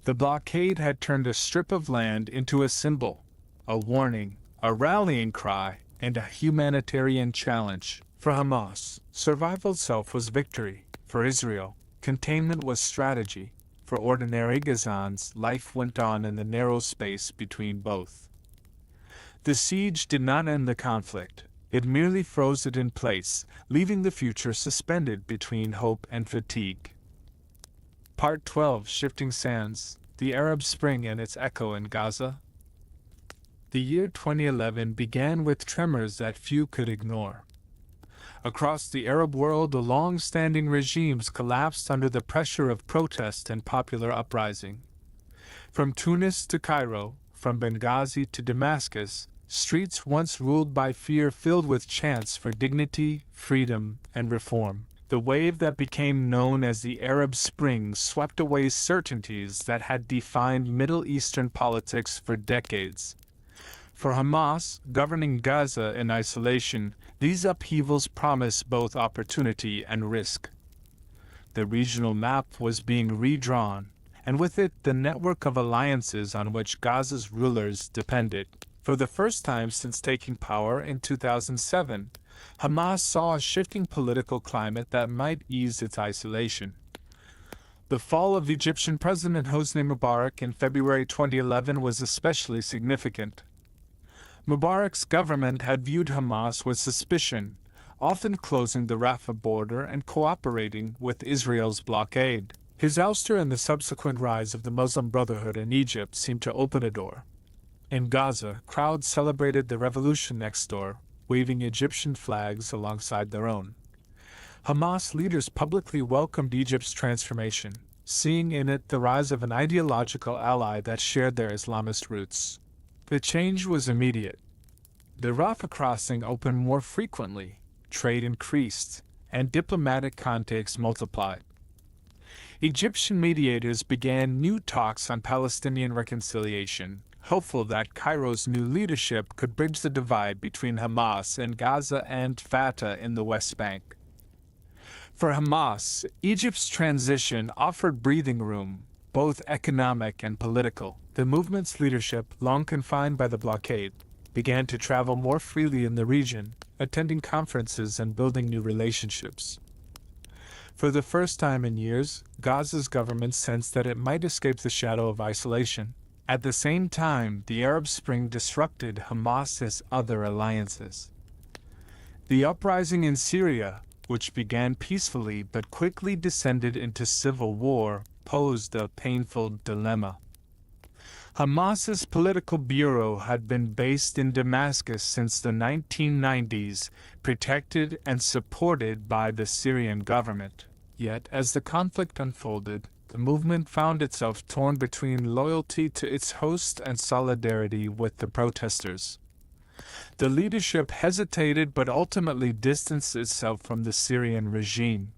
The blockade had turned a strip of land into a symbol, a warning, a rallying cry, and a humanitarian challenge. For Hamas, survival itself was victory. For Israel, containment was strategy. For ordinary Gazans, life went on in the narrow space between both. The siege did not end the conflict. It merely froze it in place, leaving the future suspended between hope and fatigue. Part 12: Shifting Sands, the Arab Spring and its echo in Gaza. The year 2011 began with tremors that few could ignore. Across the Arab world, the long-standing regimes collapsed under the pressure of protest and popular uprising. From Tunis to Cairo, from Benghazi to Damascus, streets once ruled by fear filled with chants for dignity, freedom, and reform. The wave that became known as the Arab Spring swept away certainties that had defined Middle Eastern politics for decades. For Hamas, governing Gaza in isolation, these upheavals promised both opportunity and risk. The regional map was being redrawn, and with it the network of alliances on which Gaza's rulers depended. For the first time since taking power in 2007, Hamas saw a shifting political climate that might ease its isolation. The fall of Egyptian President Hosni Mubarak in February 2011 was especially significant. Mubarak's government had viewed Hamas with suspicion, often closing the Rafah border and cooperating with Israel's blockade. His ouster and the subsequent rise of the Muslim Brotherhood in Egypt seemed to open a door. In Gaza, crowds celebrated the revolution next door, waving Egyptian flags alongside their own. Hamas leaders publicly welcomed Egypt's transformation, seeing in it the rise of an ideological ally that shared their Islamist roots. The change was immediate. The Rafah crossing opened more frequently, trade increased, and diplomatic contacts multiplied. Egyptian mediators began new talks on Palestinian reconciliation, hopeful that Cairo's new leadership could bridge the divide between Hamas in Gaza and Fatah in the West Bank. For Hamas, Egypt's transition offered breathing room, both economic and political. The movement's leadership, long confined by the blockade, began to travel more freely in the region, attending conferences and building new relationships. For the first time in years, Gaza's government sensed that it might escape the shadow of isolation. At the same time, the Arab Spring disrupted Hamas's other alliances. The uprising in Syria, which began peacefully but quickly descended into civil war, posed a painful dilemma. Hamas's political bureau had been based in Damascus since the 1990s, protected and supported by the Syrian government. Yet, as the conflict unfolded, the movement found itself torn between loyalty to its host and solidarity with the protesters. The leadership hesitated but ultimately distanced itself from the Syrian regime.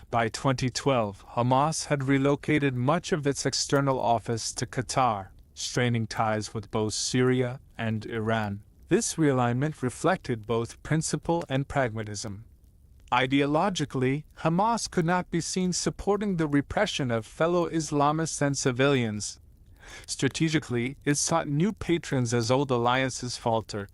By 2012, Hamas had relocated much of its external office to Qatar, straining ties with both Syria and Iran. This realignment reflected both principle and pragmatism. Ideologically, Hamas could not be seen supporting the repression of fellow Islamists and civilians. Strategically, it sought new patrons as old alliances faltered.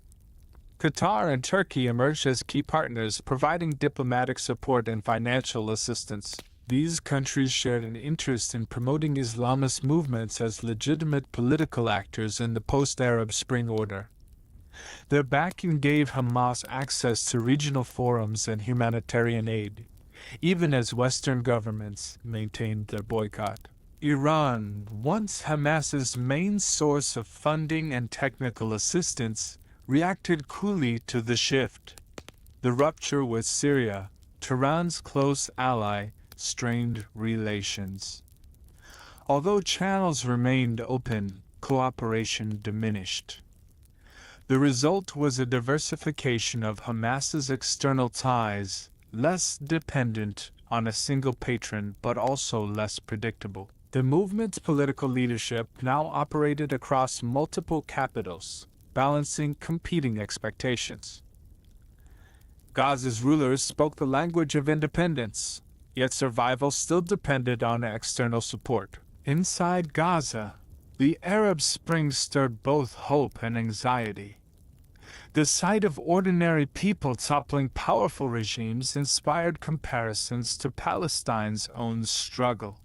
Qatar and Turkey emerged as key partners, providing diplomatic support and financial assistance. These countries shared an interest in promoting Islamist movements as legitimate political actors in the post-Arab Spring order. Their backing gave Hamas access to regional forums and humanitarian aid, even as Western governments maintained their boycott. Iran, once Hamas's main source of funding and technical assistance, reacted coolly to the shift. The rupture with Syria, Tehran's close ally, strained relations. Although channels remained open, cooperation diminished. The result was a diversification of Hamas's external ties, less dependent on a single patron but also less predictable. The movement's political leadership now operated across multiple capitals, balancing competing expectations. Gaza's rulers spoke the language of independence, yet survival still depended on external support. Inside Gaza, the Arab Spring stirred both hope and anxiety. The sight of ordinary people toppling powerful regimes inspired comparisons to Palestine's own struggle.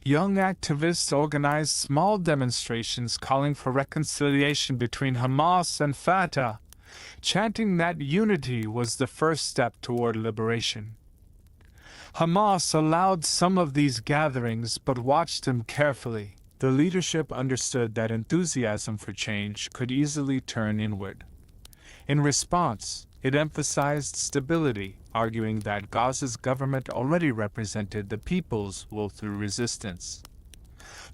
Young activists organized small demonstrations calling for reconciliation between Hamas and Fatah, chanting that unity was the first step toward liberation. Hamas allowed some of these gatherings but watched them carefully. The leadership understood that enthusiasm for change could easily turn inward. In response, it emphasized stability, arguing that Gaza's government already represented the people's will through resistance.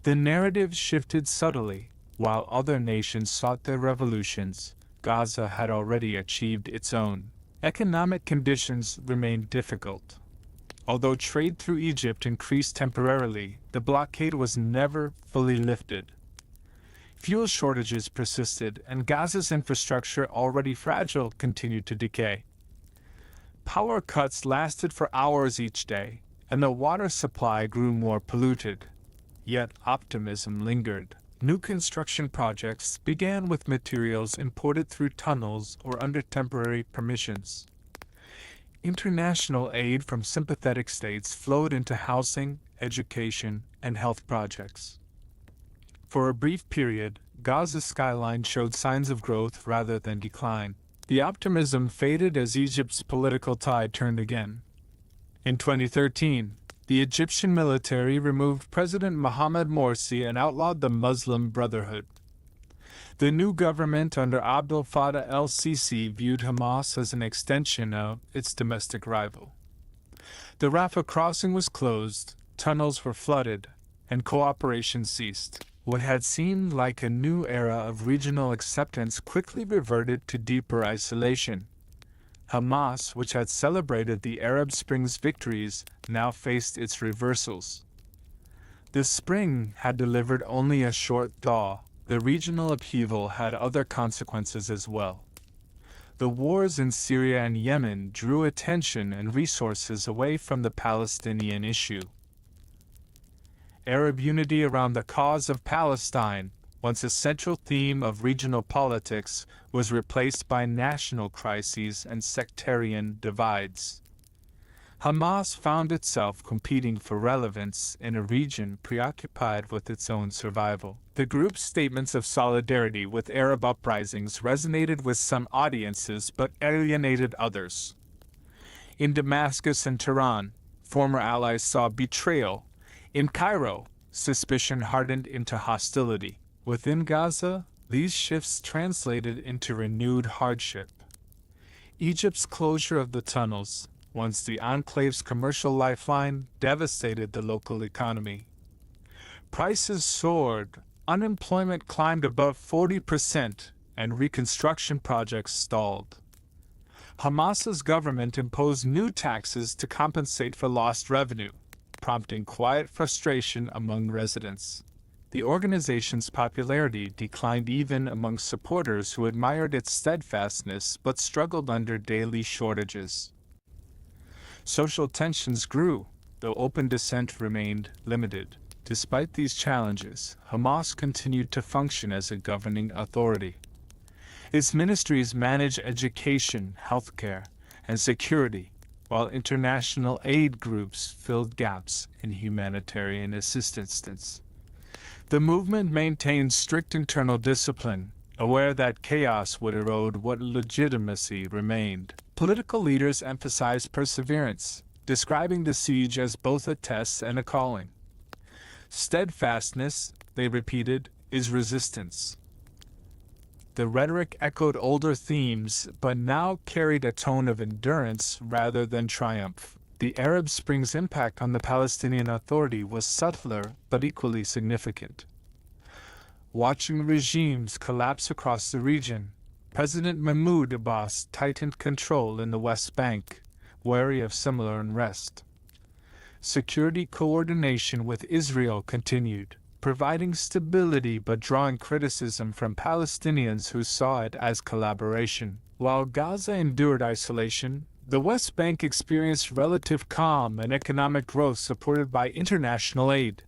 The narrative shifted subtly. While other nations sought their revolutions, Gaza had already achieved its own. Economic conditions remained difficult. Although trade through Egypt increased temporarily, the blockade was never fully lifted. Fuel shortages persisted, and Gaza's infrastructure, already fragile, continued to decay. Power cuts lasted for hours each day, and the water supply grew more polluted. Yet optimism lingered. New construction projects began with materials imported through tunnels or under temporary permissions. International aid from sympathetic states flowed into housing, education, and health projects. For a brief period, Gaza's skyline showed signs of growth rather than decline. The optimism faded as Egypt's political tide turned again. In 2013, the Egyptian military removed President Mohamed Morsi and outlawed the Muslim Brotherhood. The new government under Abdel Fattah el-Sisi viewed Hamas as an extension of its domestic rival. The Rafah crossing was closed, tunnels were flooded, and cooperation ceased. What had seemed like a new era of regional acceptance quickly reverted to deeper isolation. Hamas, which had celebrated the Arab Spring's victories, now faced its reversals. The spring had delivered only a short thaw. The regional upheaval had other consequences as well. The wars in Syria and Yemen drew attention and resources away from the Palestinian issue. Arab unity around the cause of Palestine, once a central theme of regional politics, was replaced by national crises and sectarian divides. Hamas found itself competing for relevance in a region preoccupied with its own survival. The group's statements of solidarity with Arab uprisings resonated with some audiences but alienated others. In Damascus and Tehran, former allies saw betrayal. In Cairo, suspicion hardened into hostility. Within Gaza, these shifts translated into renewed hardship. Egypt's closure of the tunnels, once the enclave's commercial lifeline, devastated the local economy. Prices soared, unemployment climbed above 40%, and reconstruction projects stalled. Hamas's government imposed new taxes to compensate for lost revenue, prompting quiet frustration among residents. The organization's popularity declined even among supporters who admired its steadfastness but struggled under daily shortages. Social tensions grew, though open dissent remained limited. Despite these challenges, Hamas continued to function as a governing authority. Its ministries manage education, healthcare, and security, while international aid groups filled gaps in humanitarian assistance. The movement maintained strict internal discipline, aware that chaos would erode what legitimacy remained. Political leaders emphasized perseverance, describing the siege as both a test and a calling. Steadfastness, they repeated, is resistance. The rhetoric echoed older themes, but now carried a tone of endurance rather than triumph. The Arab Spring's impact on the Palestinian Authority was subtler but equally significant. Watching regimes collapse across the region, President Mahmoud Abbas tightened control in the West Bank, wary of similar unrest. Security coordination with Israel continued, providing stability but drawing criticism from Palestinians who saw it as collaboration. While Gaza endured isolation, the West Bank experienced relative calm and economic growth supported by international aid.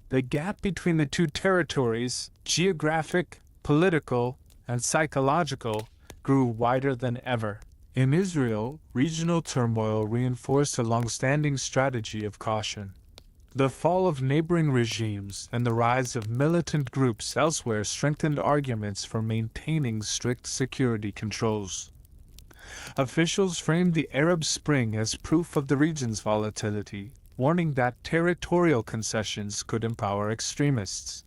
The gap between the two territories, geographic, political, and psychological, grew wider than ever. In Israel, regional turmoil reinforced a long-standing strategy of caution. The fall of neighboring regimes and the rise of militant groups elsewhere strengthened arguments for maintaining strict security controls. Officials framed the Arab Spring as proof of the region's volatility, warning that territorial concessions could empower extremists.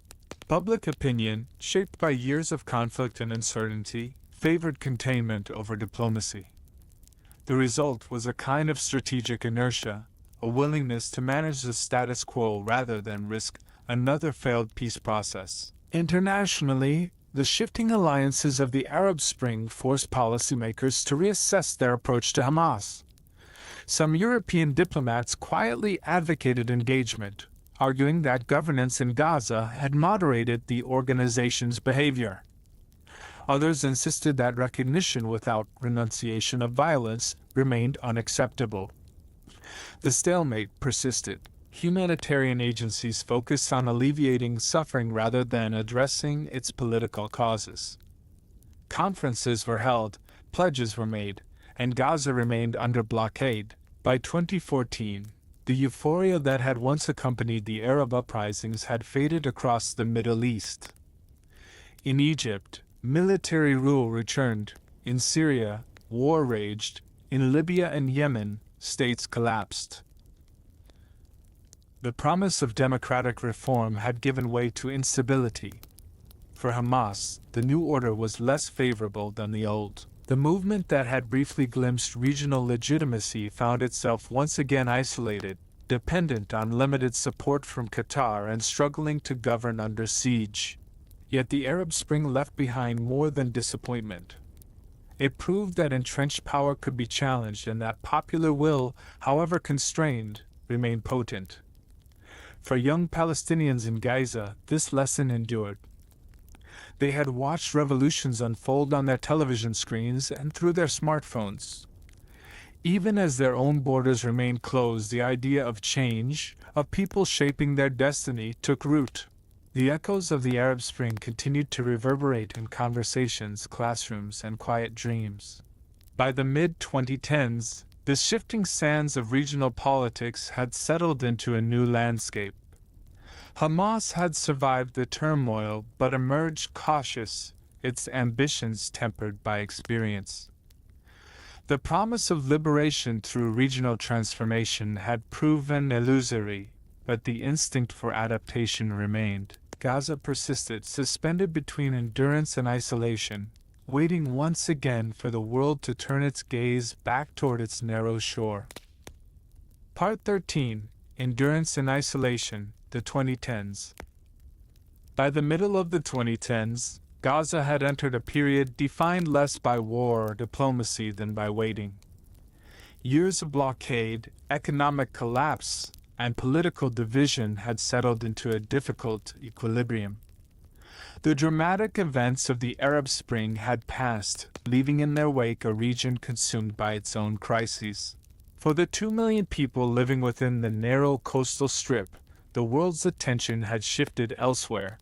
Public opinion, shaped by years of conflict and uncertainty, favored containment over diplomacy. The result was a kind of strategic inertia, a willingness to manage the status quo rather than risk another failed peace process. Internationally, the shifting alliances of the Arab Spring forced policymakers to reassess their approach to Hamas. Some European diplomats quietly advocated engagement, arguing that governance in Gaza had moderated the organization's behavior. Others insisted that recognition without renunciation of violence remained unacceptable. The stalemate persisted. Humanitarian agencies focused on alleviating suffering rather than addressing its political causes. Conferences were held, pledges were made, and Gaza remained under blockade. By 2014, the euphoria that had once accompanied the Arab uprisings had faded across the Middle East. In Egypt, military rule returned. In Syria, war raged. In Libya and Yemen, states collapsed. The promise of democratic reform had given way to instability. For Hamas, the new order was less favorable than the old. The movement that had briefly glimpsed regional legitimacy found itself once again isolated, dependent on limited support from Qatar and struggling to govern under siege. Yet the Arab Spring left behind more than disappointment. It proved that entrenched power could be challenged and that popular will, however constrained, remained potent. For young Palestinians in Gaza, this lesson endured. They had watched revolutions unfold on their television screens and through their smartphones. Even as their own borders remained closed, the idea of change, of people shaping their destiny, took root. The echoes of the Arab Spring continued to reverberate in conversations, classrooms, and quiet dreams. By the mid-2010s, the shifting sands of regional politics had settled into a new landscape. Hamas had survived the turmoil but emerged cautious, its ambitions tempered by experience. The promise of liberation through regional transformation had proven illusory, but the instinct for adaptation remained. Gaza persisted, suspended between endurance and isolation, waiting once again for the world to turn its gaze back toward its narrow shore. Part 13: Endurance and Isolation, the 2010s. By the middle of the 2010s, Gaza had entered a period defined less by war or diplomacy than by waiting. Years of blockade, economic collapse, and political division had settled into a difficult equilibrium. The dramatic events of the Arab Spring had passed, leaving in their wake a region consumed by its own crises. For the 2 million people living within the narrow coastal strip, the world's attention had shifted elsewhere.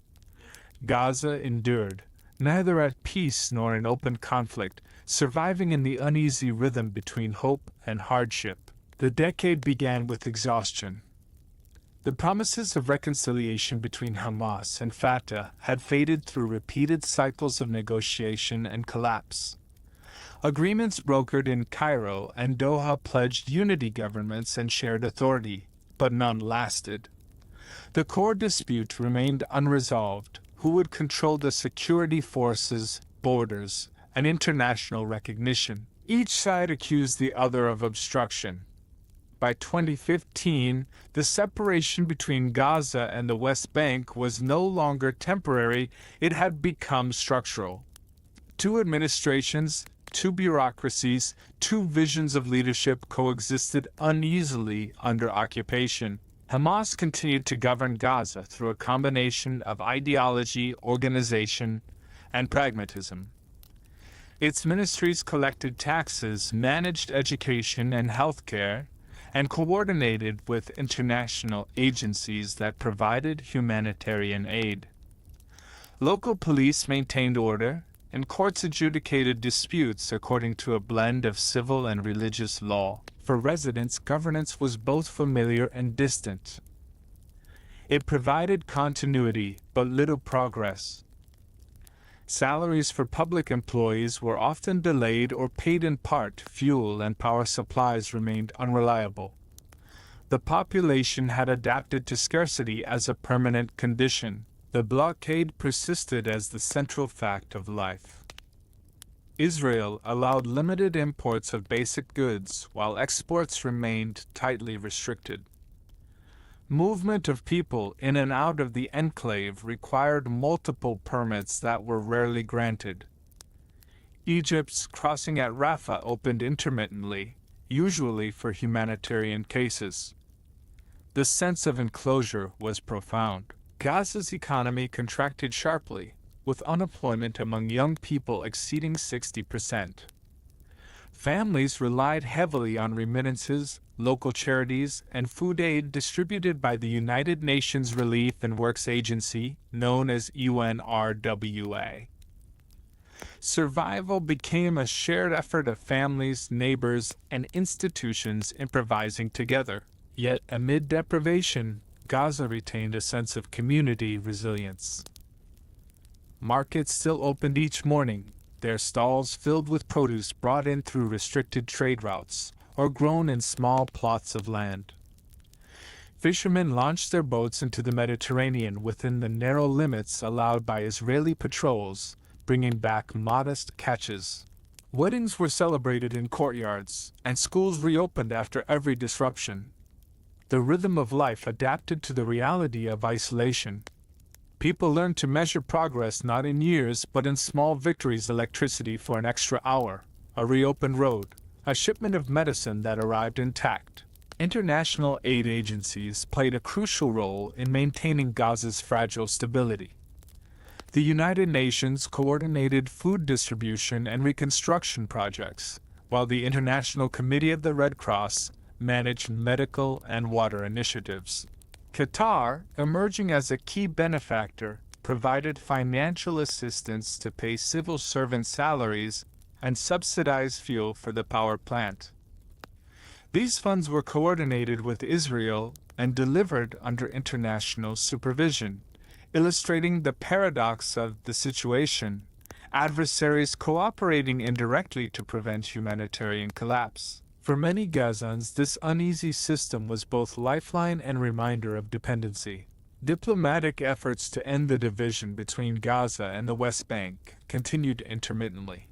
Gaza endured, neither at peace nor in open conflict, surviving in the uneasy rhythm between hope and hardship. The decade began with exhaustion. The promises of reconciliation between Hamas and Fatah had faded through repeated cycles of negotiation and collapse. Agreements brokered in Cairo and Doha pledged unity governments and shared authority, but none lasted. The core dispute remained unresolved: who would control the security forces, borders, and international recognition? Each side accused the other of obstruction. By 2015, the separation between Gaza and the West Bank was no longer temporary, it had become structural. Two administrations, two bureaucracies, two visions of leadership coexisted uneasily under occupation. Hamas continued to govern Gaza through a combination of ideology, organization, and pragmatism. Its ministries collected taxes, managed education and healthcare, and coordinated with international agencies that provided humanitarian aid. Local police maintained order, and courts adjudicated disputes according to a blend of civil and religious law. For residents, governance was both familiar and distant. It provided continuity, but little progress. Salaries for public employees were often delayed or paid in part. Fuel and power supplies remained unreliable. The population had adapted to scarcity as a permanent condition. The blockade persisted as the central fact of life. Israel allowed limited imports of basic goods, while exports remained tightly restricted. Movement of people in and out of the enclave required multiple permits that were rarely granted. Egypt's crossing at Rafah opened intermittently, usually for humanitarian cases. The sense of enclosure was profound. Gaza's economy contracted sharply, with unemployment among young people exceeding 60%. Families relied heavily on remittances, local charities, and food aid distributed by the United Nations Relief and Works Agency, known as UNRWA. Survival became a shared effort of families, neighbors, and institutions improvising together. Yet, amid deprivation, Gaza retained a sense of community resilience. Markets still opened each morning, their stalls filled with produce brought in through restricted trade routes, or grown in small plots of land. Fishermen launched their boats into the Mediterranean within the narrow limits allowed by Israeli patrols, bringing back modest catches. Weddings were celebrated in courtyards, and schools reopened after every disruption. The rhythm of life adapted to the reality of isolation. People learned to measure progress not in years but in small victories: electricity for an extra hour, a reopened road, a shipment of medicine that arrived intact. International aid agencies played a crucial role in maintaining Gaza's fragile stability. The United Nations coordinated food distribution and reconstruction projects, while the International Committee of the Red Cross managed medical and water initiatives. Qatar, emerging as a key benefactor, provided financial assistance to pay civil servant salaries and subsidize fuel for the power plant. These funds were coordinated with Israel and delivered under international supervision, illustrating the paradox of the situation, adversaries cooperating indirectly to prevent humanitarian collapse. For many Gazans, this uneasy system was both lifeline and reminder of dependency. Diplomatic efforts to end the division between Gaza and the West Bank continued intermittently.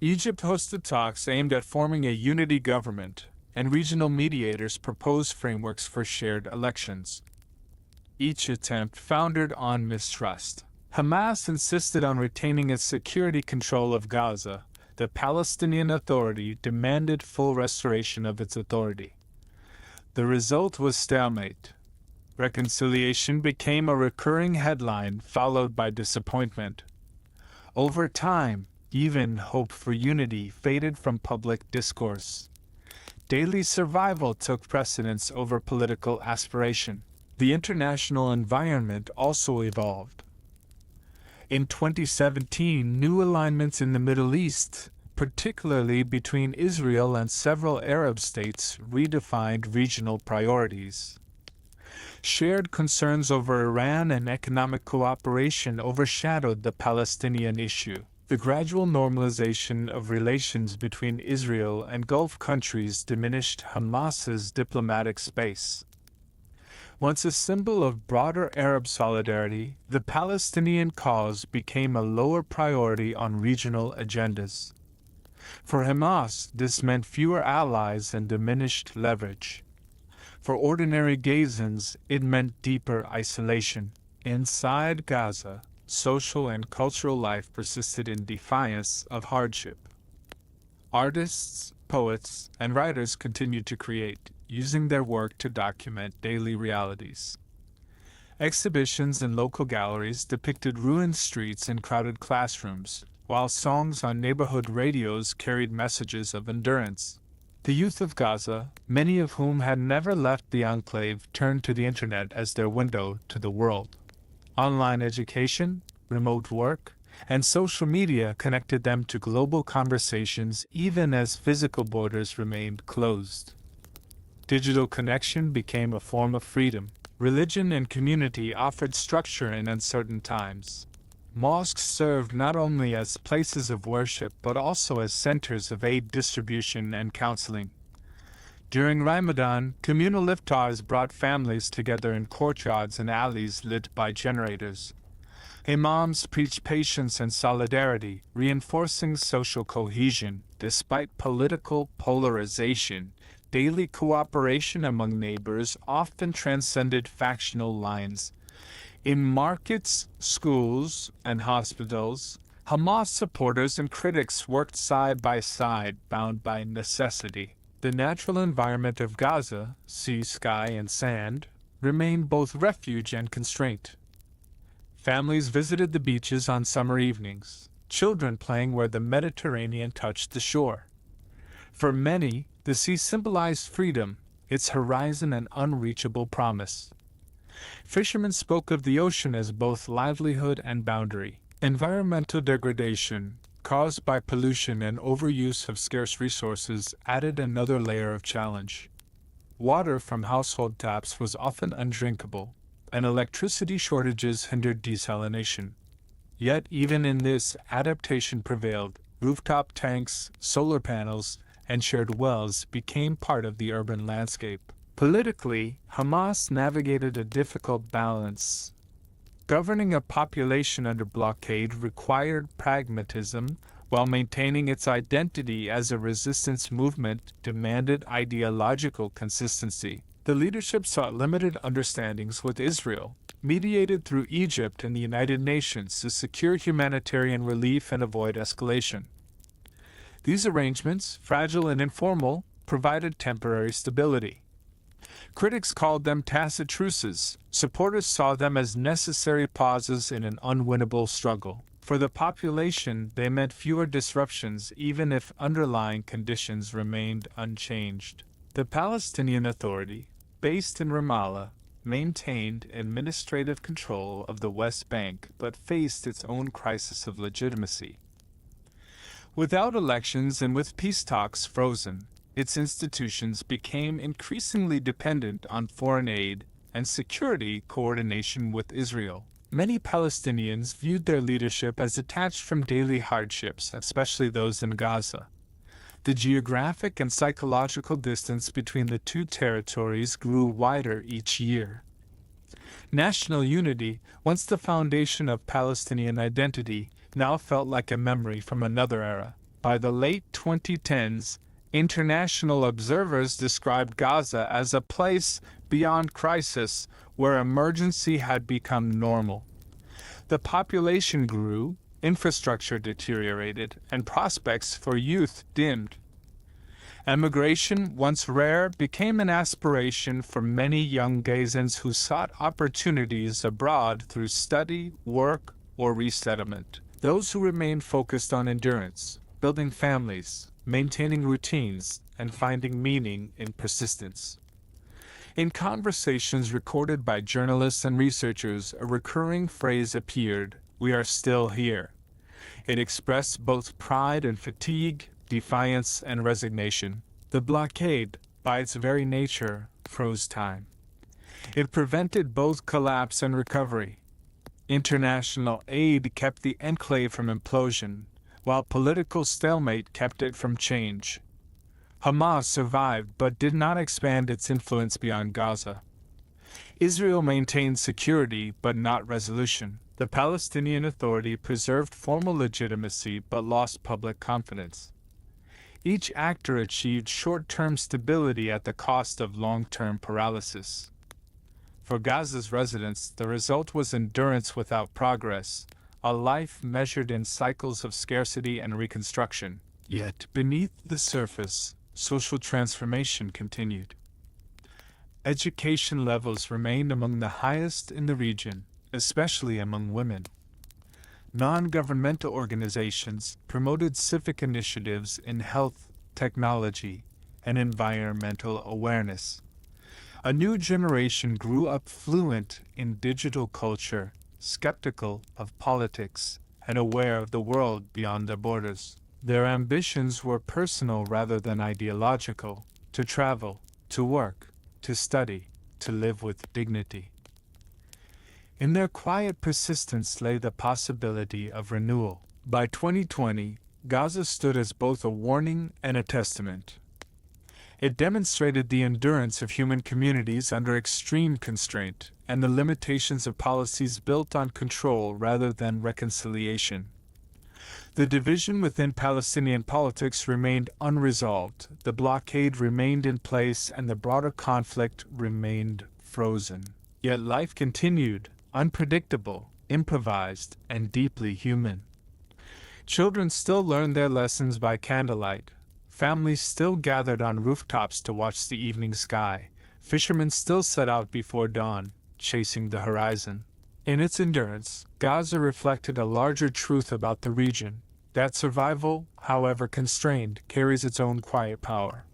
Egypt hosted talks aimed at forming a unity government, and regional mediators proposed frameworks for shared elections. Each attempt foundered on mistrust. Hamas insisted on retaining its security control of Gaza. The Palestinian Authority demanded full restoration of its authority. The result was stalemate. Reconciliation became a recurring headline, followed by disappointment. Over time, even hope for unity faded from public discourse. Daily survival took precedence over political aspiration. The international environment also evolved. In 2017, new alignments in the Middle East, particularly between Israel and several Arab states, redefined regional priorities. Shared concerns over Iran and economic cooperation overshadowed the Palestinian issue. The gradual normalization of relations between Israel and Gulf countries diminished Hamas's diplomatic space. Once a symbol of broader Arab solidarity, the Palestinian cause became a lower priority on regional agendas. For Hamas, this meant fewer allies and diminished leverage. For ordinary Gazans, it meant deeper isolation. Inside Gaza, social and cultural life persisted in defiance of hardship. Artists, poets, and writers continued to create, using their work to document daily realities. Exhibitions in local galleries depicted ruined streets and crowded classrooms, while songs on neighborhood radios carried messages of endurance. The youth of Gaza, many of whom had never left the enclave, turned to the internet as their window to the world. Online education, remote work, and social media connected them to global conversations even as physical borders remained closed. Digital connection became a form of freedom. Religion and community offered structure in uncertain times. Mosques served not only as places of worship but also as centers of aid distribution and counseling. During Ramadan, communal iftars brought families together in courtyards and alleys lit by generators. Imams preached patience and solidarity, reinforcing social cohesion. Despite political polarization, daily cooperation among neighbors often transcended factional lines. In markets, schools, and hospitals, Hamas supporters and critics worked side by side, bound by necessity. The natural environment of Gaza, sea, sky, and sand, remained both refuge and constraint. Families visited the beaches on summer evenings, children playing where the Mediterranean touched the shore. For many, the sea symbolized freedom, its horizon an unreachable promise. Fishermen spoke of the ocean as both livelihood and boundary. Environmental degradation, caused by pollution and overuse of scarce resources, added another layer of challenge. Water from household taps was often undrinkable, and electricity shortages hindered desalination. Yet even in this, adaptation prevailed. Rooftop tanks, solar panels, and shared wells became part of the urban landscape. Politically, Hamas navigated a difficult balance. Governing a population under blockade required pragmatism, while maintaining its identity as a resistance movement demanded ideological consistency. The leadership sought limited understandings with Israel, mediated through Egypt and the United Nations to secure humanitarian relief and avoid escalation. These arrangements, fragile and informal, provided temporary stability. Critics called them tacit truces. Supporters saw them as necessary pauses in an unwinnable struggle. For the population, they meant fewer disruptions even if underlying conditions remained unchanged. The Palestinian Authority, based in Ramallah, maintained administrative control of the West Bank but faced its own crisis of legitimacy. Without elections and with peace talks frozen, its institutions became increasingly dependent on foreign aid and security coordination with Israel. Many Palestinians viewed their leadership as detached from daily hardships, especially those in Gaza. The geographic and psychological distance between the two territories grew wider each year. National unity, once the foundation of Palestinian identity, now felt like a memory from another era. By the late 2010s, international observers described Gaza as a place beyond crisis where emergency had become normal. The population grew, infrastructure deteriorated, and prospects for youth dimmed. Emigration, once rare, became an aspiration for many young Gazans who sought opportunities abroad through study, work, or resettlement. Those who remained focused on endurance, building families, maintaining routines, and finding meaning in persistence. In conversations recorded by journalists and researchers, a recurring phrase appeared, "We are still here." It expressed both pride and fatigue, defiance and resignation. The blockade, by its very nature, froze time. It prevented both collapse and recovery. International aid kept the enclave from implosion, while political stalemate kept it from change. Hamas survived but did not expand its influence beyond Gaza. Israel maintained security but not resolution. The Palestinian Authority preserved formal legitimacy but lost public confidence. Each actor achieved short-term stability at the cost of long-term paralysis. For Gaza's residents, the result was endurance without progress, a life measured in cycles of scarcity and reconstruction. Yet, beneath the surface, social transformation continued. Education levels remained among the highest in the region, especially among women. Non-governmental organizations promoted civic initiatives in health, technology, and environmental awareness. A new generation grew up fluent in digital culture, skeptical of politics, and aware of the world beyond their borders. Their ambitions were personal rather than ideological: to travel, to work, to study, to live with dignity. In their quiet persistence lay the possibility of renewal. By 2020, Gaza stood as both a warning and a testament. It demonstrated the endurance of human communities under extreme constraint and the limitations of policies built on control rather than reconciliation. The division within Palestinian politics remained unresolved, the blockade remained in place, and the broader conflict remained frozen. Yet life continued, unpredictable, improvised, and deeply human. Children still learned their lessons by candlelight. Families still gathered on rooftops to watch the evening sky. Fishermen still set out before dawn, chasing the horizon. In its endurance, Gaza reflected a larger truth about the region, that survival, however constrained, carries its own quiet power.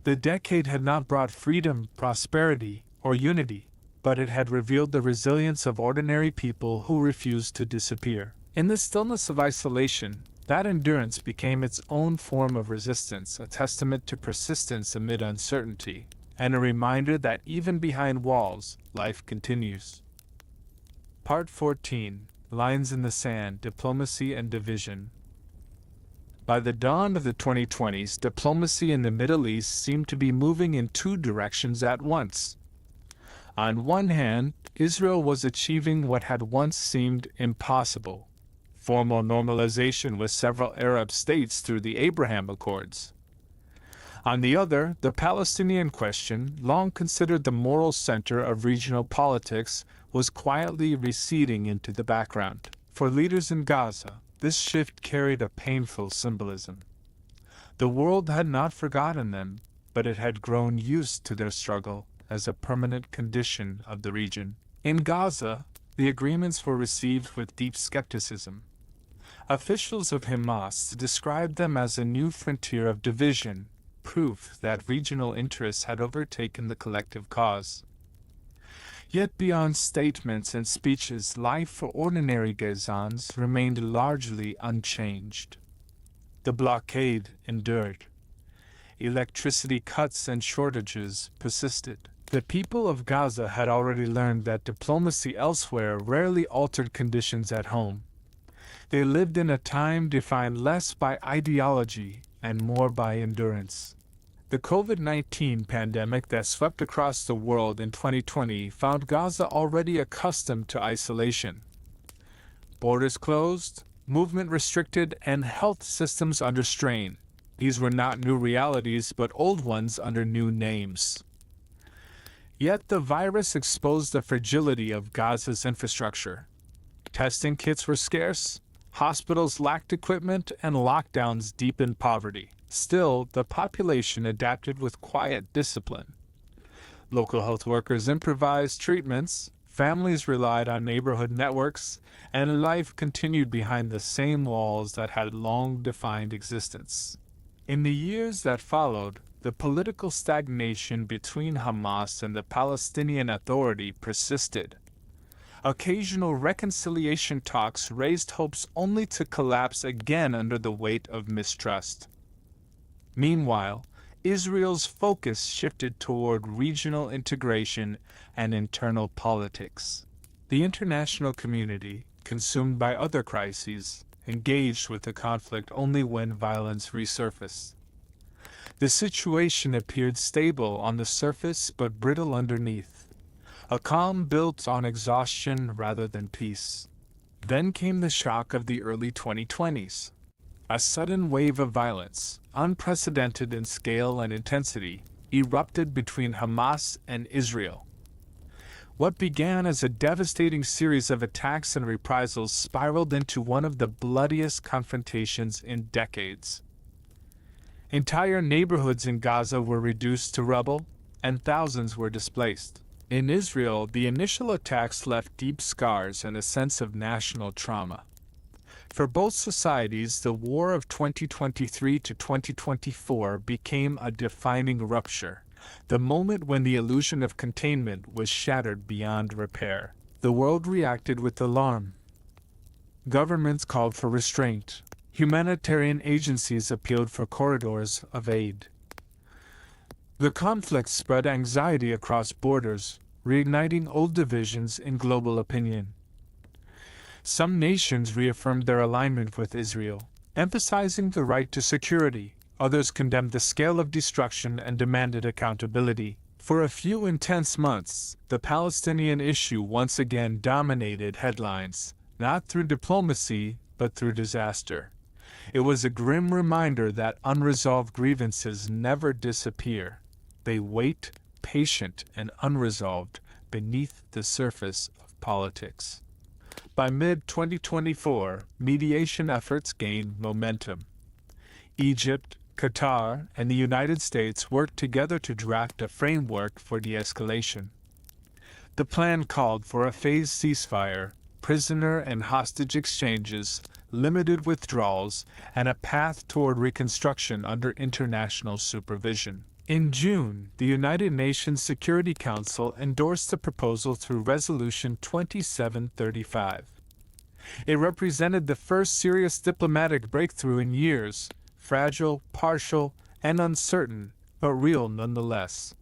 The decade had not brought freedom, prosperity, or unity, but it had revealed the resilience of ordinary people who refused to disappear. In the stillness of isolation, that endurance became its own form of resistance, a testament to persistence amid uncertainty, and a reminder that even behind walls, life continues. Part 14. Lines in the Sand, Diplomacy and Division. By the dawn of the 2020s, diplomacy in the Middle East seemed to be moving in two directions at once. On one hand, Israel was achieving what had once seemed impossible: formal normalization with several Arab states through the Abraham Accords. On the other, the Palestinian question, long considered the moral center of regional politics, was quietly receding into the background. For leaders in Gaza, this shift carried a painful symbolism. The world had not forgotten them, but it had grown used to their struggle as a permanent condition of the region. In Gaza, the agreements were received with deep skepticism. Officials of Hamas described them as a new frontier of division, proof that regional interests had overtaken the collective cause. Yet beyond statements and speeches, life for ordinary Gazans remained largely unchanged. The blockade endured. Electricity cuts and shortages persisted. The people of Gaza had already learned that diplomacy elsewhere rarely altered conditions at home. They lived in a time defined less by ideology and more by endurance. The COVID-19 pandemic that swept across the world in 2020 found Gaza already accustomed to isolation. Borders closed, movement restricted, and health systems under strain. These were not new realities, but old ones under new names. Yet the virus exposed the fragility of Gaza's infrastructure. Testing kits were scarce, hospitals lacked equipment, and lockdowns deepened poverty. Still, the population adapted with quiet discipline. Local health workers improvised treatments, families relied on neighborhood networks, and life continued behind the same walls that had long defined existence. In the years that followed, the political stagnation between Hamas and the Palestinian Authority persisted. Occasional reconciliation talks raised hopes only to collapse again under the weight of mistrust. Meanwhile, Israel's focus shifted toward regional integration and internal politics. The international community, consumed by other crises, engaged with the conflict only when violence resurfaced. The situation appeared stable on the surface but brittle underneath, a calm built on exhaustion rather than peace. Then came the shock of the early 2020s. A sudden wave of violence, unprecedented in scale and intensity, erupted between Hamas and Israel. What began as a devastating series of attacks and reprisals spiraled into one of the bloodiest confrontations in decades. Entire neighborhoods in Gaza were reduced to rubble, and thousands were displaced. In Israel, the initial attacks left deep scars and a sense of national trauma. For both societies, the war of 2023 to 2024 became a defining rupture, the moment when the illusion of containment was shattered beyond repair. The world reacted with alarm. Governments called for restraint. Humanitarian agencies appealed for corridors of aid. The conflict spread anxiety across borders, reigniting old divisions in global opinion. Some nations reaffirmed their alignment with Israel, emphasizing the right to security. Others condemned the scale of destruction and demanded accountability. For a few intense months, the Palestinian issue once again dominated headlines, not through diplomacy, but through disaster. It was a grim reminder that unresolved grievances never disappear. They wait, patient and unresolved, beneath the surface of politics. By mid-2024, mediation efforts gained momentum. Egypt, Qatar, and the United States worked together to draft a framework for de-escalation. The plan called for a phased ceasefire, prisoner and hostage exchanges, limited withdrawals, and a path toward reconstruction under international supervision. In June, the United Nations Security Council endorsed the proposal through Resolution 2735. It represented the first serious diplomatic breakthrough in years, fragile, partial, and uncertain, but real nonetheless.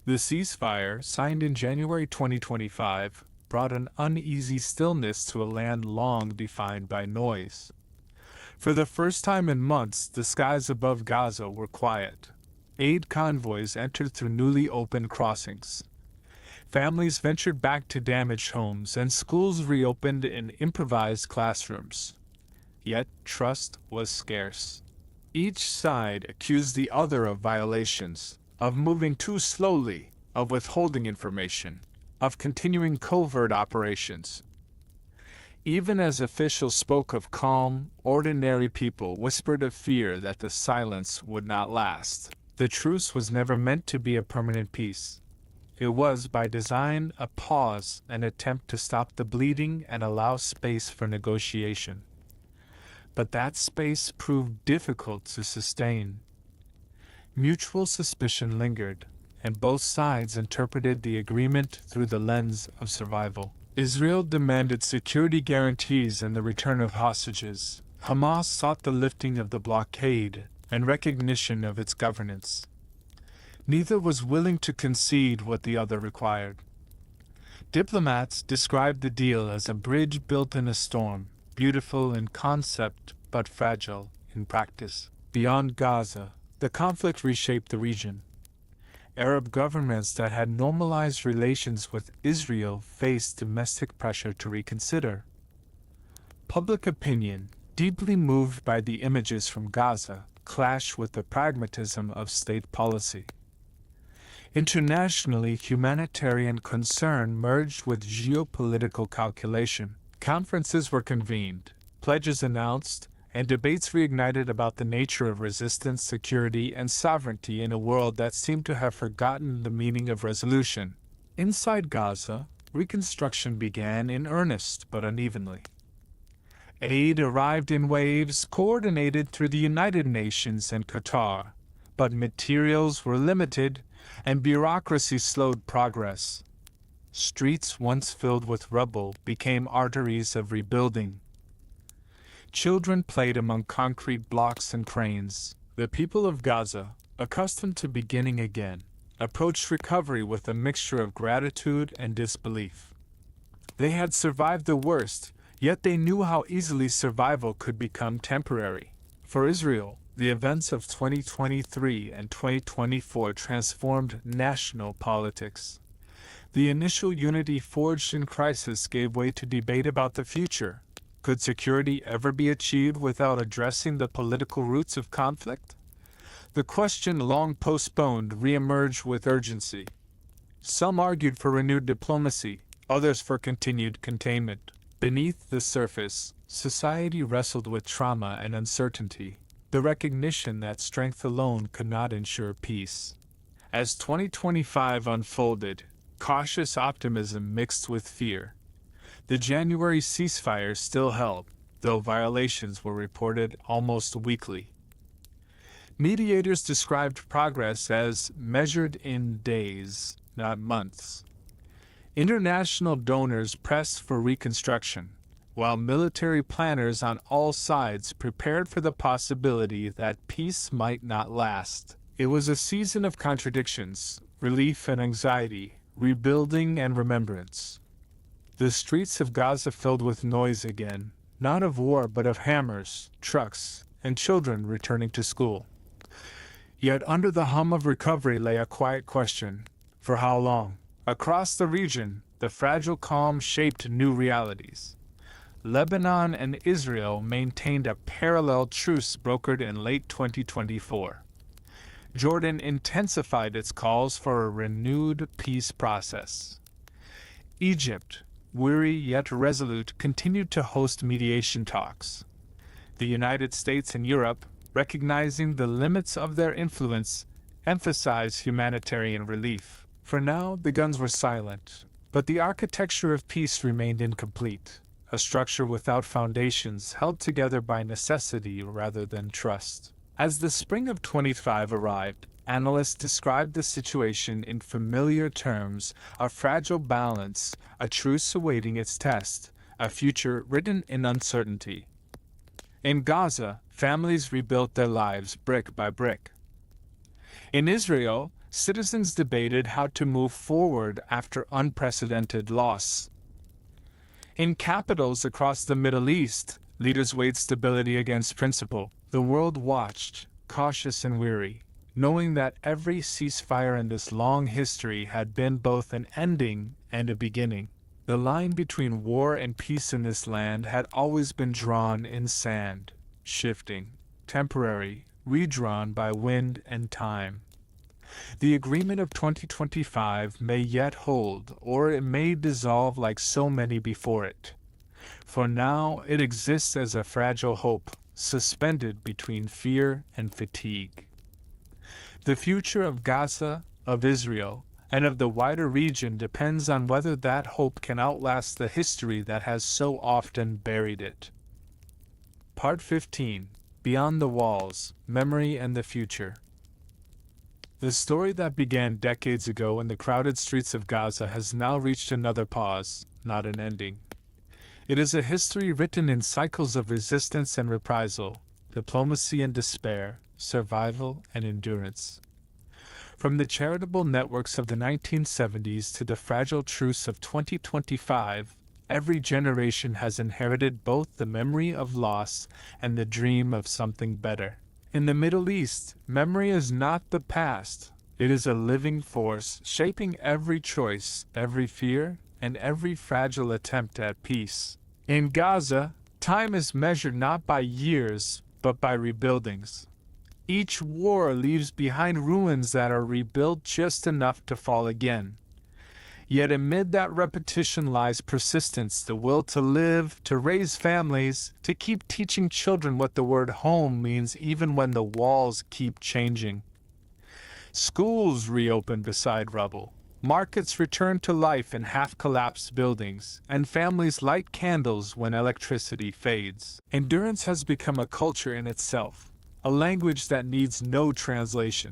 The ceasefire, signed in January 2025, brought an uneasy stillness to a land long defined by noise. For the first time in months, the skies above Gaza were quiet. Aid convoys entered through newly opened crossings. Families ventured back to damaged homes, and schools reopened in improvised classrooms. Yet trust was scarce. Each side accused the other of violations, of moving too slowly, of withholding information, of continuing covert operations. Even as officials spoke of calm, ordinary people whispered of fear that the silence would not last. The truce was never meant to be a permanent peace. It was, by design, a pause, an attempt to stop the bleeding and allow space for negotiation. But that space proved difficult to sustain. Mutual suspicion lingered, and both sides interpreted the agreement through the lens of survival. Israel demanded security guarantees and the return of hostages. Hamas sought the lifting of the blockade and recognition of its governance. Neither was willing to concede what the other required. Diplomats described the deal as a bridge built in a storm, beautiful in concept but fragile in practice. Beyond Gaza, the conflict reshaped the region. Arab governments that had normalized relations with Israel faced domestic pressure to reconsider. Public opinion, deeply moved by the images from Gaza, clashed with the pragmatism of state policy. Internationally, humanitarian concern merged with geopolitical calculation. Conferences were convened, pledges announced, and debates reignited about the nature of resistance, security, and sovereignty in a world that seemed to have forgotten the meaning of resolution. Inside Gaza, reconstruction began in earnest but unevenly. Aid arrived in waves coordinated through the United Nations and Qatar, but materials were limited and bureaucracy slowed progress. Streets once filled with rubble became arteries of rebuilding. Children played among concrete blocks and cranes. The people of Gaza, accustomed to beginning again, approached recovery with a mixture of gratitude and disbelief. They had survived the worst, yet they knew how easily survival could become temporary. For Israel, the events of 2023 and 2024 transformed national politics. The initial unity forged in crisis gave way to debate about the future. Could security ever be achieved without addressing the political roots of conflict? The question, long postponed, reemerged with urgency. Some argued for renewed diplomacy, others for continued containment. Beneath the surface, society wrestled with trauma and uncertainty, the recognition that strength alone could not ensure peace. As 2025 unfolded, cautious optimism mixed with fear. The January ceasefire still held, though violations were reported almost weekly. Mediators described progress as measured in days, not months. International donors pressed for reconstruction, while military planners on all sides prepared for the possibility that peace might not last. It was a season of contradictions, relief and anxiety, rebuilding and remembrance. The streets of Gaza filled with noise again, not of war but of hammers, trucks, and children returning to school. Yet under the hum of recovery lay a quiet question: for how long? Across the region, the fragile calm shaped new realities. Lebanon and Israel maintained a parallel truce brokered in late 2024. Jordan intensified its calls for a renewed peace process. Egypt, weary yet resolute, continued to host mediation talks. The United States and Europe, recognizing the limits of their influence, emphasized humanitarian relief. For now, the guns were silent, but the architecture of peace remained incomplete, a structure without foundations held together by necessity rather than trust. As the spring of 25 arrived, analysts described the situation in familiar terms: a fragile balance, a truce awaiting its test, a future written in uncertainty. In Gaza, families rebuilt their lives brick by brick. In Israel, citizens debated how to move forward after unprecedented loss. In capitals across the Middle East, leaders weighed stability against principle. The world watched, cautious and weary, knowing that every ceasefire in this long history had been both an ending and a beginning. The line between war and peace in this land had always been drawn in sand, shifting, temporary, redrawn by wind and time. The agreement of 2025 may yet hold, or it may dissolve like so many before it. For now, it exists as a fragile hope, suspended between fear and fatigue. The future of Gaza, of Israel, and of the wider region depends on whether that hope can outlast the history that has so often buried it. Part 15. Beyond the Walls, Memory and the Future. The story that began decades ago in the crowded streets of Gaza has now reached another pause, not an ending. It is a history written in cycles of resistance and reprisal, diplomacy and despair, survival and endurance. From the charitable networks of the 1970s to the fragile truce of 2025, every generation has inherited both the memory of loss and the dream of something better. In the Middle East, memory is not the past. It is a living force shaping every choice, every fear, and every fragile attempt at peace. In Gaza, time is measured not by years, but by rebuildings. Each war leaves behind ruins that are rebuilt just enough to fall again. Yet amid that repetition lies persistence, the will to live, to raise families, to keep teaching children what the word home means even when the walls keep changing. Schools reopen beside rubble. Markets return to life in half-collapsed buildings, and families light candles when electricity fades. Endurance has become a culture in itself, a language that needs no translation.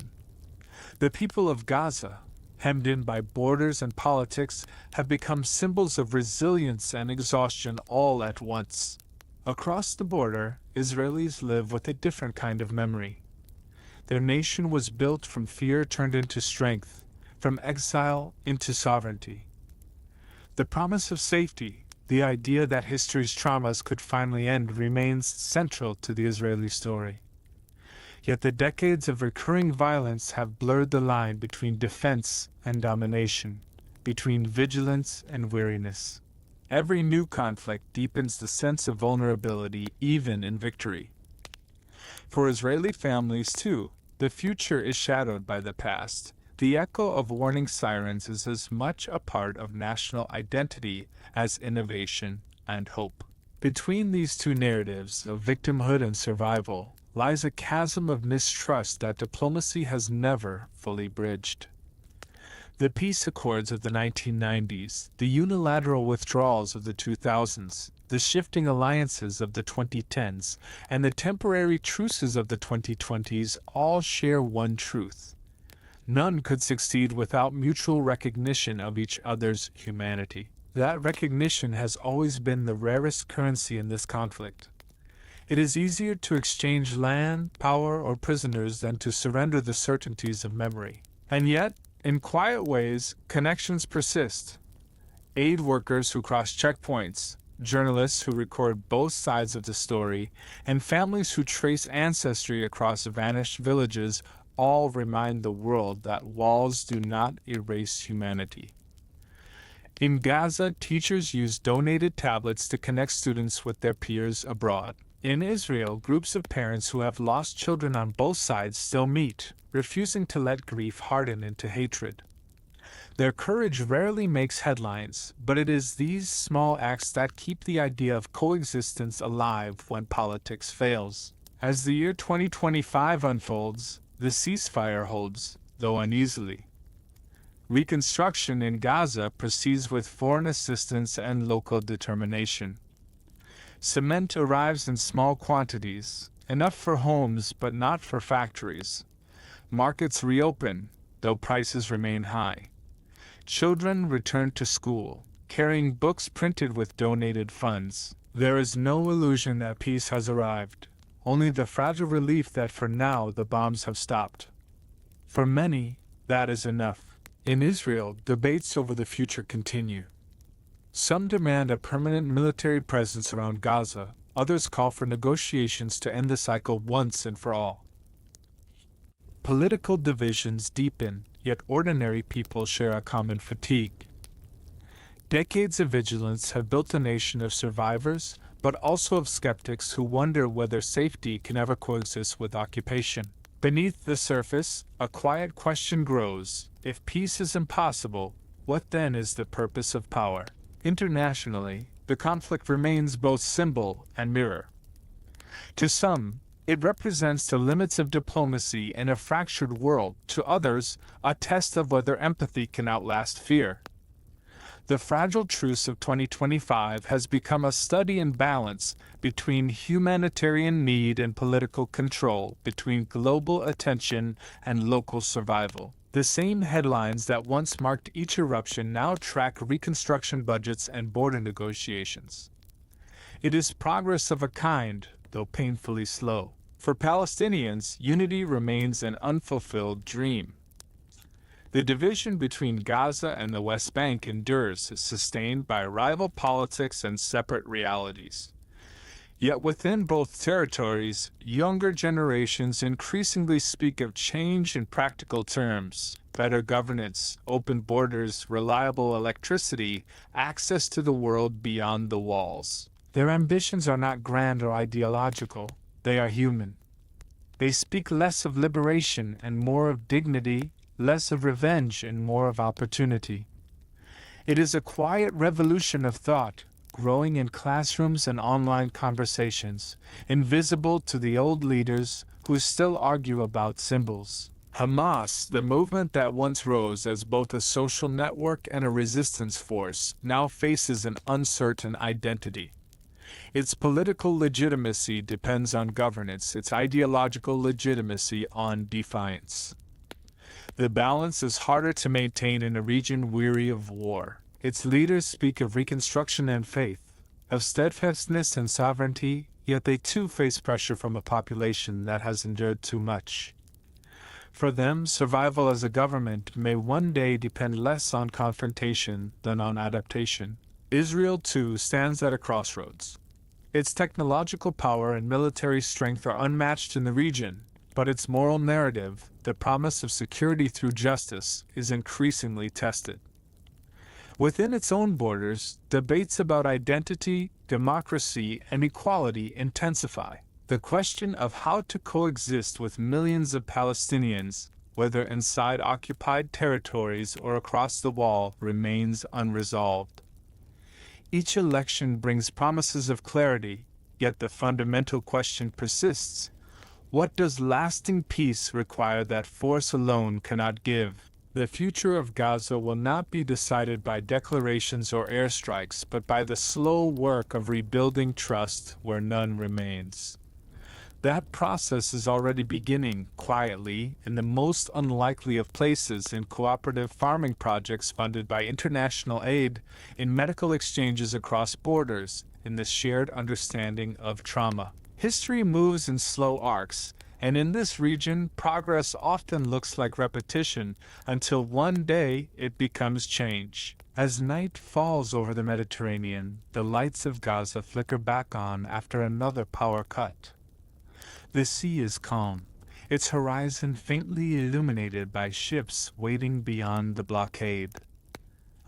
The people of Gaza, hemmed in by borders and politics, have become symbols of resilience and exhaustion all at once. Across the border, Israelis live with a different kind of memory. Their nation was built from fear turned into strength, from exile into sovereignty. The promise of safety, the idea that history's traumas could finally end, remains central to the Israeli story. Yet the decades of recurring violence have blurred the line between defense and domination, between vigilance and weariness. Every new conflict deepens the sense of vulnerability, even in victory. For Israeli families, too, the future is shadowed by the past. The echo of warning sirens is as much a part of national identity as innovation and hope. Between these two narratives of victimhood and survival lies a chasm of mistrust that diplomacy has never fully bridged. The peace accords of the 1990s, the unilateral withdrawals of the 2000s, the shifting alliances of the 2010s, and the temporary truces of the 2020s all share one truth. None could succeed without mutual recognition of each other's humanity. That recognition has always been the rarest currency in this conflict. It is easier to exchange land, power, or prisoners than to surrender the certainties of memory. And yet, in quiet ways, connections persist. Aid workers who cross checkpoints, journalists who record both sides of the story, and families who trace ancestry across vanished villages all remind the world that walls do not erase humanity. In Gaza, teachers use donated tablets to connect students with their peers abroad. In Israel, groups of parents who have lost children on both sides still meet, refusing to let grief harden into hatred. Their courage rarely makes headlines, but it is these small acts that keep the idea of coexistence alive when politics fails. As the year 2025 unfolds, the ceasefire holds, though uneasily. Reconstruction in Gaza proceeds with foreign assistance and local determination. Cement arrives in small quantities, enough for homes but not for factories. Markets reopen, though prices remain high. Children return to school, carrying books printed with donated funds. There is no illusion that peace has arrived, only the fragile relief that for now the bombs have stopped. For many, that is enough. In Israel, debates over the future continue. Some demand a permanent military presence around Gaza, others call for negotiations to end the cycle once and for all. Political divisions deepen, yet ordinary people share a common fatigue. Decades of vigilance have built a nation of survivors, but also of skeptics who wonder whether safety can ever coexist with occupation. Beneath the surface, a quiet question grows. If peace is impossible, what then is the purpose of power? Internationally, the conflict remains both symbol and mirror. To some, It represents the limits of diplomacy in a fractured world, to others, a test of whether empathy can outlast fear. The fragile truce of 2025 has become a study in balance between humanitarian need and political control, between global attention and local survival. The same headlines that once marked each eruption now track reconstruction budgets and border negotiations. It is progress of a kind, though painfully slow. For Palestinians, unity remains an unfulfilled dream. The division between Gaza and the West Bank endures, sustained by rival politics and separate realities. Yet within both territories, younger generations increasingly speak of change in practical terms: better governance, open borders, reliable electricity, access to the world beyond the walls. Their ambitions are not grand or ideological, they are human. They speak less of liberation and more of dignity, less of revenge and more of opportunity. It is a quiet revolution of thought, growing in classrooms and online conversations, invisible to the old leaders who still argue about symbols. Hamas, the movement that once rose as both a social network and a resistance force, now faces an uncertain identity. Its political legitimacy depends on governance, its ideological legitimacy on defiance. The balance is harder to maintain in a region weary of war. Its leaders speak of reconstruction and faith, of steadfastness and sovereignty, yet they too face pressure from a population that has endured too much. For them, survival as a government may one day depend less on confrontation than on adaptation. Israel, too, stands at a crossroads. Its technological power and military strength are unmatched in the region, but its moral narrative, the promise of security through justice, is increasingly tested. Within its own borders, debates about identity, democracy, and equality intensify. The question of how to coexist with millions of Palestinians, whether inside occupied territories or across the wall, remains unresolved. Each election brings promises of clarity, yet the fundamental question persists. What does lasting peace require that force alone cannot give? The future of Gaza will not be decided by declarations or airstrikes, but by the slow work of rebuilding trust where none remains. That process is already beginning, quietly, in the most unlikely of places, in cooperative farming projects funded by international aid, in medical exchanges across borders, in the shared understanding of trauma. History moves in slow arcs, and in this region, progress often looks like repetition until one day it becomes change. As night falls over the Mediterranean, the lights of Gaza flicker back on after another power cut. The sea is calm, its horizon faintly illuminated by ships waiting beyond the blockade.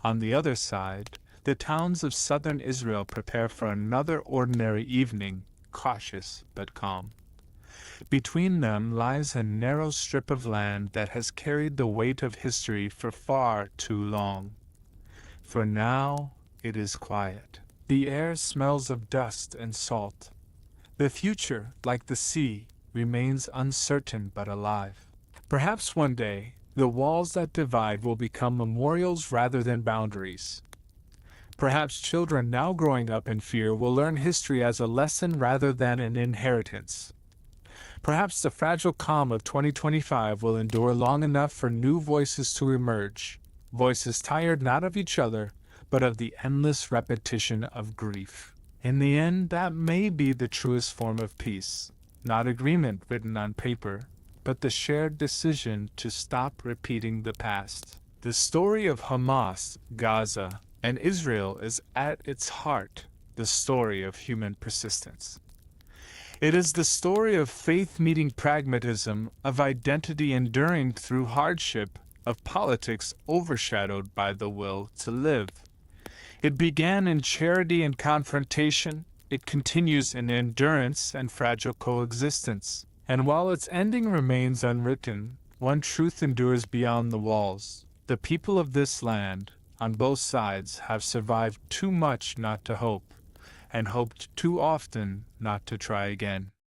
On the other side, the towns of southern Israel prepare for another ordinary evening, cautious but calm. Between them lies a narrow strip of land that has carried the weight of history for far too long. For now, it is quiet. The air smells of dust and salt. The future, like the sea, remains uncertain but alive. Perhaps one day, the walls that divide will become memorials rather than boundaries. Perhaps children now growing up in fear will learn history as a lesson rather than an inheritance. Perhaps the fragile calm of 2025 will endure long enough for new voices to emerge, voices tired not of each other, but of the endless repetition of grief. In the end, that may be the truest form of peace, not agreement written on paper, but the shared decision to stop repeating the past. The story of Hamas, Gaza, and Israel is at its heart the story of human persistence. It is the story of faith meeting pragmatism, of identity enduring through hardship, of politics overshadowed by the will to live. It began in charity and confrontation, it continues in endurance and fragile coexistence. And while its ending remains unwritten, one truth endures beyond the walls. The people of this land, on both sides, have survived too much not to hope, and hoped too often not to try again.